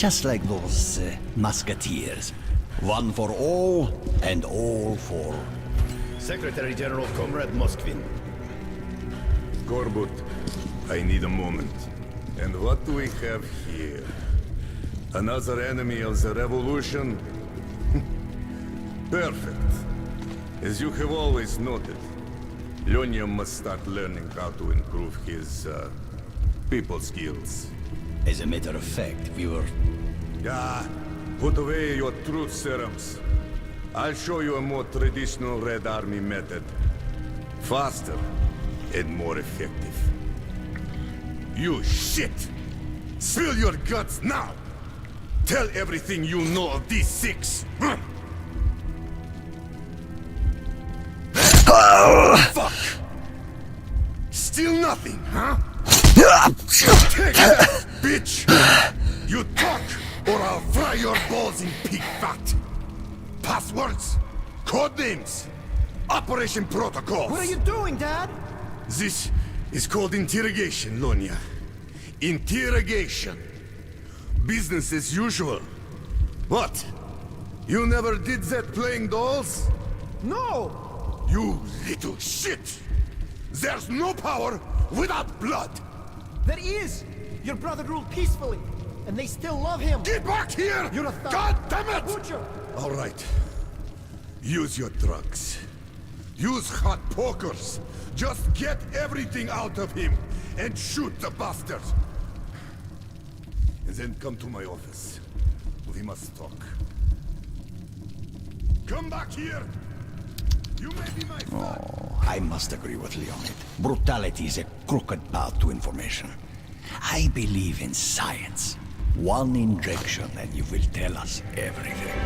S18: Just like those musketeers. One for all, and all for...
S10: Secretary General Comrade Moskvin.
S19: Korbut, I need a moment. And what do we have here? Another enemy of the revolution? Perfect. As you have always noted, Lyonya must start learning how to improve his, people skills.
S18: As a matter of fact, we were...
S19: Ah, put away your truth serums. I'll show you a more traditional Red Army method. Faster and more effective. You shit! Spill your guts now! Tell everything you know of these six! Fuck! Still nothing, huh? Take that, bitch! You talk, or I'll fry your balls in pig fat! Passwords, code names, operation protocols.
S9: What are you doing, Dad?
S19: This is called interrogation, Lonya. Interrogation. Business as usual. What? You never did that playing dolls?
S9: No!
S19: You little shit! There's no power without blood!
S9: There is! Your brother ruled peacefully, and they still love him!
S19: Get back here!
S9: You're a thug!
S19: God damn it!
S9: Butcher!
S19: All right. Use your drugs. Use hot pokers. Just get everything out of him and shoot the bastard. And then come to my office. We must talk. Come back here! You may be my father.
S18: Oh, I must agree with Leonid. Brutality is a crooked path to information. I believe in science. One injection and you will tell us everything.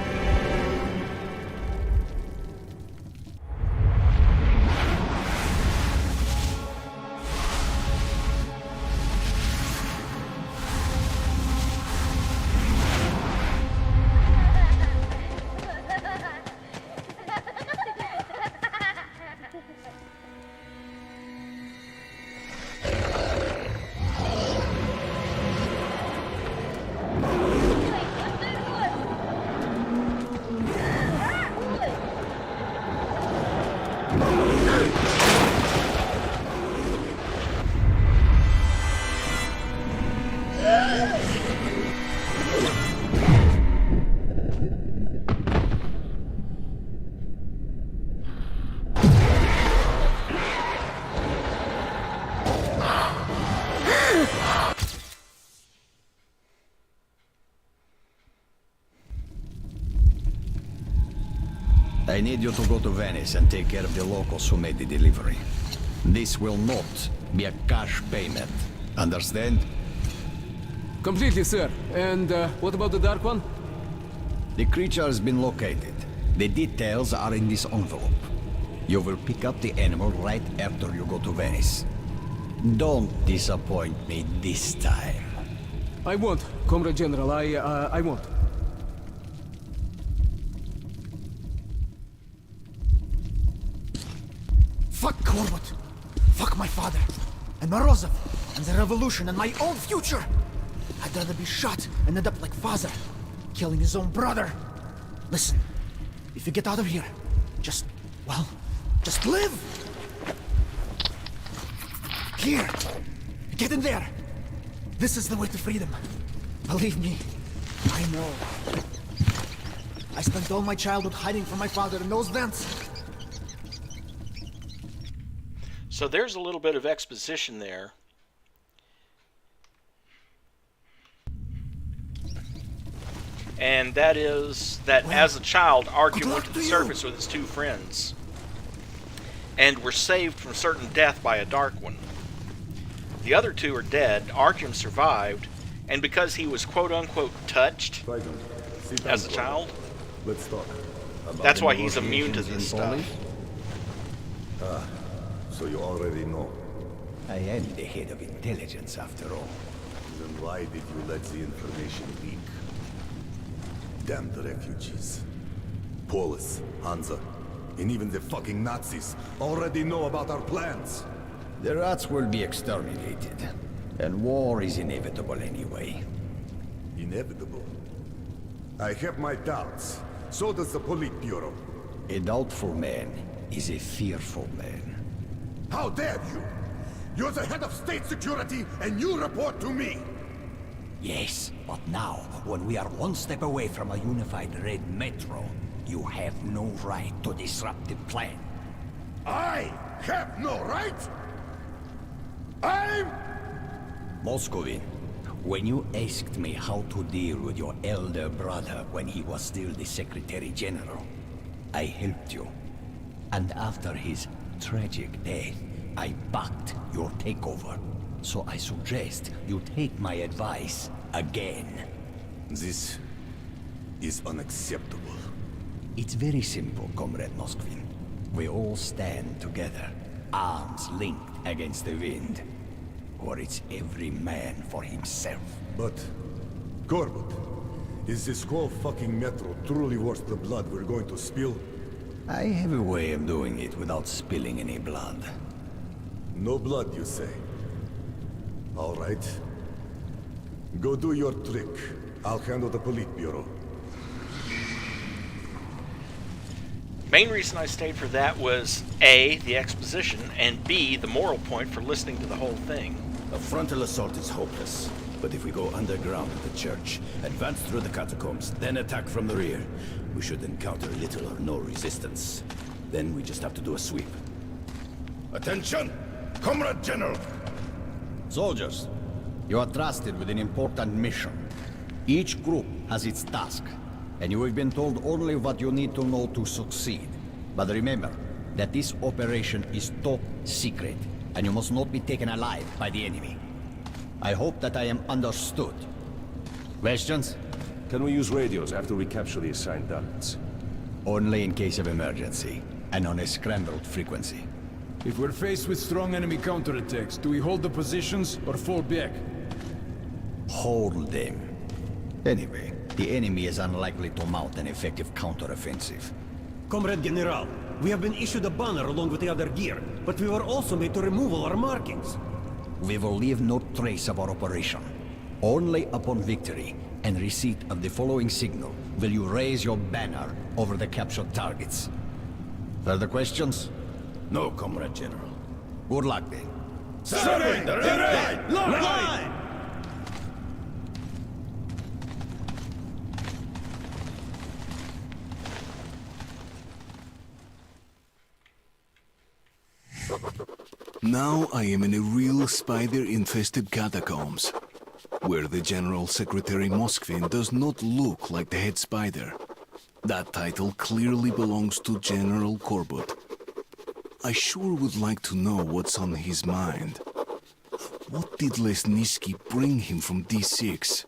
S18: I need you to go to Venice and take care of the locals who made the delivery. This will not be a cash payment. Understand?
S7: Completely, sir. And what about the Dark One?
S18: The creature has been located. The details are in this envelope. You will pick up the animal right after you go to Venice. Don't disappoint me this time.
S7: I won't, Comrade General. I won't.
S9: Fuck Korbut! Fuck my father! And Morozov! And the revolution and my own future! I'd rather be shot and end up like father, killing his own brother. Listen, if you get out of here, just live! Here! Get in there! This is the way to freedom. Believe me, I know. I spent all my childhood hiding from my father in those vents.
S1: So there's a little bit of exposition there. And that is that as a child, Artyom went to the surface with his two friends and were saved from certain death by a Dark One. The other two are dead. Artyom survived, and because he was quote-unquote touched as a child,
S19: Let's talk.
S1: that's why he's immune to this stuff.
S19: So you already know.
S18: I am the head of intelligence, after all.
S19: Then why did you let the information leak? Damn the refugees. Polis, Hansa, and even the fucking Nazis already know about our plans.
S18: The rats will be exterminated, and war is inevitable anyway.
S19: inevitable. I have my doubts. So does the Politburo.
S10: A doubtful man is a fearful man.
S19: How dare you! You're the head of state security, and you report to me!
S18: Yes, but now, when we are one step away from a unified Red Metro, you have no right to disrupt the plan.
S19: I have no right? I'm...
S10: Moscovin, when you asked me how to deal with your elder brother when he was still the Secretary General, I helped you. And after his tragic death, I backed your takeover. So I suggest you take my advice again.
S19: This is unacceptable.
S10: It's very simple, Comrade Moskvin. We all stand together, arms linked against the wind. Or it's every man for himself.
S19: But, Corbett, is this whole fucking metro truly worth the blood we're going to spill?
S10: I have a way of doing it without spilling any blood.
S19: No blood, you say? All right. Go do your trick. I'll handle the Politburo.
S1: Main reason I stayed for that was A, the exposition, and B, the moral point for listening to the whole thing.
S10: A frontal assault is hopeless. But if we go underground at the church, advance through the catacombs, then attack from the rear, we should encounter little or no resistance. Then we just have to do a sweep.
S5: Attention! Comrade General!
S10: Soldiers, you are trusted with an important mission. Each group has its task, and you have been told only what you need to know to succeed. But remember that this operation is top secret, and you must not be taken alive by the enemy. I hope that I am understood. Questions?
S11: Can we use radios after we capture the assigned targets?
S10: Only in case of emergency, and on a scrambled frequency.
S14: If we're faced with strong enemy counterattacks, do we hold the positions or fall back?
S10: Hold them. Anyway, the enemy is unlikely to mount an effective counteroffensive.
S6: Comrade General, we have been issued a banner along with the other gear, but we were also made to remove all our markings.
S10: We will leave no trace of our operation. Only upon victory and receipt of the following signal will you raise your banner over the captured targets. Further questions? No, Comrade General. Good luck, then.
S5: Serving the red line!
S2: Now I am in a real spider-infested catacombs, where the General Secretary Moskvin does not look like the head spider. That title clearly belongs to General Corbett. I sure would like to know what's on his mind. What did Lesnitsky bring him from D6?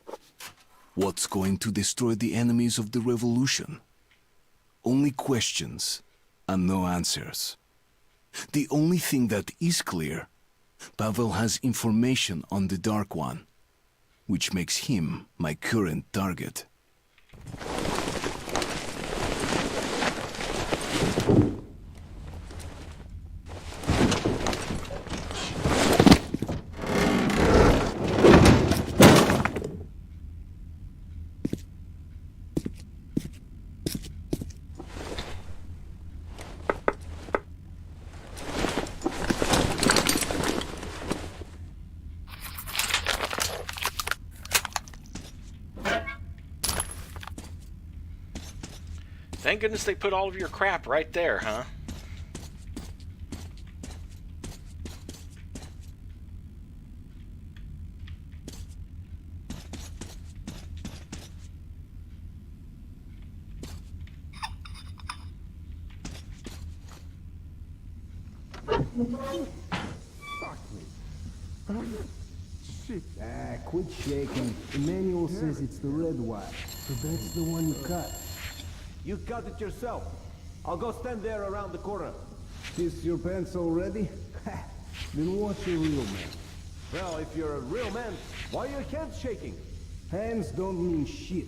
S2: What's going to destroy the enemies of the revolution? Only questions and no answers. The only thing that is clear, Pavel has information on the Dark One, which makes him my current target.
S1: Thank goodness they put all of your crap right there, huh?
S9: Shit. Quit shaking. The manual says it's the red wire, so that's the one you cut.
S11: You cut it yourself. I'll go stand there around the corner.
S9: Kiss your pants already? Then what's a real man?
S11: Well, if you're a real man, why are your hands shaking?
S9: Hands don't mean shit.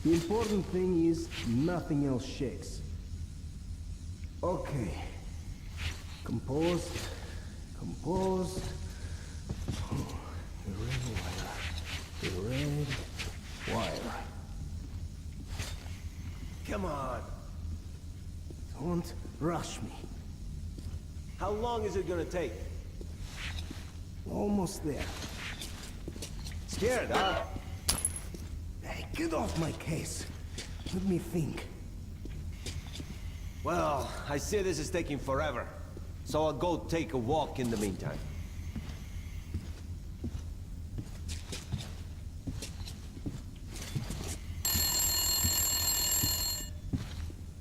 S9: The important thing is nothing else shakes. Okay. Composed. Composed. The red wire. The red while.
S11: Come on.
S9: Don't rush me.
S11: How long is it gonna take?
S9: Almost there.
S11: Scared, huh?
S9: Hey, get off my case. Let me think.
S11: Well, I see this is taking forever. So I'll go take a walk in the meantime.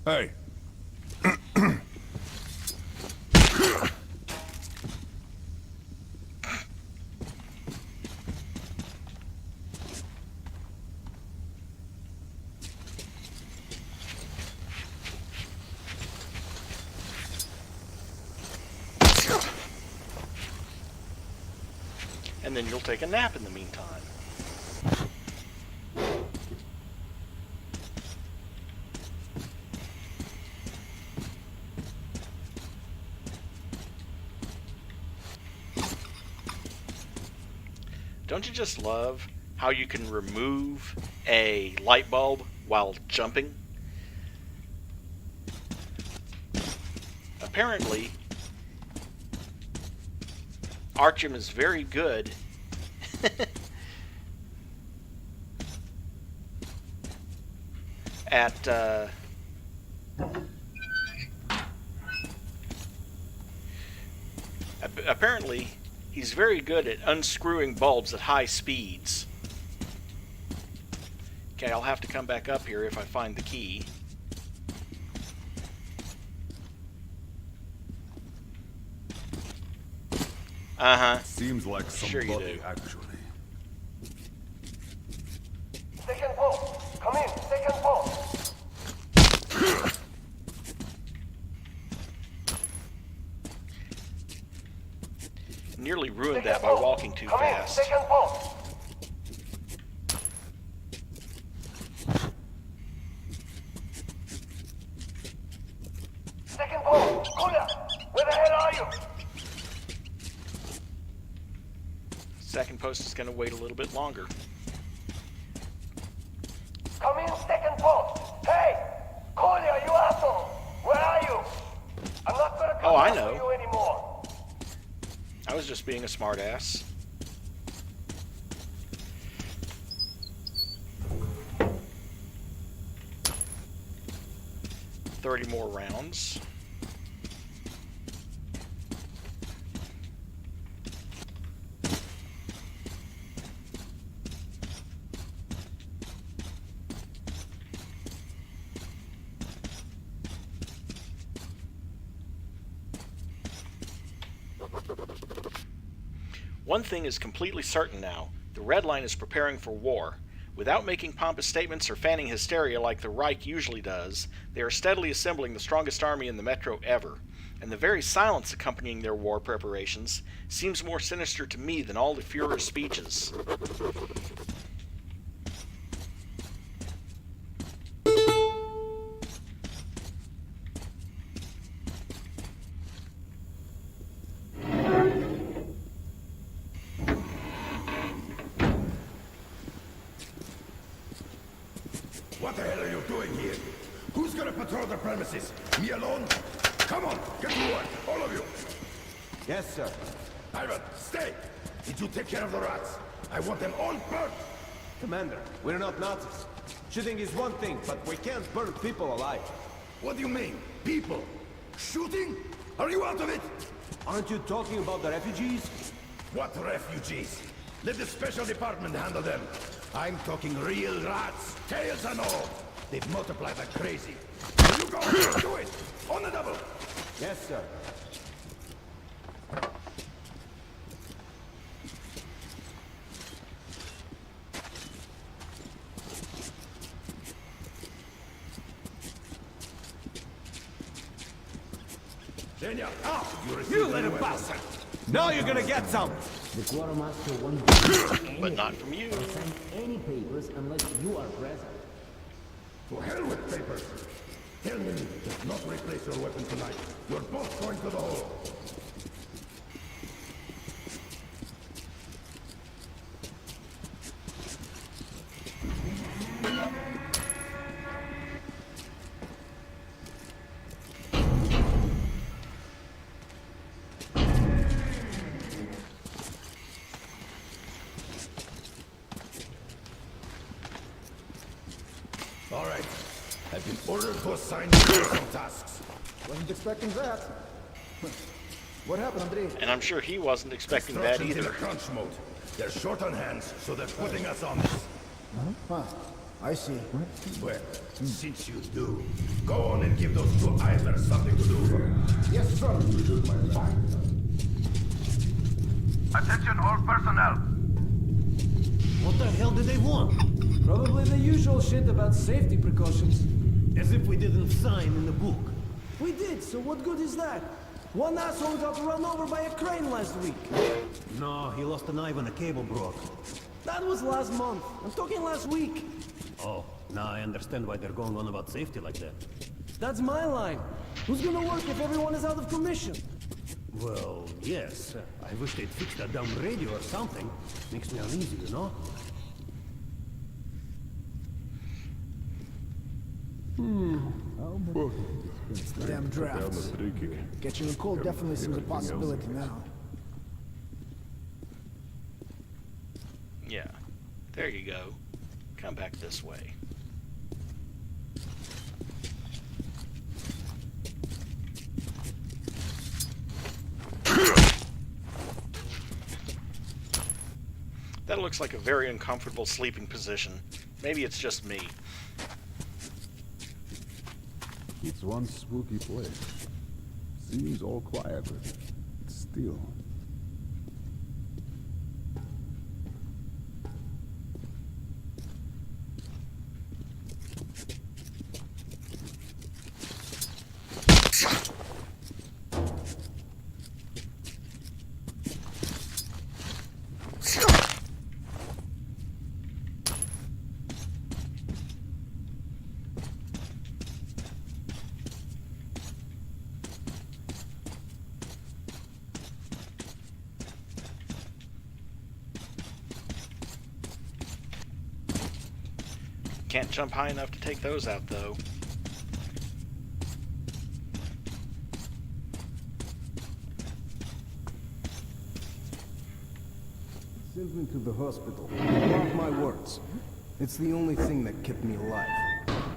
S5: Hey.
S1: And then you'll take a nap in the meantime. Don't you just love how you can remove a light bulb while jumping? Apparently, Artyom is very good at apparently he's very good at unscrewing bulbs at high speeds. Okay, I'll have to come back up here if I find the key.
S19: Seems like
S1: Sure
S19: somebody
S1: you do.
S19: actually.
S9: Second post. Come in. Second post.
S1: Nearly ruined that by walking too fast.
S9: Second post. Second post. Koya, where the hell are you?
S1: Second post is going to wait a little bit longer.
S9: Come in, second post. Hey, Koya, you asshole. Where are you? I'm not gonna come
S1: Oh, I
S9: after
S1: know.
S9: you anymore.
S1: I was just being a smartass. $30 more rounds. One thing is completely certain now. The Red Line is preparing for war. Without making pompous statements or fanning hysteria like the Reich usually does, they are steadily assembling the strongest army in the Metro ever. And the very silence accompanying their war preparations seems more sinister to me than all the Führer's speeches.
S19: What the hell are you doing here? Who's gonna patrol the premises? Me alone? Come on, get to work, all of you.
S11: Yes, sir.
S19: Ivan, stay. Did you take care of the rats? I want them all burnt.
S11: Commander, we're not Nazis. Shooting is one thing, but we can't burn people alive.
S19: What do you mean? People? Shooting? Are you out of it?
S11: Aren't you talking about the refugees?
S19: What refugees? Let the special department handle them. I'm talking real rats, tails and all. They've multiplied like crazy. You go, do it! On the double!
S11: Yes, sir.
S19: Zhenya,
S11: You little bastard! Now you're gonna get some!
S3: The quartermaster won't
S1: But not from you.
S3: sign any papers unless you are present.
S19: To hell with papers! Tell me, does not replace your weapon tonight. You're both going to the hole.
S5: I've been ordered to assign you some tasks.
S8: Wasn't expecting that. What happened, Andrei?
S1: And I'm sure he wasn't expecting that
S5: Construction's in
S1: either.
S5: a crunch mode. They're short on hands, so they're putting us on this.
S8: Huh. I see.
S5: Well, since you do, go on and give those two idlers something to do.
S8: Yes, sir.
S5: Attention all personnel.
S6: What the hell do they want?
S7: Probably the usual shit about safety precautions.
S6: As if we didn't sign in the book.
S7: We did, so what good is that? One asshole got run over by a crane last week.
S6: No, he lost a knife and a cable broke.
S7: That was last month. I'm talking last week.
S6: Oh, now I understand why they're going on about safety like that.
S7: That's my line. Who's gonna work if everyone is out of commission?
S6: Well, yes. I wish they'd fix that dumb radio or something. Makes me uneasy, you know?
S8: It's the damn drafts. Catching a cold definitely seems a possibility now.
S1: Yeah. There you go. Come back this way. That looks like a very uncomfortable sleeping position. Maybe it's just me.
S4: It's one spooky place. Seems all quiet, but it's still.
S1: Can't jump high enough to take those out, though.
S9: Sent me to the hospital. Mark my words. It's the only thing that kept me alive.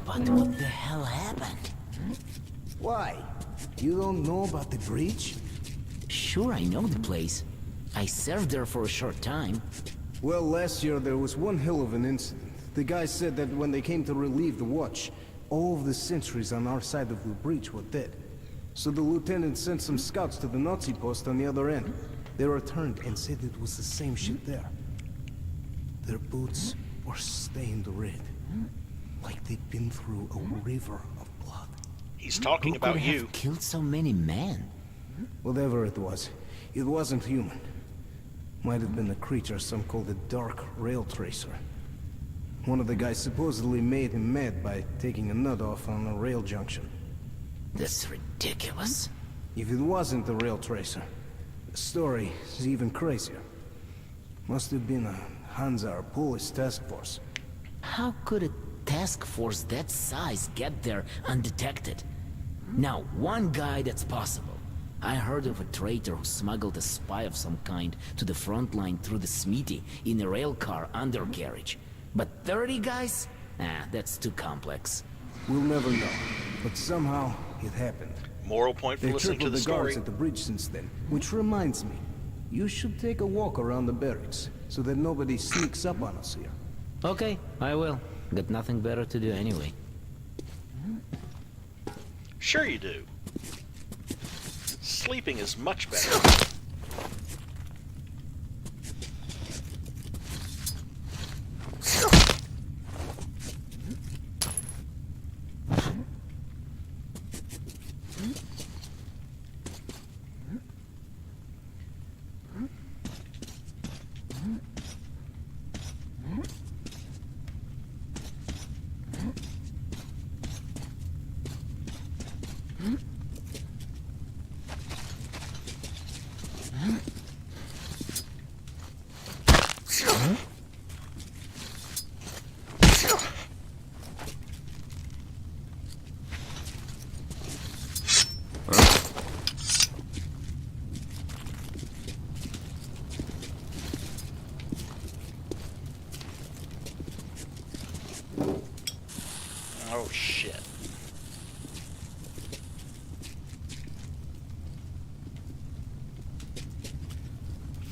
S13: But what the hell happened?
S9: Why? You don't know about the breach?
S13: Sure, I know the place. I served there for a short time.
S9: Well, last year there was one hell of an incident. The guy said that when they came to relieve the watch, all of the sentries on our side of the breach were dead. So the lieutenant sent some scouts to the Nazi post on the other end. They returned and said it was the same shit there. Their boots were stained red, like they'd been through a river of blood.
S1: He's talking
S13: Who
S1: about
S13: could
S1: you.
S13: have killed so many men?
S9: Whatever it wasn't human. Might have been a creature some call the Dark Rail Tracer. One of the guys supposedly made him mad by taking a nut off on a rail junction.
S13: That's ridiculous.
S9: If it wasn't the Rail Tracer, the story is even crazier. Must have been a Hansa or Polish task force.
S13: How could a task force that size get there undetected? Now, one guy that's possible. I heard of a traitor who smuggled a spy of some kind to the front line through the Smithy in a railcar undercarriage. But 30 guys? That's too complex.
S9: We'll never know, but somehow it happened.
S1: Moral point for
S9: They
S1: listening to
S9: tripled
S1: the
S9: the guards
S1: story.
S9: at the bridge since then, which reminds me, you should take a walk around the barracks, so that nobody sneaks up on us here.
S13: Okay, I will. Got nothing better to do anyway.
S1: Sure you do. Sleeping is much better. Oh, shit.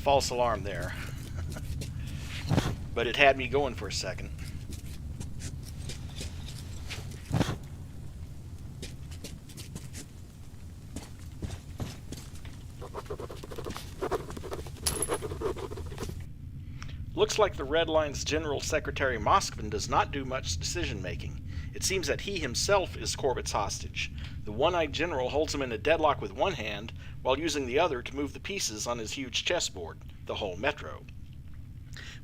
S1: False alarm there. But it had me going for a second. Looks like the Red Line's General Secretary Moskvin does not do much decision-making. It seems that he himself is Corbett's hostage. The one-eyed general holds him in a deadlock with one hand, while using the other to move the pieces on his huge chessboard, the whole metro.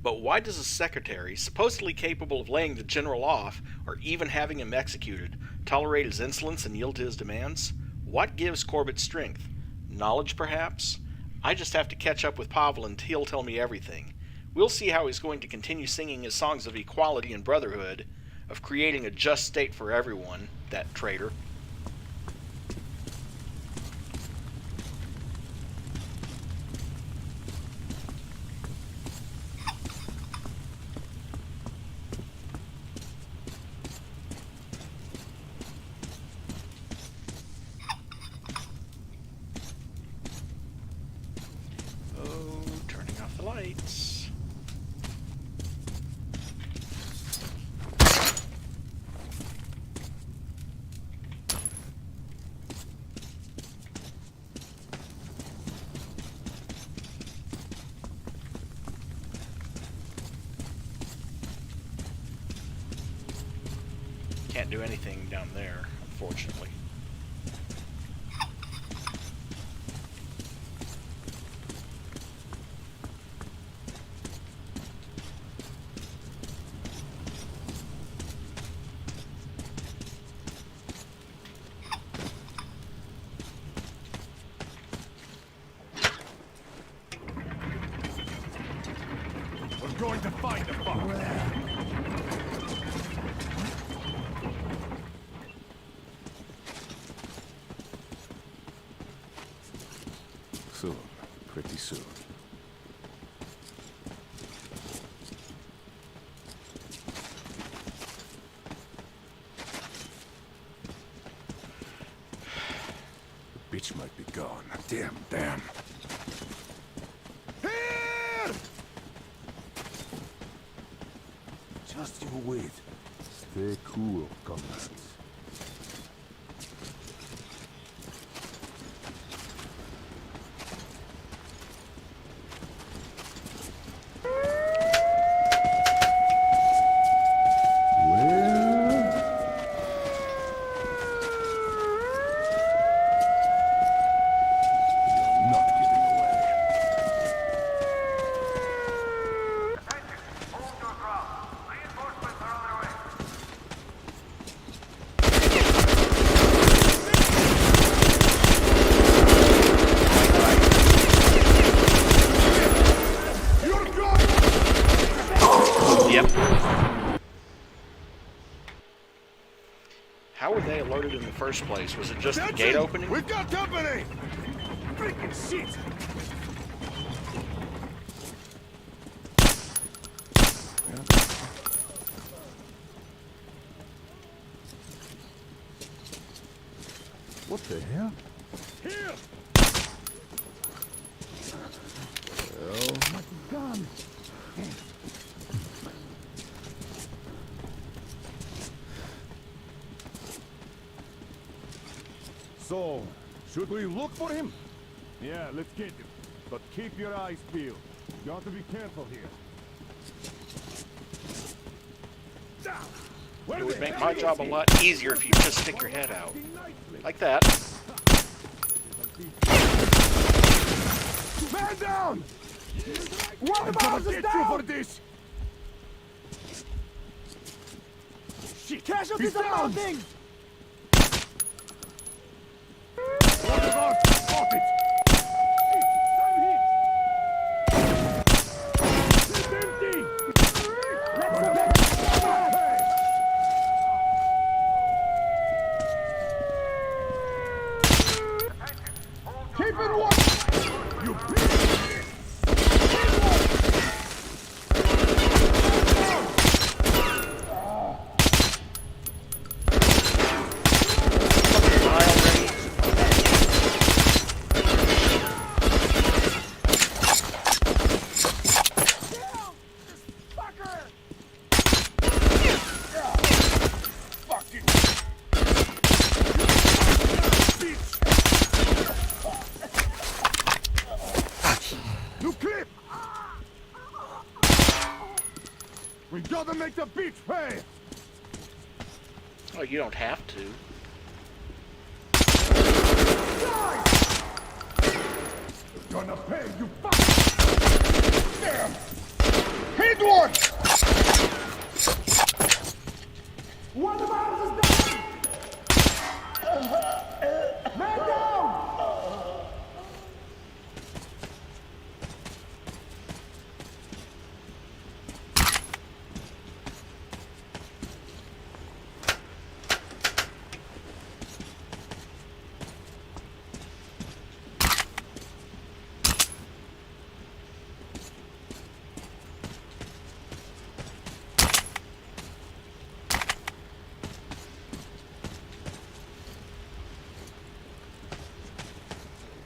S1: But why does a secretary, supposedly capable of laying the general off, or even having him executed, tolerate his insolence and yield to his demands? What gives Corbett strength? Knowledge, perhaps? I just have to catch up with Pavel and he'll tell me everything. We'll see how he's going to continue singing his songs of equality and brotherhood, of creating a just state for everyone, that traitor. Oh, turning off the lights. Can't do anything down there, unfortunately.
S11: We're going to find the fuck.
S4: Soon. Pretty soon. The bitch might be gone. Damn.
S11: Here!
S4: Just you wait. Stay cool, comrades.
S1: How were they alerted in the first place? Was it just the gate opening?
S11: We've got company! Freaking shit!
S4: What the hell?
S11: Here!
S4: Oh my God!
S11: So, should we look for him? Yeah, let's get him. But keep your eyes peeled. You got to be careful here.
S1: It would make my job a lot easier if you just stick your head out. Like that.
S11: Man down! What about us down? For this? Shit! Casualties are mounting! What about spot it? It's empty! Keep it watch! You Gotta make the beach pay!
S1: Oh, you don't have to.
S11: Gonna pay, you fuck! Damn! Hit one! One of ours is down! Man down!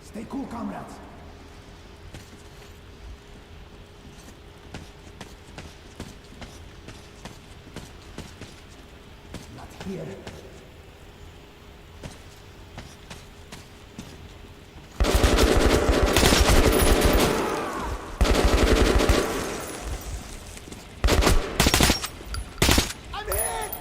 S8: Stay cool, comrades. Not here.
S11: I'm hit!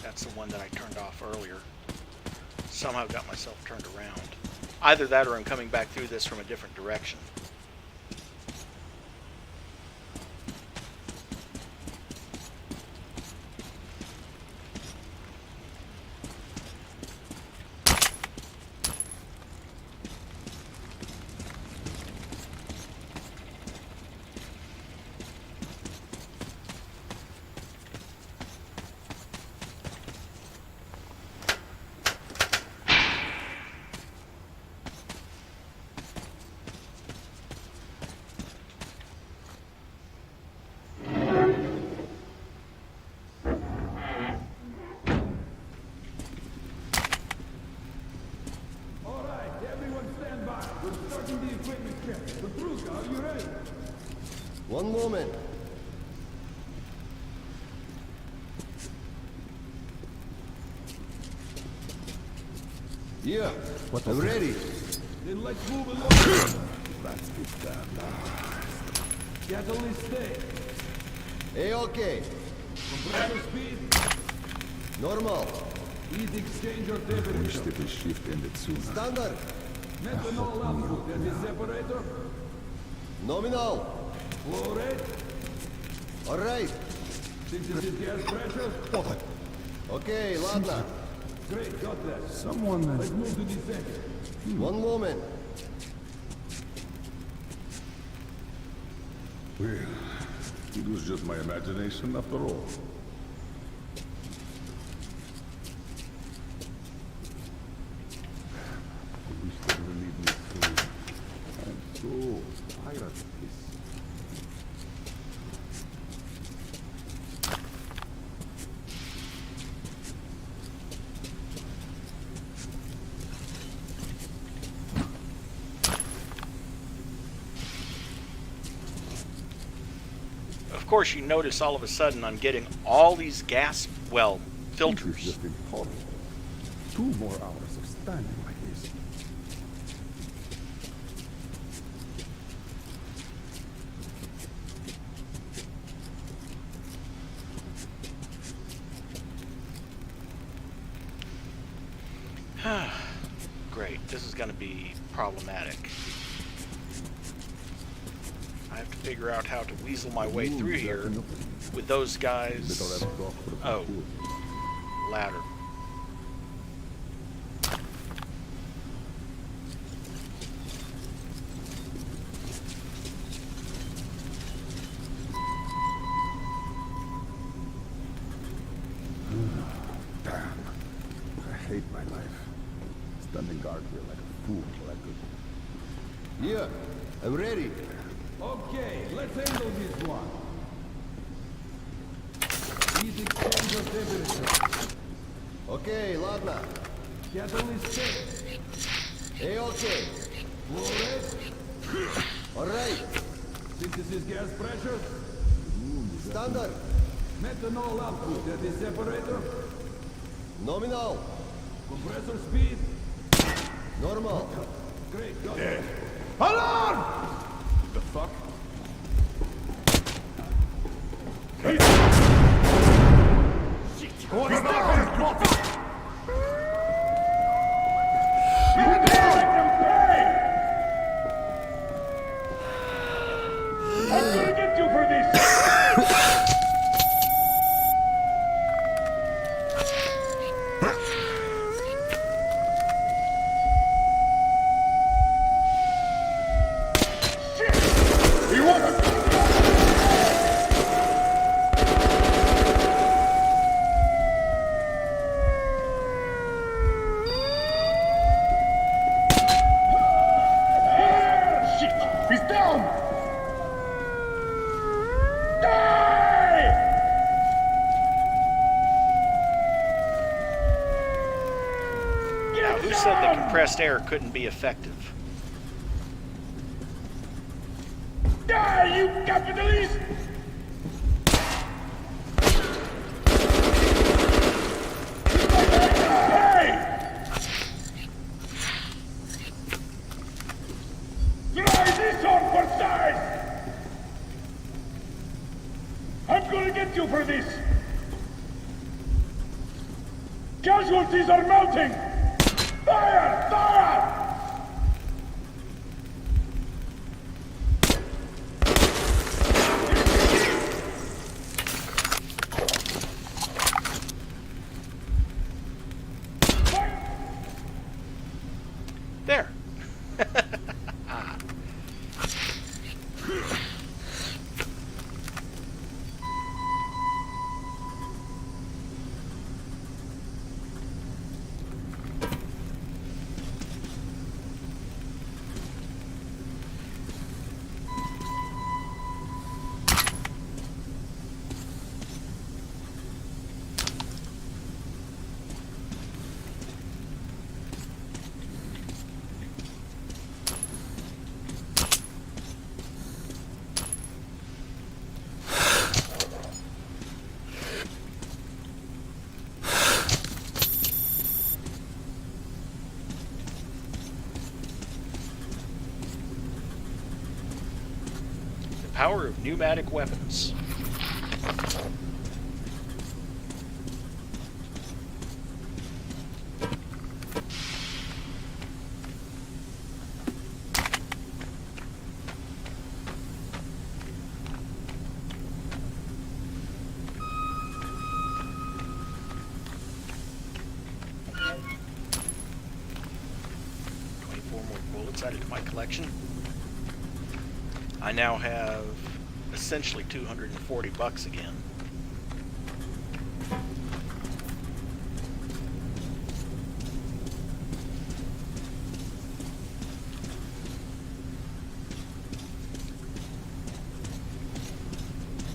S1: That's the one that I turned off earlier. Somehow got myself turned around. Either that or I'm coming back through this from a different direction.
S16: One moment. Yeah, I'm ready.
S11: Then let's move along.
S4: Let's get down now.
S11: Catalyst stay.
S16: Hey, okay.
S11: Compressor speed.
S16: Normal.
S11: Heat exchanger
S4: Wish
S11: temperature.
S4: that the shift ended sooner.
S16: Standard.
S11: Methanol output and the separator.
S16: Nominal.
S11: Flow rate.
S16: All right.
S11: 60 gas pressure.
S16: Okay, ладно.
S11: Great, got that.
S4: Someone...
S11: Let's move to descent.
S16: One moment.
S4: Well, it was just my imagination after all. I wish they would leave me soon. I'm so tired of this.
S1: Of course, you notice all of a sudden I'm getting all these gas, well,
S4: This is
S1: filters.
S4: just impossible. 2 more hours of standing like this.
S1: Great, this is going to be problematic. I have to figure out how to weasel my way through here with those guys. Oh, ladder.
S4: Damn. start here like a fool, but I could.
S16: Yeah, I'm ready.
S14: Okay, let's handle this one. These exchange of temperature.
S16: Okay, ладно.
S14: Kettle is set.
S16: Hey, okay. Alright.
S14: Synthesis gas pressure.
S16: Standard.
S14: Methanol output at the separator.
S16: Nominal.
S14: Compressor speed.
S16: Normal.
S14: Great, go.
S11: Alarm! The fuck?
S14: What's down?
S11: I'm gonna get you for this! Shit! You want to... Shit! He's down!
S1: Now, who said that compressed air couldn't be effective?
S11: Die, you capitalist! Hey! Try this on for size! I'm gonna get you for this! Casualties are mounting! Fire! Fire!
S1: There. Power of pneumatic weapons. More bullets added to my collection. I now have essentially $240 again.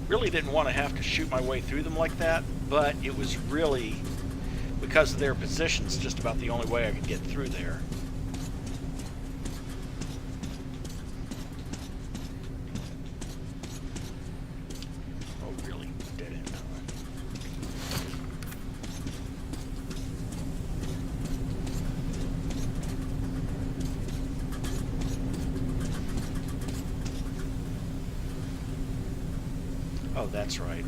S1: Really didn't want to have to shoot my way through them like that, but it was really, because of their positions, just about the only way I could get through there. Oh, that's right.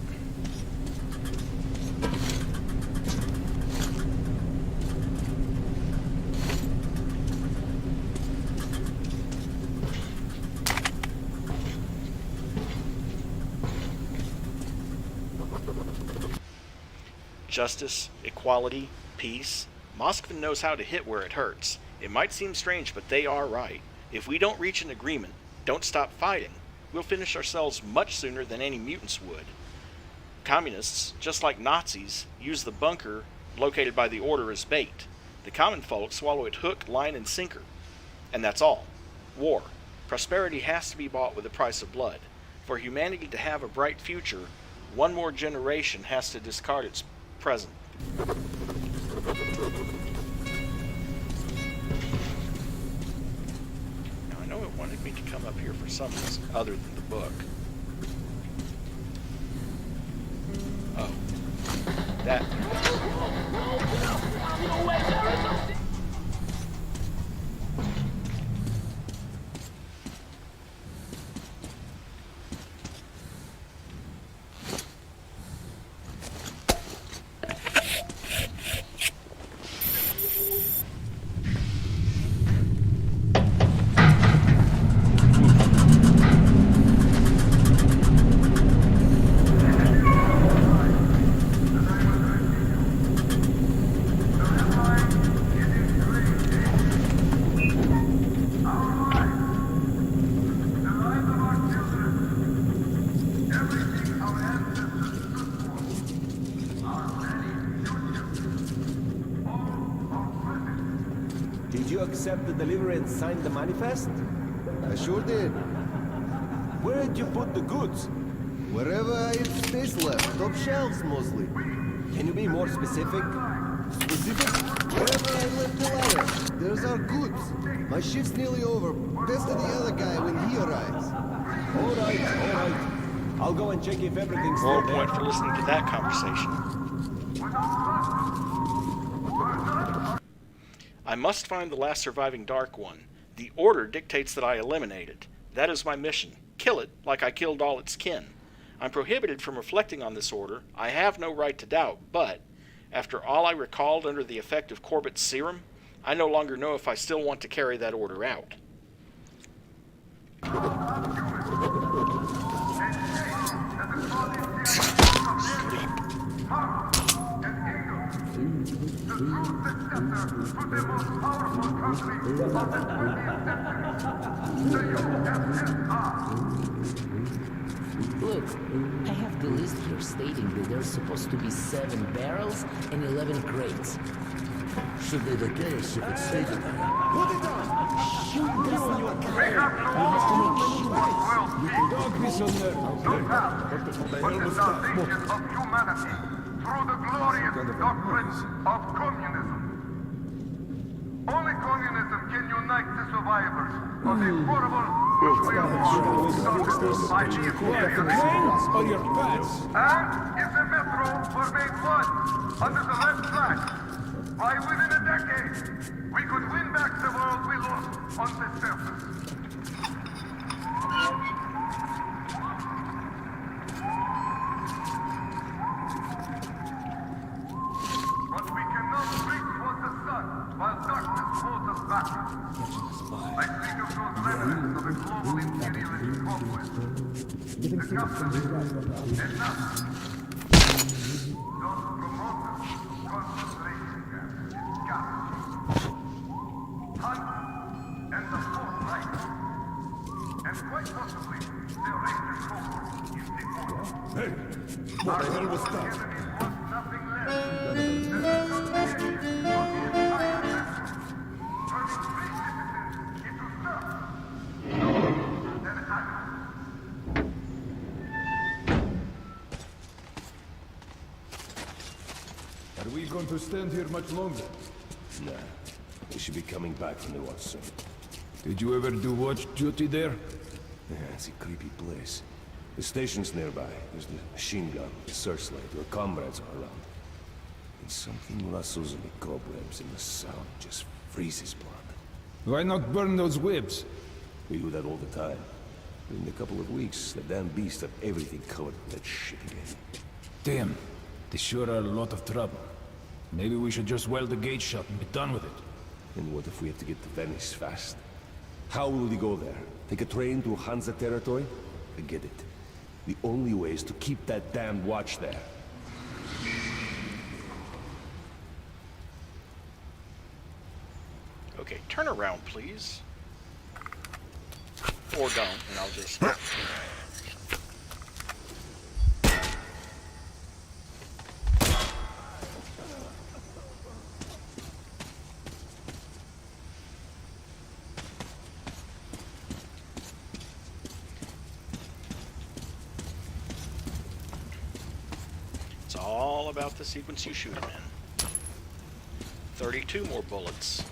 S1: Justice, equality, peace. Moskvin knows how to hit where it hurts. It might seem strange, but they are right. If we don't reach an agreement, don't stop fighting, we'll finish ourselves much sooner than any mutants would. Communists, just like Nazis, use the bunker located by the Order as bait. The common folk swallow it hook, line, and sinker. And that's all. War. Prosperity has to be bought with the price of blood. For humanity to have a bright future, one more generation has to discard its present. Now, I know it wanted me to come up here for some reason other than the book. Oh. That.
S16: Did you accept the delivery and sign the manifest? I sure did. Where did you put the goods? Wherever I had space left. Top shelves, mostly. Can you be more specific? Specific? Wherever I left the ladder. There's our goods. My shift's nearly over. Best of the other guy when he arrives. All right. I'll go and check if everything's still
S1: Moral
S16: there.
S1: point for listening to that conversation. I must find the last surviving Dark One. The order dictates that I eliminate it. That is my mission. Kill it, like I killed all its kin. I'm prohibited from reflecting on this order. I have no right to doubt, but after all I recalled under the effect of Corbett's serum, I no longer know if I still want to carry that order out.
S13: Look, I have the list here stating that there's supposed to be 7 barrels and 11 crates.
S4: Should be the case if it's stated.
S13: Shoot, that's not clear. You have to make sure.
S14: Don't be so nervous.
S12: But the salvation of humanity through the glorious doctrines of communism. Only communism can unite the survivors of the horrible nuclear war started by the Imperialists.
S14: On your pants.
S12: And if the metro were made one under the left track, by within a decade, we could win back the world we lost on the surface. But we cannot reach for the sun while darkness holds us back. I speak of those remnants of a global imperialist complex. The capitalists and not those promoters of concentration camps, scourge, hunt, and the fourth life. And quite possibly the ranger cohort in the order.
S19: Hey, what the hell was that?
S12: Nothing less than the association of the entire network, turning free citizens into serfs. No, then act.
S14: Are we going to stand here much longer?
S10: Nah. We should be coming back from the watch soon.
S14: Did you ever do watch duty there?
S10: Yeah, it's a creepy place. The station's nearby. There's the machine gun, the searchlight, where comrades are around. And something rustles in the cobwebs and the sound just freezes blood.
S14: Why not burn those webs?
S10: We do that all the time. But in a couple of weeks, the damn beasts have everything covered with that shit again.
S14: Damn. They sure are a lot of trouble. Maybe we should just weld the gate shut and be done with it.
S10: And what if we have to get to Venice fast? How will we go there? Take a train to Hansa territory? Forget it. The only way is to keep that damned watch there.
S1: Okay, turn around, please. Or don't, and I'll just... about the sequence you shoot him in. 32 more bullets.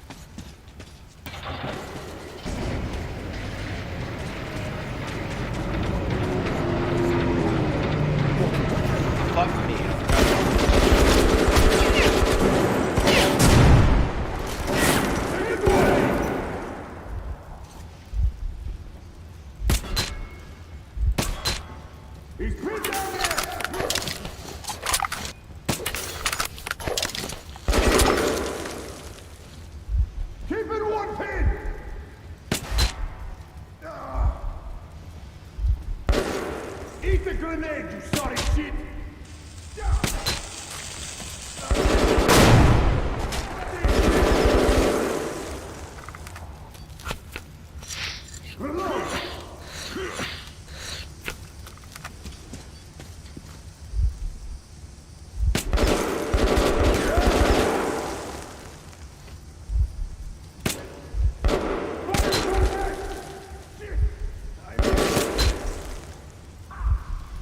S1: Fuck me.
S11: He's pinned down there! Keep it one pin! Eat the grenade, you sorry shit!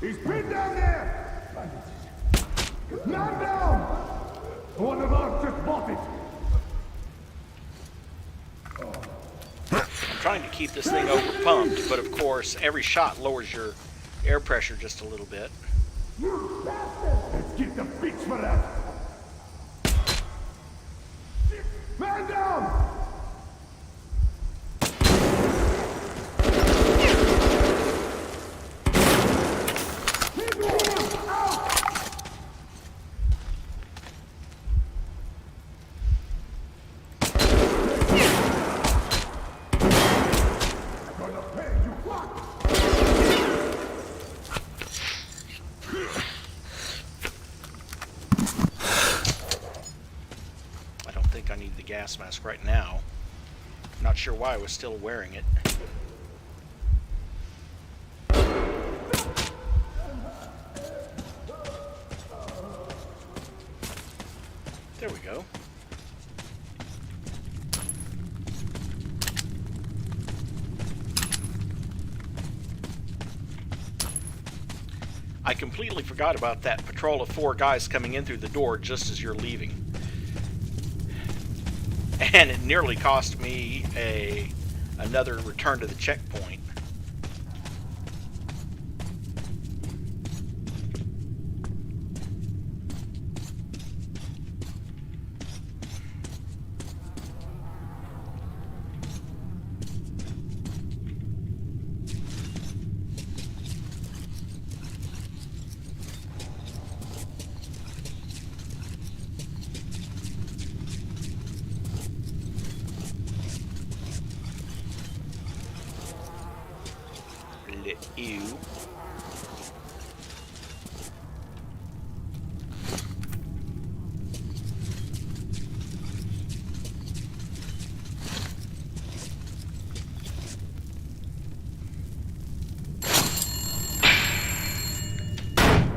S11: He's pinned down there! Man down! One of ours just bought it!
S1: I'm trying to keep this thing overpumped, but of course, every shot lowers your air pressure just a little bit.
S11: You bastard! Let's get the bitch for that! Man down!
S1: I don't think I need the gas mask right now. I'm not sure why I was still wearing it. There we go. I completely forgot about that patrol of 4 guys coming in through the door just as you're leaving. And it nearly cost me another return to the checkpoint. Ew.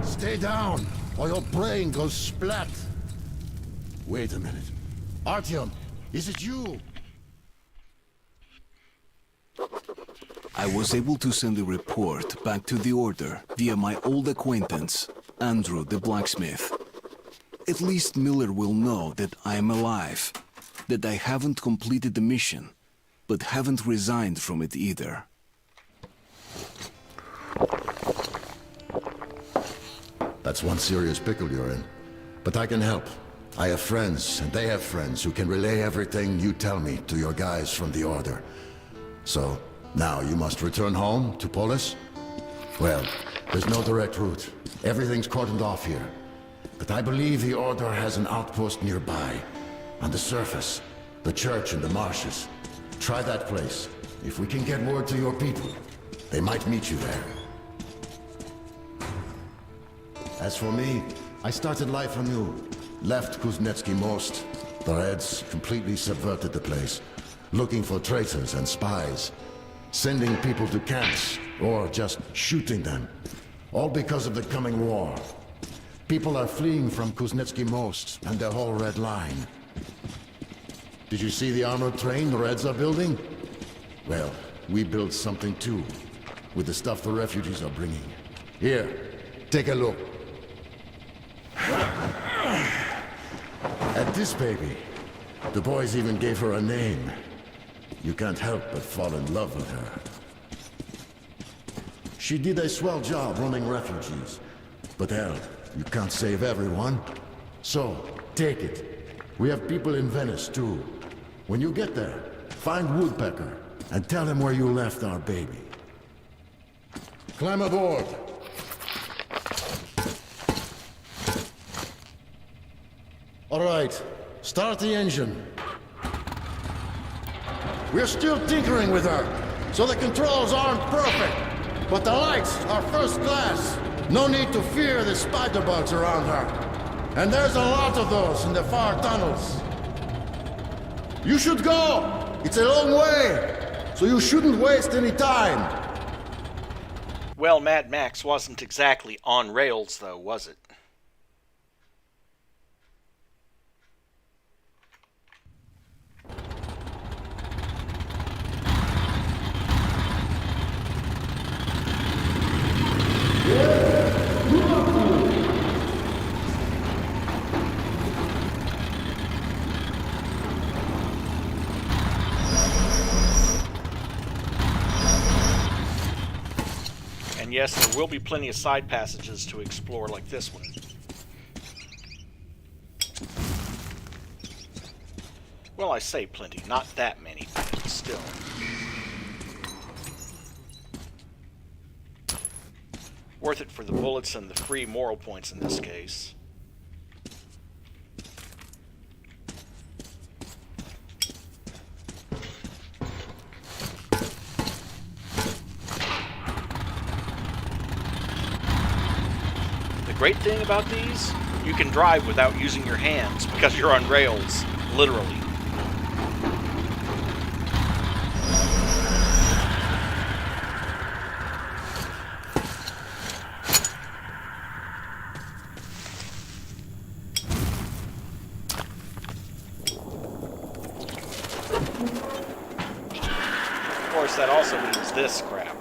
S17: Stay down, or your brain goes splat. Wait a minute. Artyom, is it you?
S2: I was able to send a report back to the Order via my old acquaintance, Andrew the blacksmith. At least Miller will know that I am alive, that I haven't completed the mission, but haven't resigned from it either.
S17: That's one serious pickle you're in. But I can help. I have friends, and they have friends who can relay everything you tell me to your guys from the Order. So, now you must return home to Polis? Well, there's no direct route. Everything's cordoned off here. But I believe the Order has an outpost nearby. On the surface, the church in the marshes. Try that place. If we can get word to your people, they might meet you there. As for me, I started life anew. Left Kuznetsky Most. The Reds completely subverted the place, looking for traitors and spies, sending people to camps, or just shooting them. All because of the coming war. People are fleeing from Kuznetsky Most and their whole Red Line. Did you see the armored train the Reds are building? Well, we built something too, with the stuff the refugees are bringing. Here, take a look. this baby. The boys even gave her a name. You can't help but fall in love with her. She did a swell job running refugees. But hell, you can't save everyone. So, take it. We have people in Venice, too. When you get there, find Woodpecker and tell him where you left our baby. Climb aboard. All right, start the engine. We're still tinkering with her, so the controls aren't perfect. But the lights are first class. No need to fear the spider bugs around her. And there's a lot of those in the far tunnels. You should go! It's a long way, so you shouldn't waste any time.
S1: Well, Mad Max wasn't exactly on rails, though, was it? And yes, there will be plenty of side passages to explore like this one. Well, I say plenty, not that many, but still. Worth it for the bullets and the free moral points in this case. The great thing about these, you can drive without using your hands because you're on rails, literally. Of course, that also means this crap.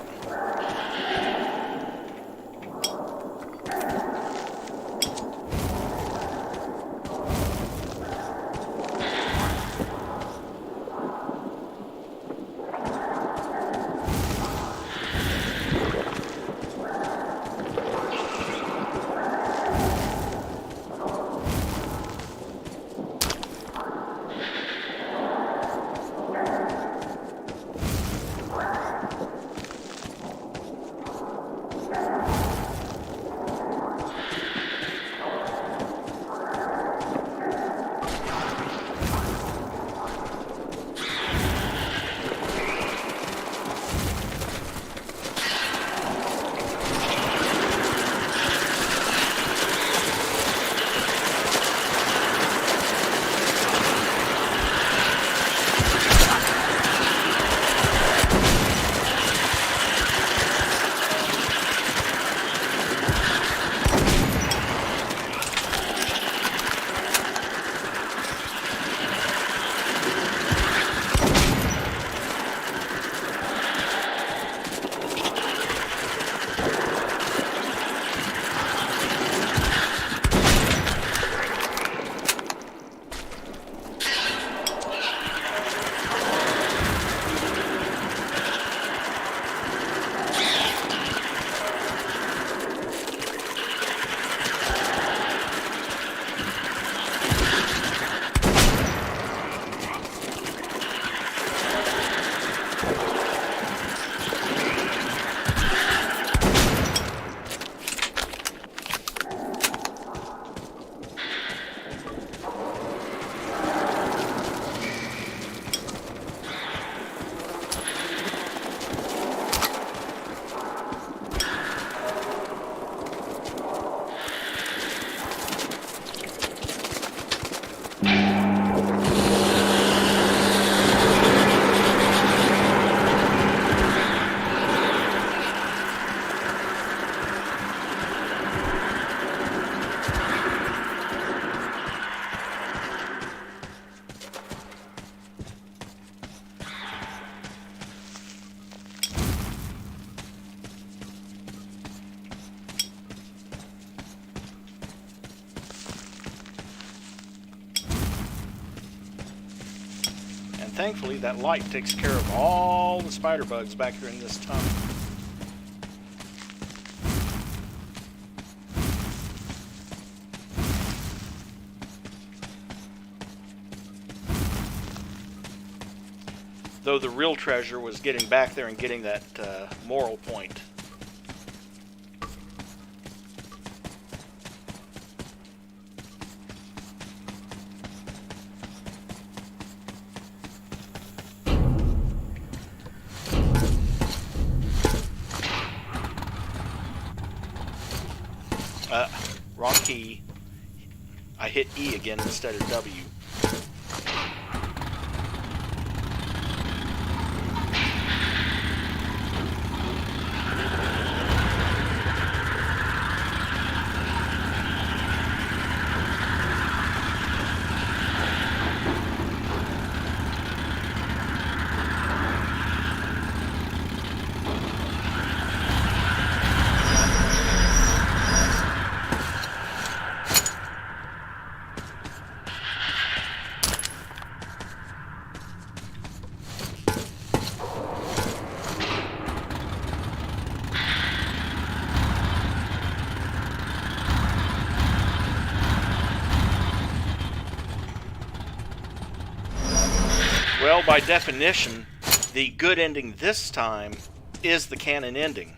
S1: thankfully, that light takes care of all the spider bugs back here in this tunnel. Though the real treasure was getting back there and getting that moral point. Wrong key. I hit E again instead of W. Well, by definition, the good ending this time is the canon ending.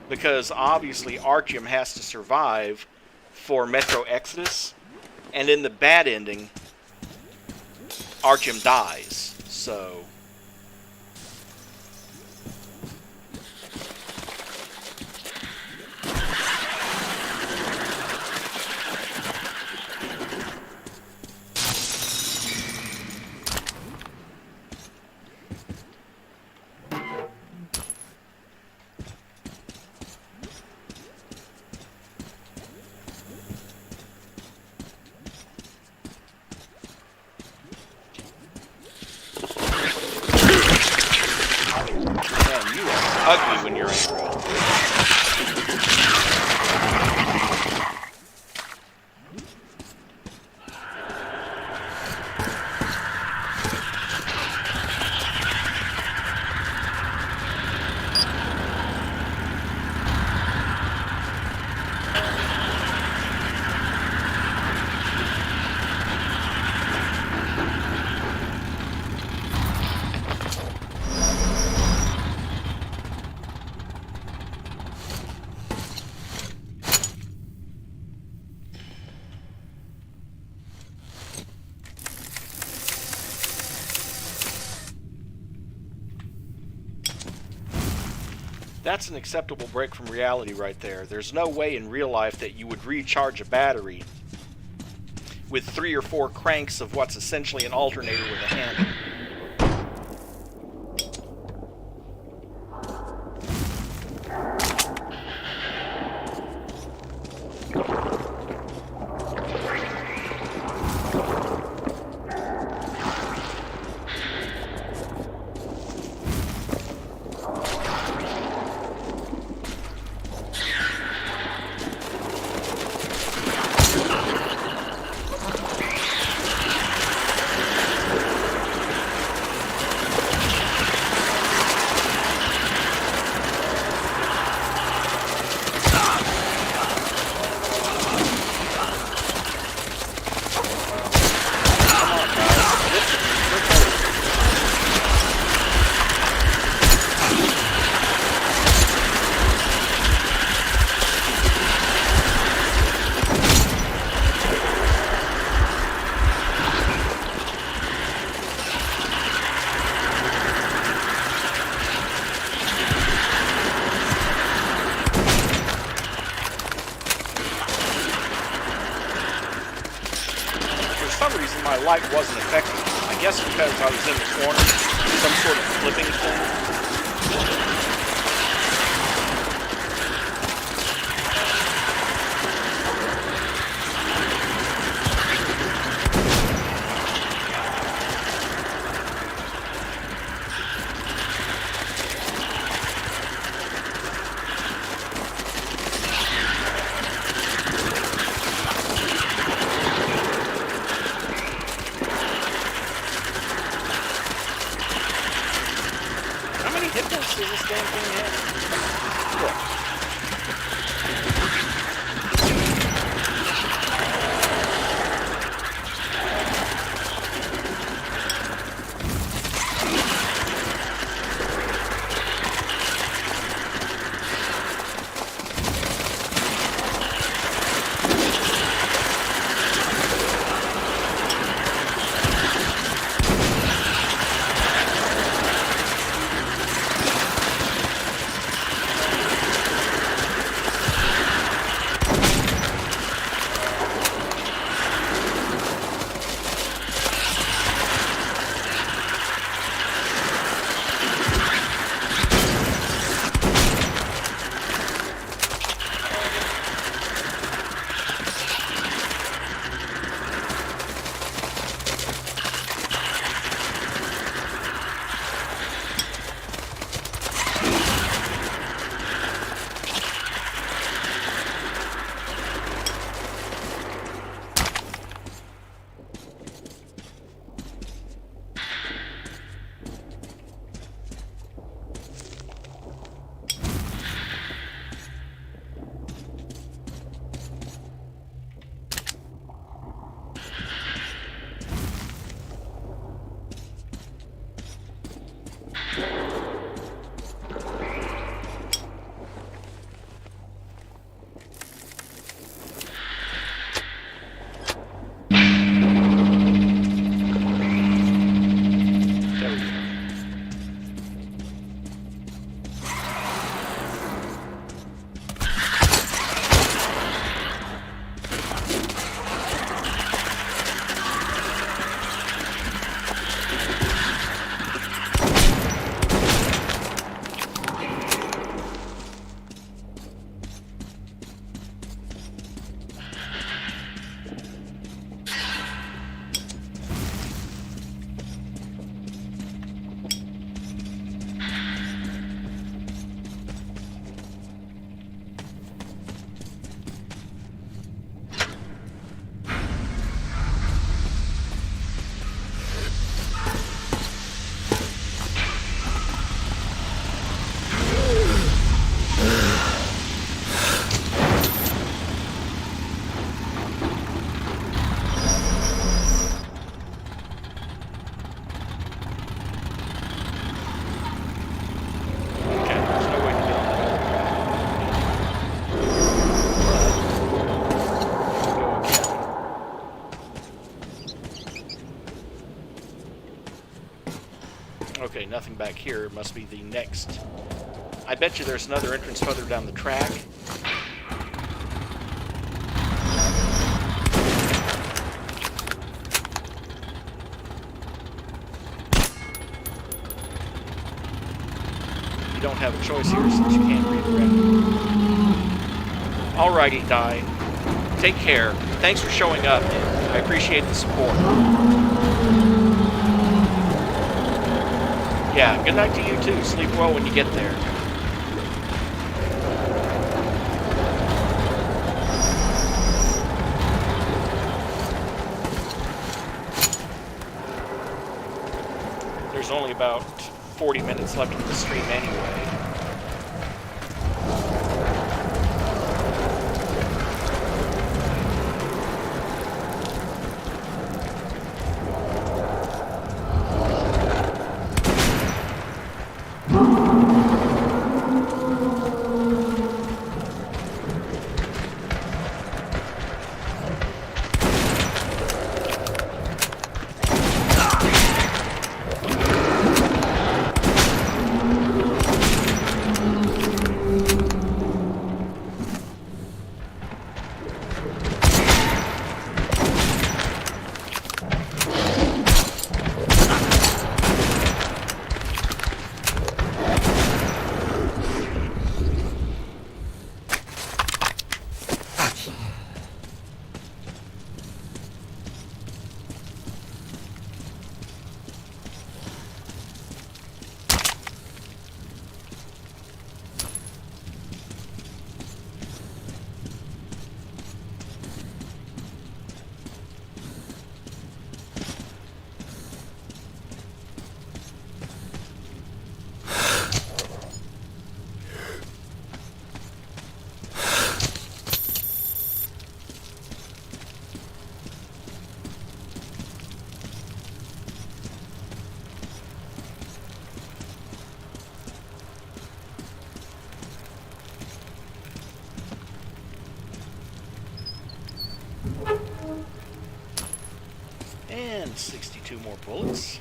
S1: Because obviously Artyom has to survive for Metro Exodus, and in the bad ending, Artyom dies, so... Man, you are ugly when you're angry. That's an acceptable break from reality right there. There's no way in real life that you would recharge a battery with 3 or 4 cranks of what's essentially an alternator with a handle. My light wasn't effective. I guess because I was in the corner, some sort of flipping thing. does this damn thing have? Look. Okay, nothing back here. It must be the next. I bet you there's another entrance further down the track. You don't have a choice here since you can't redirect. Alrighty, Die. Take care. Thanks for showing up. I appreciate the support. Yeah, good night to you too. Sleep well when you get there. There's only about 40 minutes left in the stream anyway. and 62 more bullets.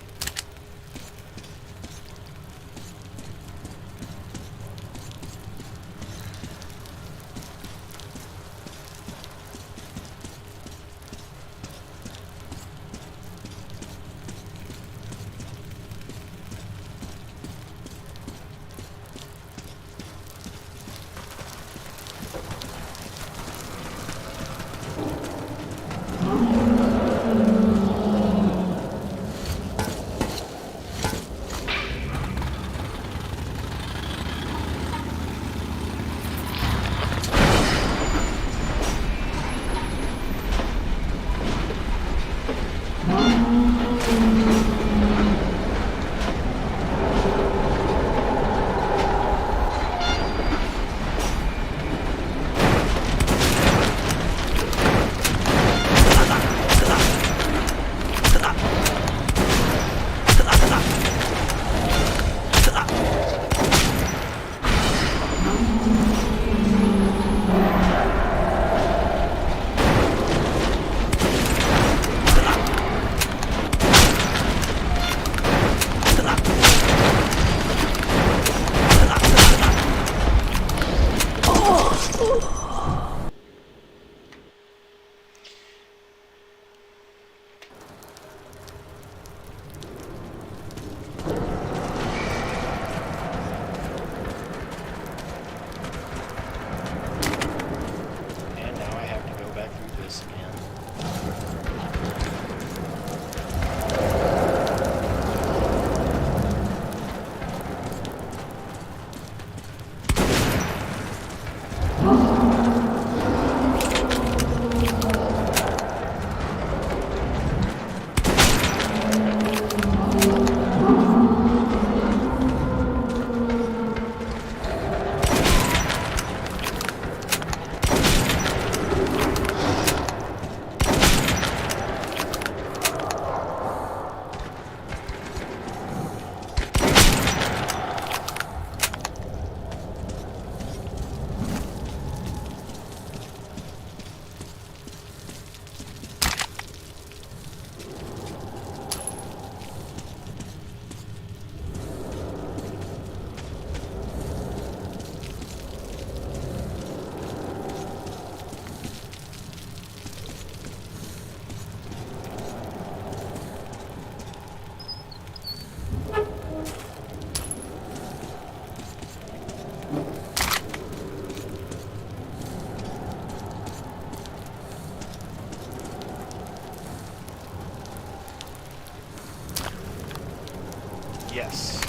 S1: Yes.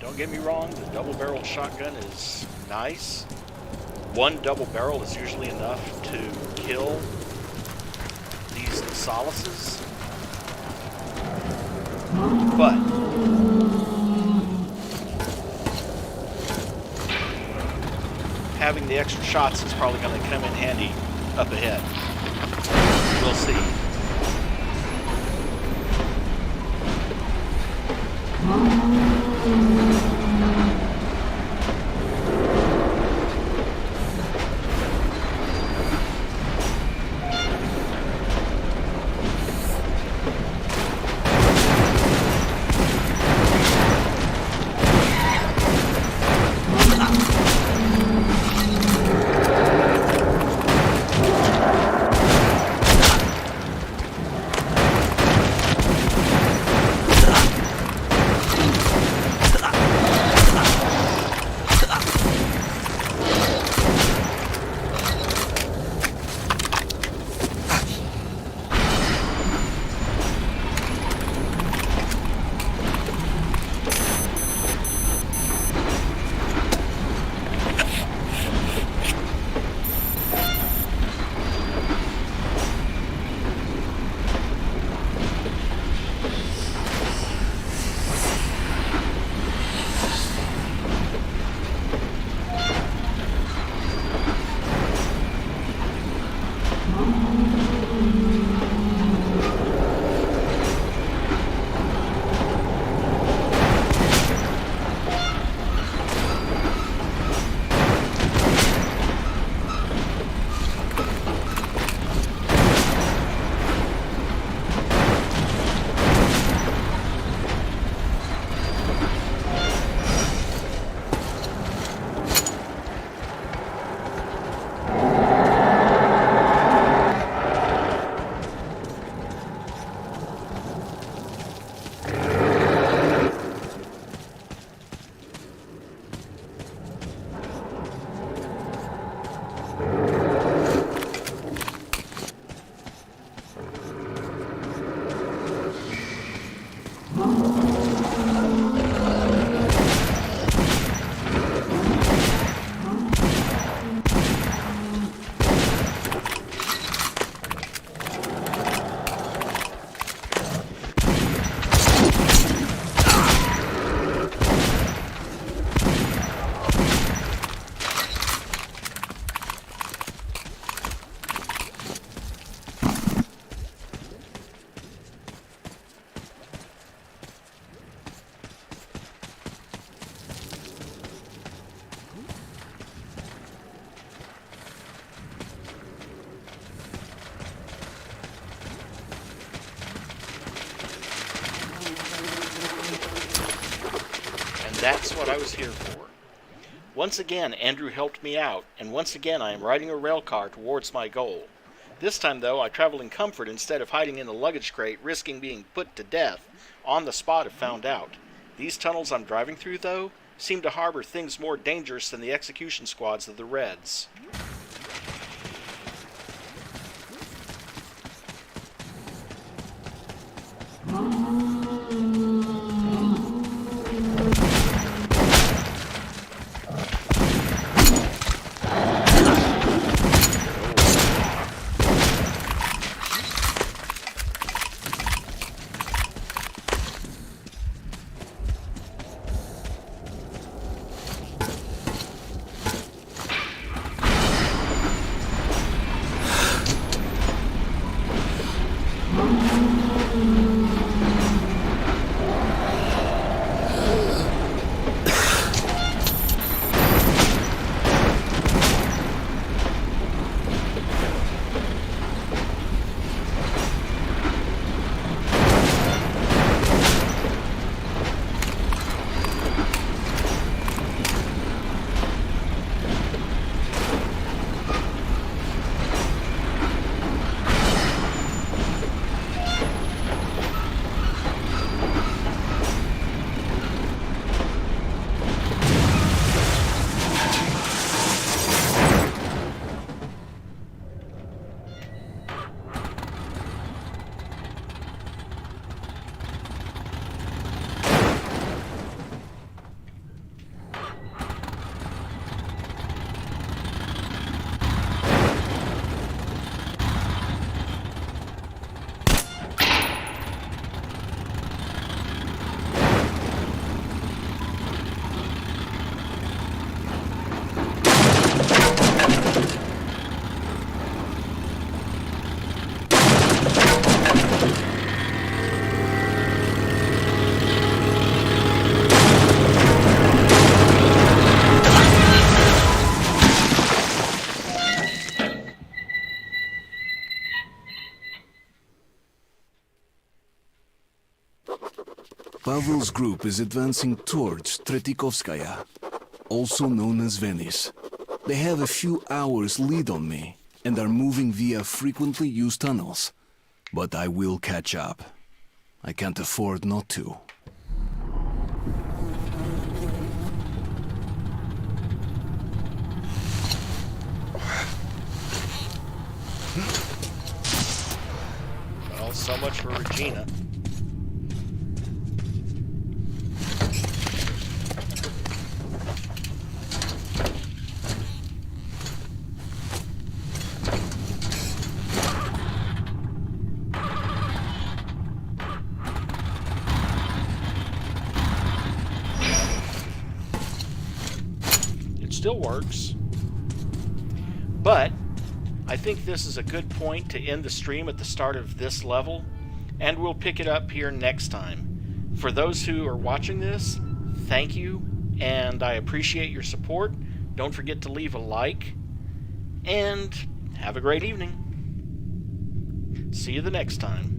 S1: Don't get me wrong, the double-barreled shotgun is nice. One double barrel is usually enough to kill these solaces. But having the extra shots is probably going to come in handy up ahead. We'll see. that's what I was here for. Once again, Andrew helped me out, and once again I am riding a rail car towards my goal. This time, though, I travel in comfort instead of hiding in a luggage crate, risking being put to death on the spot if found out. These tunnels I'm driving through, though, seem to harbor things more dangerous than the execution squads of the Reds.
S2: Pavel's group is advancing towards Tretikovskaya, also known as Venice. They have a few hours lead on me and are moving via frequently used tunnels. But I will catch up. I can't afford not to.
S1: Well, so much for Regina. Still works. But I think this is a good point to end the stream at the start of this level, and we'll pick it up here next time. For those who are watching this, thank you, and I appreciate your support. Don't forget to leave a like, and have a great evening. See you the next time.